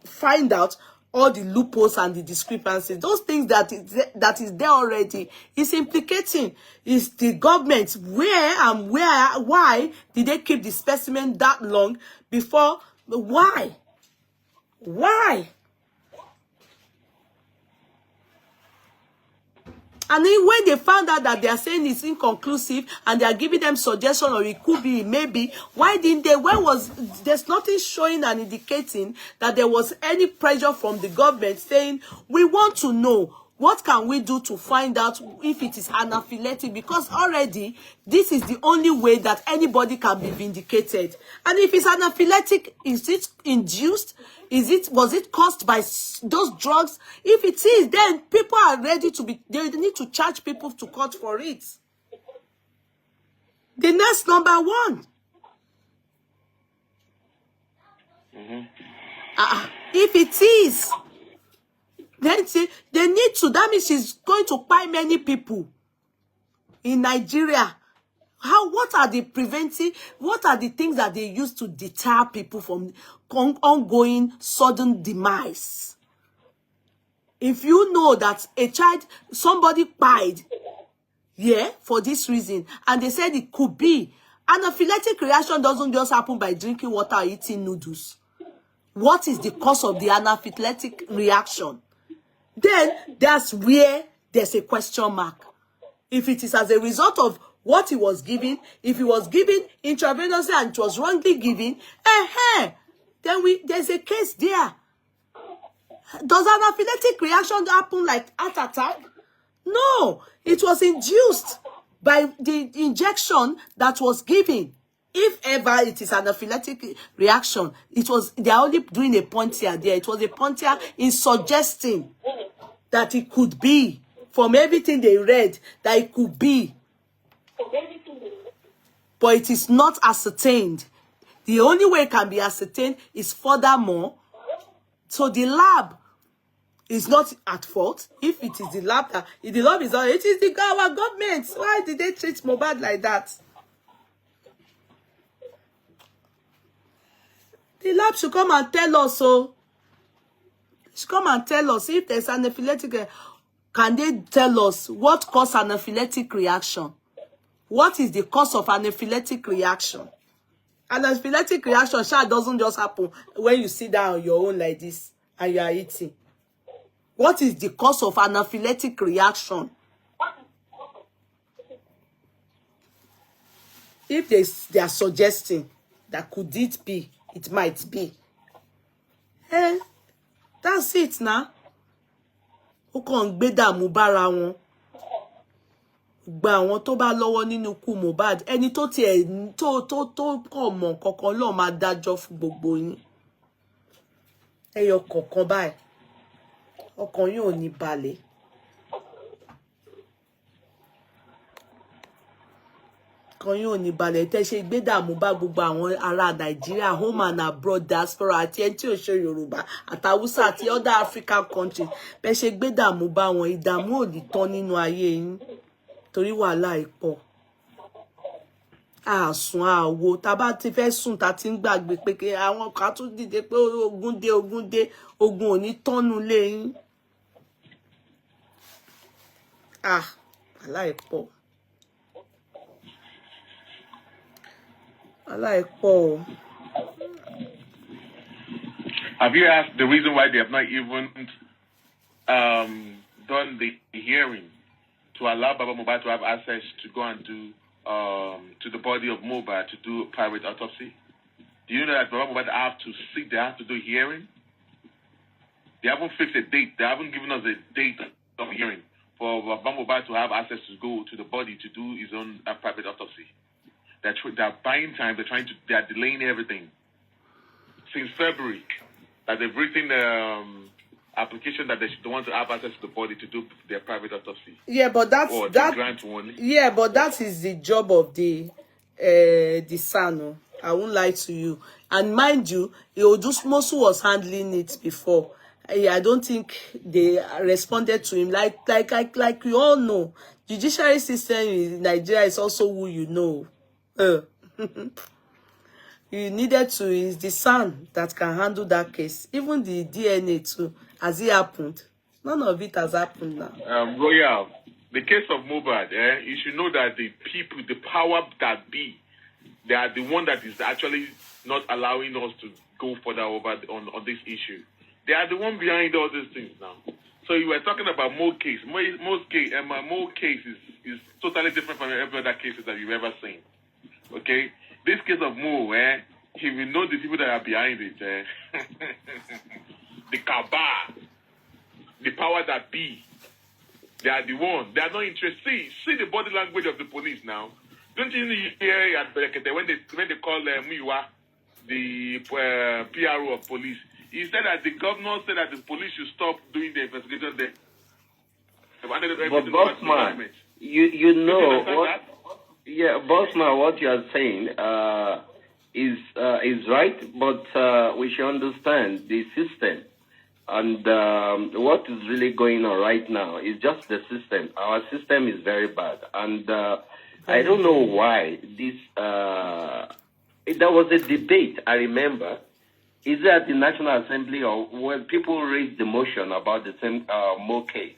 find out all the loopholes and the discrepancies. Those things that is there already is implicating. Is the government why did they keep the specimen that long before? Why? And then when they found out that they are saying it's inconclusive and they are giving them suggestion or it could be, maybe, why didn't they, there's nothing showing and indicating that there was any pressure from the government saying, we want to know, what can we do to find out if it is anaphylactic? Because already, this is the only way that anybody can be vindicated. And if it's anaphylactic, is it induced? Was it caused by those drugs? If it is, then people are ready to they need to charge people to court for it. The next number one. If it is, then they need to, that means it's going to buy many people in Nigeria. What are the things that they use to deter people from ongoing sudden demise? If you know that somebody died, for this reason, and they said it could be, anaphylactic reaction doesn't just happen by drinking water or eating noodles. What is the cause of the anaphylactic reaction? Then that's where there's a question mark. If it is as a result of what he was giving, if he was given intravenously and it was wrongly given, then there's a case there. Does anaphylactic reaction happen like heart attack? No, it was induced by the injection that was given. If ever it is anaphylactic reaction, they are only doing a point here there. It was a point here in suggesting that it could be, from everything they read, that it could be. But it is not ascertained. The only way it can be ascertained is furthermore. So the lab is not at fault. If it is the lab, if the lab is not, it is our government. Why did they treat Mohbad like that? The lab should come and tell us. So, should come and tell us if there's anaphylactic. Can they tell us what caused anaphylactic reaction? What is the cause of anaphylactic reaction? Anaphylactic reaction doesn't just happen when you sit down on your own like this and you are eating. What is the cause of anaphylactic reaction? If they are suggesting that could it be, it might be. That's it now. Ó kàn gbé dààmú bára wọn. Gba àwọn tó bá lọ́wọ́ nínú ikú Mohbad, ẹni tó tiẹ̀ tó kàn mọ̀ kankan ló máa dájọ́ fún gbogbo yín. Ẹyọ kọ̀ọ̀kan báyìí. Ọkàn yín ò ní balẹ̀. Ọkàn yín ò ní balẹ̀. Tẹ́ ṣe gbé dààmú bá gbogbo àwọn ará Nàìjíríà, home and abroad, diaspora àti ẹni tí ò ṣe Yorùbá, àtàwùsá àti other African countries. Bẹ́ ṣe gbé dààmú bá wọn, ìdààmú ò ní tán nínú ayé yín. Torí wàhálà ìpọ̀. Àsùn àwo, tá bá ti fẹ́ sùn tá ti ń gbàgbé pé àwọn kan tún dìde pé ogun dé, ogun ò ní tọ́nu lé yín. Wàhálà ìpọ̀. Wàhálà ìpọ̀. Have you asked the reason why they have not even done the hearing to allow Baba Mohbad to have access to go and do to the body of Mohbad to do a private autopsy? Do you know that Baba Mohbad have to sit? They have to do hearing. They haven't fixed a date. They haven't given us a date of hearing for Baba Mohbad to have access to go to the body to do his own private autopsy. They're buying time. They are delaying everything since February. That they've written application that they want to have access to the body to do their private autopsy. Yeah, but grant one. Yeah, but that is the job of the son. I won't lie to you. And mind you, Odusmosu was handling it before. I don't think they responded to him. Like you all know, judiciary system in Nigeria is also who you know. You needed to is the son that can handle that case. Even the DNA too. Has it happened? None of it has happened now. Royal, the case of Mohbad, you should know that the people, the power that be, they are the one that is actually not allowing us to go further over on this issue. They are the one behind all these things now. So you were talking about Mo case. Mo case is totally different from every other cases that you've ever seen. Okay? This case of Mo, he will know the people that are behind it. The cabal, the power that be, they are the one. They are not interested. See the body language of the police now. Don't you hear at Berekete when they call Muiwa, the PRO of police? He said that the governor said that the police should stop doing the investigation there. But Bossman, you know what? Yeah, Bossman, what you are saying is right, but we should understand the system. And what is really going on right now is just the system. Our system is very bad. And I don't know why this... there was a debate, I remember. Is it at the National Assembly or when people raised the motion about the same Mo case?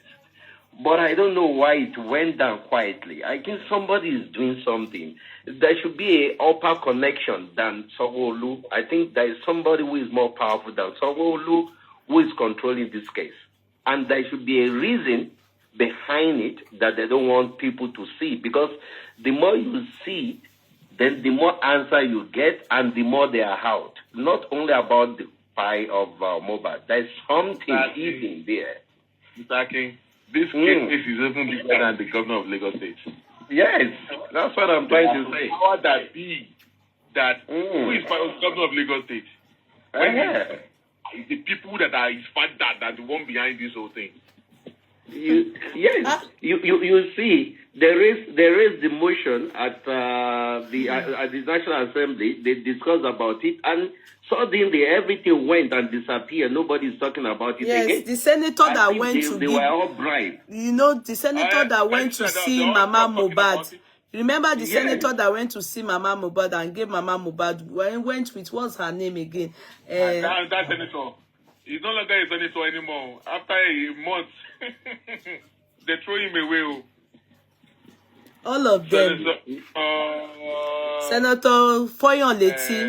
But I don't know why it went down quietly. I think somebody is doing something. There should be an upper connection than Sanwo-Olu. I think there is somebody who is more powerful than Sanwo-Olu who is controlling this case. And there should be a reason behind it that they don't want people to see. Because the more you see, then the more answer you get and the more they are out. Not only about the pie of Mohbad. There's something hidden there. Exactly. This case is even bigger than the governor of Lagos State. Yes, that's what I'm trying to say. Power that be that who is governor of Lagos State? The people that are his father that are the one behind this whole thing. You see, there is the motion at the National Assembly. They discussed about it, and suddenly everything went and disappeared. Nobody's talking about it again. Yes, the senator that went to they were all bribed. You know, the senator that went to see Mama Mohbad. Remember the senator that went to see Mama Mohbad and gave Mama Mohbad went with what's her name again? That senator. He's no longer a senator anymore. After a month, they throw him away. All of them. Senator Foyon Leti.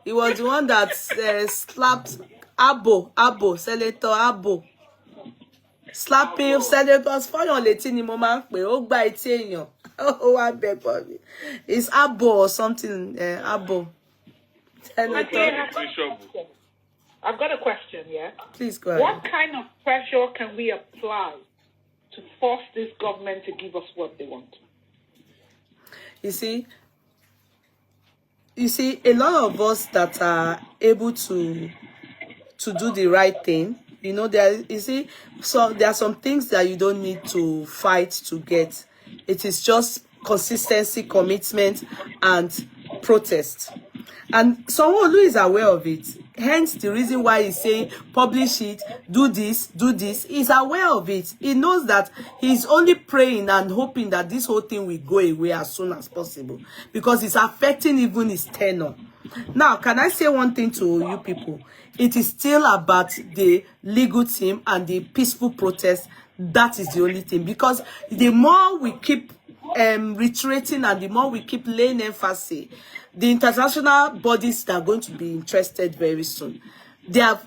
He was the one that slapped Senator Abo. Slapping Senators Foyon Leti ni mo máa ń pè ó gba etí èèyàn. Ó wá bẹ̀ bọ̀ mi. It's Abo or something. Abo. Senator. I've got a question, yeah? Please go ahead. What kind of pressure can we apply to force this government to give us what they want? You see, a lot of us that are able to do the right thing, you know, there are some things that you don't need to fight to get. It is just consistency, commitment, and protest. And Sanwo-Olu is aware of it. Hence the reason why he's saying publish it, do this. He's aware of it. He knows that he's only praying and hoping that this whole thing will go away as soon as possible, because it's affecting even his tenure. Now, can I say one thing to you people? It is still about the legal team and the peaceful protest. That is the only thing, because the more we keep reiterating and the more we keep laying emphasis, the international bodies that are going to be interested very soon.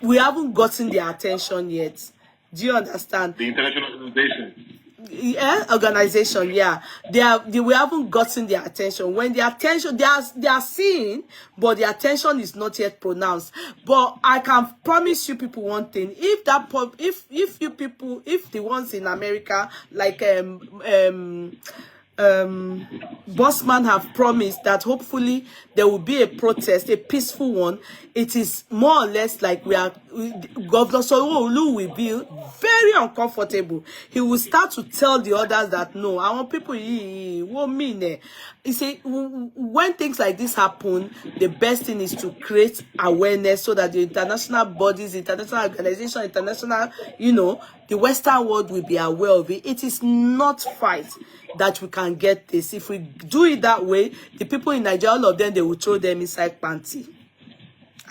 We haven't gotten their attention yet. Do you understand? The international organization. organization, yeah, we haven't gotten their attention. When the attention, they are seeing, but the attention is not yet pronounced. But I can promise you people one thing: if the ones in America, like Bossman have promised that hopefully there will be a protest, a peaceful one. It is more or less like Governor Sanwo-Olu will be very uncomfortable. He will start to tell the others that no, I want people won't mean it. You see, when things like this happen, the best thing is to create awareness so that the international bodies, international organizations, international, the Western world will be aware of it. It is not fight that we can get this. If we do it that way, the people in Nigeria, all of them, they will throw them inside panty.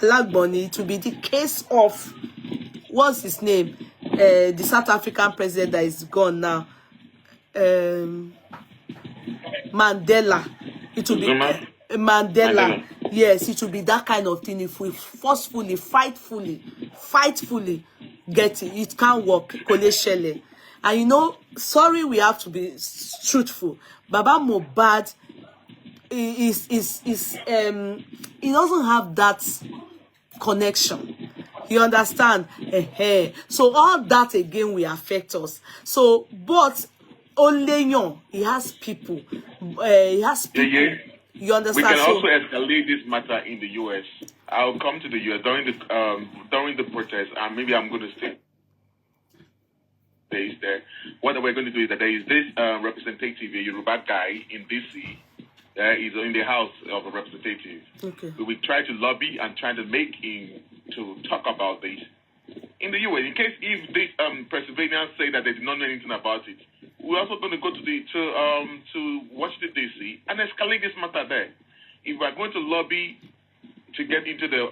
Lagboni, to be the case of, what's his name? The South African president that is gone now. Mandela. It will be Mandela. Yes, it will be that kind of thing. If we forcefully, fightfully get it, it can't work. Koleshele. And sorry, we have to be truthful. Baba Mohbad he doesn't have that connection. You understand? So all that again will affect us. So, but Oleyon, he has people. You understand? We can also escalate this matter in the U.S. I'll come to the U.S. during the protest, and maybe I'm going to stay there. What we're going to do is that there is this representative, a Yoruba guy in D.C. He's in the House of Representatives. Okay. We will try to lobby and try to make him to talk about this in the U.S. In case if these Pennsylvanians say that they did not know anything about it, we're also going to go to Washington D.C. and escalate this matter there. If we're going to lobby to get into the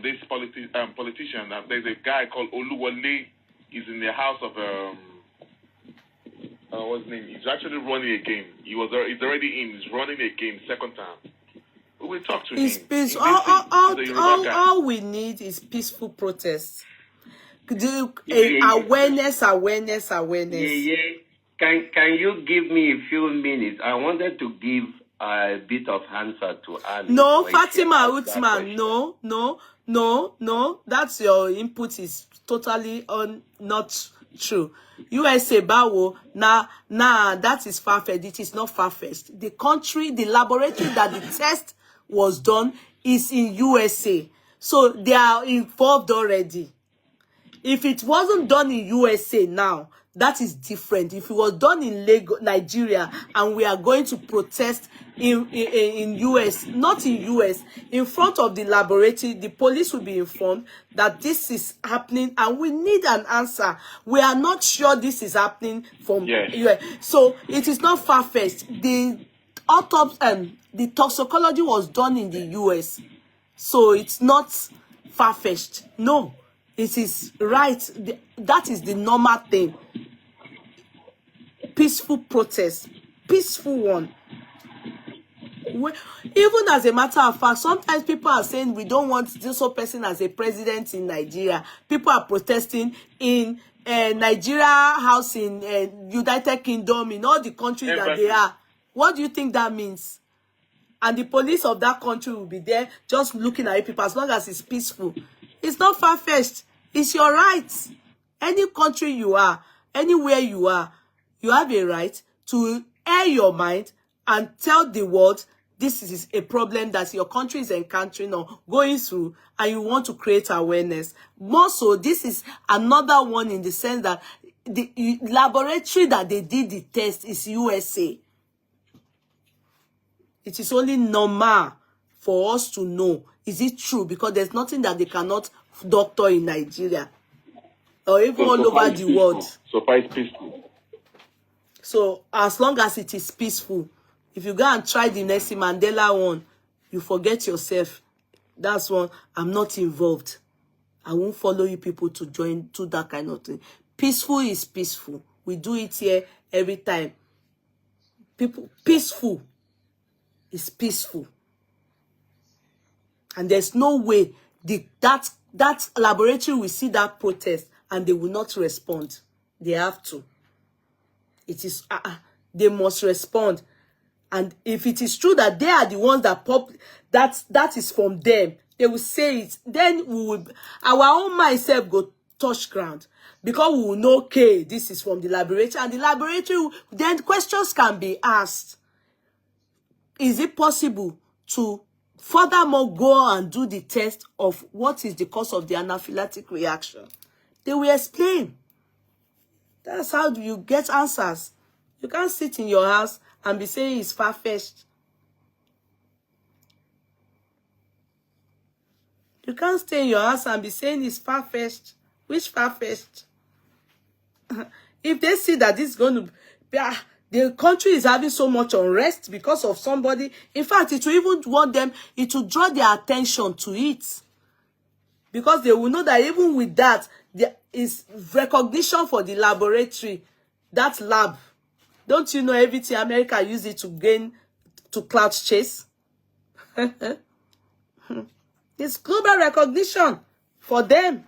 this politician, there's a guy called Oluwole. He's in the House of what's his name? He's actually running a game. He's already in. He's running a game second time. We will talk to him. All we need is peaceful protests. Awareness. Yeah. Can you give me a few minutes? I wanted to give a bit of answer to Annie. No, Fatima Uthman, no. That's your input is totally not true. USA Bawo, that is far-fetched. It is not far-fetched. The country, the laboratory that the test was done is in USA. So they are involved already. If it wasn't done in USA now, that is different. If it was done in Nigeria and we are going to protest in US, not in US, in front of the laboratory, the police will be informed that this is happening and we need an answer. We are not sure this is happening from US. So it is not far-fetched. The autopsy and the toxicology was done in the US. So it's not far-fetched. No, it is right. That is the normal thing. Peaceful protest, peaceful one. Even as a matter of fact, sometimes people are saying we don't want this whole person as a president in Nigeria. People are protesting in Nigeria house in United Kingdom, in all the countries that they are. What do you think that means? And the police of that country will be there just looking at people as long as it's peaceful. It's not far-fetched. It's your right. Any country you are, anywhere you are, you have a right to air your mind and tell the world this is a problem that your country is encountering or going through, and you want to create awareness. More so, this is another one in the sense that the laboratory that they did the test is USA. It is only normal for us to know, is it true? Because there's nothing that they cannot doctor in Nigeria or even all over the world. So far it's peaceful. So as long as it is peaceful, if you go and try the Nelson Mandela one, you forget yourself. That's one. I'm not involved. I won't follow you people to join to that kind of thing. Peaceful is peaceful. We do it here every time. Peaceful is peaceful. And there's no way that laboratory will see that protest and they will not respond. They have to. it is they must respond. And if it is true that they are the ones that that is from them, they will say it. Then we will, our own mindset go touch ground, because we will know, okay, this is from the laboratory, and the laboratory, then questions can be asked. Is it possible to furthermore go and do the test of what is the cause of the anaphylactic reaction? They will explain. That's how you get answers. You can't sit in your house and be saying it's far-fetched. You can't stay in your house and be saying it's far-fetched. Which far-fetched? If they see that this is going to be, the country is having so much unrest because of somebody, in fact, it will even want them, it will draw their attention to it. Because they will know that even with that, there is recognition for the laboratory, that lab. Don't you know everything America use it to gain, to clout chase? It's global recognition for them.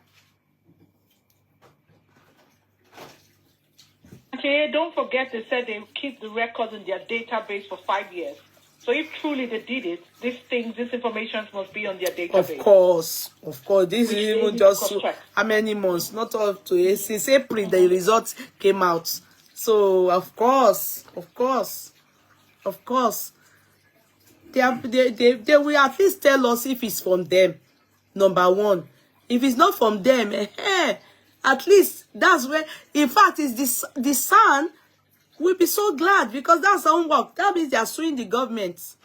Okay, don't forget they said they keep the records in their database for 5 years. So if truly they did it, this information must be on their database. Of course. This is even just how many months? Not up to since April the results came out. So of course, they will at least tell us if it's from them. Number one, if it's not from them, at least that's where. In fact, it's the Sun will be so glad, because that's our work. That means they are suing the government.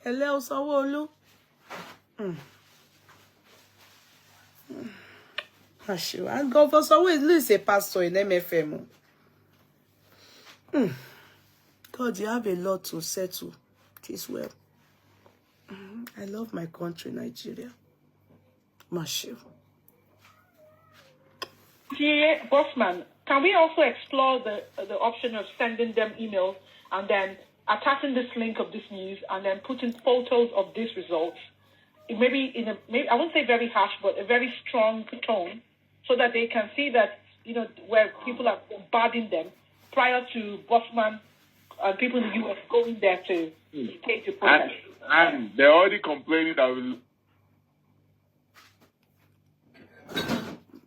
Hello, Sanwo-Olu. And Governor Sanwo-Olu is a pastor in MFM. God, you have a lot to settle this well. I love my country, Nigeria. Mashu. Yeah, Bossman, can we also explore the option of sending them emails and then attaching this link of this news and then putting photos of these results? Maybe I won't say very harsh, but a very strong tone, so that they can see that, where people are bombarding them prior to Bossman and people in the U.S. going there to take the protest. And they're already complaining that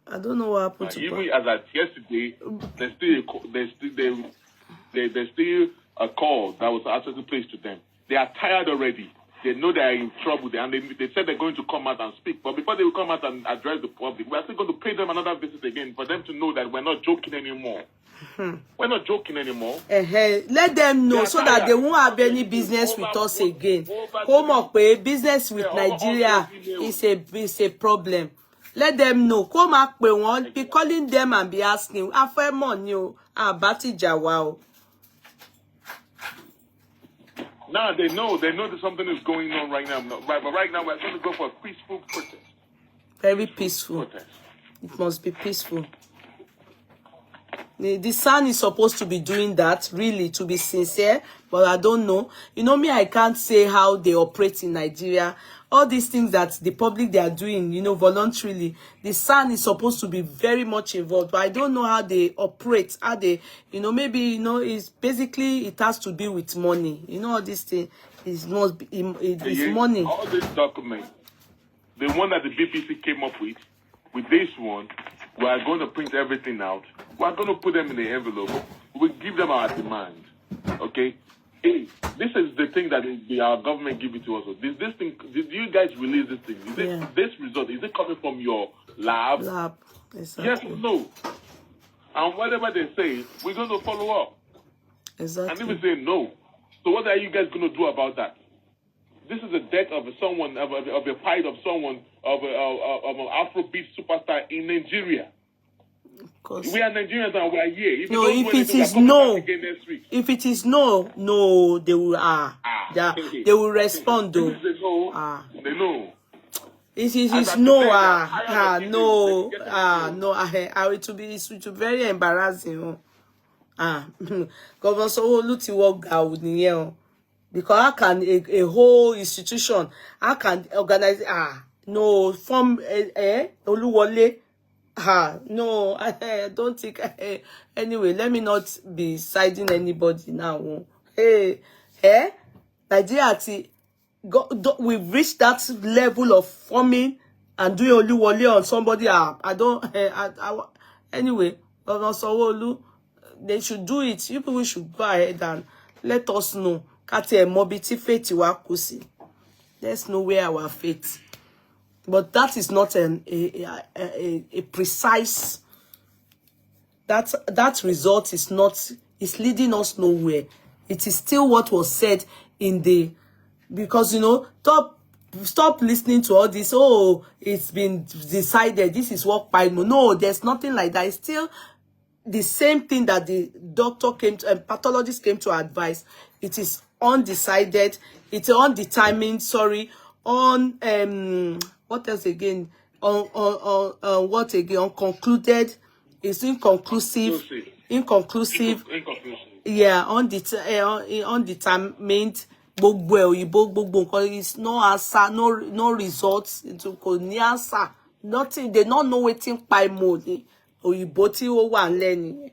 I don't know what happened to even as at yesterday, there's still a call that was actually placed to them. They are tired already. They know they are in trouble, and they said they're going to come out and speak. But before they will come out and address the public, we're still going to pay them another visit again for them to know that we're not joking anymore. We're not joking anymore. Let them know so that they won't have any business with us again. Home up, business with Nigeria is a problem. Let them know. Come up, we won't be calling them and be asking. After money, Batijawao. Now they know that something is going on right now. But right now we're going to go for a peaceful protest. Very peaceful. Protest. It must be peaceful. The Sun is supposed to be doing that, really, to be sincere, but I don't know. Me, I can't say how they operate in Nigeria. All these things that the public, they are doing, voluntarily. The Sun is supposed to be very much involved, but I don't know how they operate, how they, maybe, it's basically, it has to be with money. All these things, it's money. All these documents, the one that the BBC came up with this one, we are going to print everything out. We are going to put them in the envelope. We give them our demand. Okay? Hey, this is the thing that our government give it to us. This thing, did you guys release this thing? This result, is it coming from your lab? Exactly. Yes or no? And whatever they say, we're going to follow up. Exactly. And if we say no, so what are you guys going to do about that? This is a death of someone, of a fight of someone, of an Afrobeat superstar in Nigeria. Of course. We are Nigerians and we are here. If it is no, they will they will respond though. They know. It is no, no, it will be very embarrassing. Governor Sanwo-Olu ti work out nìyẹn. Because how can a whole institution, how can organize, form Oluwole, No, I don't think. Anyway, let me not be siding anybody now. Hey, Nigeria, we've reached that level of forming and doing only wole on somebody. I don't. Anyway, they should do it. You people should go ahead and let us know. Let's know where our faith. But that is not a precise. That result is not. It's leading us nowhere. It is still what was said in the. Because stop listening to all this. Oh, it's been decided. This is what by no. There's nothing like that. It's still the same thing that the doctor came to and pathologist came to advise. It is undecided. It's undetermined. Sorry. On what else again? On what again? Unconcluded. It's inconclusive. Inconclusive. Yeah, undetermined. It's no answer, no results. It's no answer. Nothing. They don't know waiting by mode. Oyiboti o wa learning.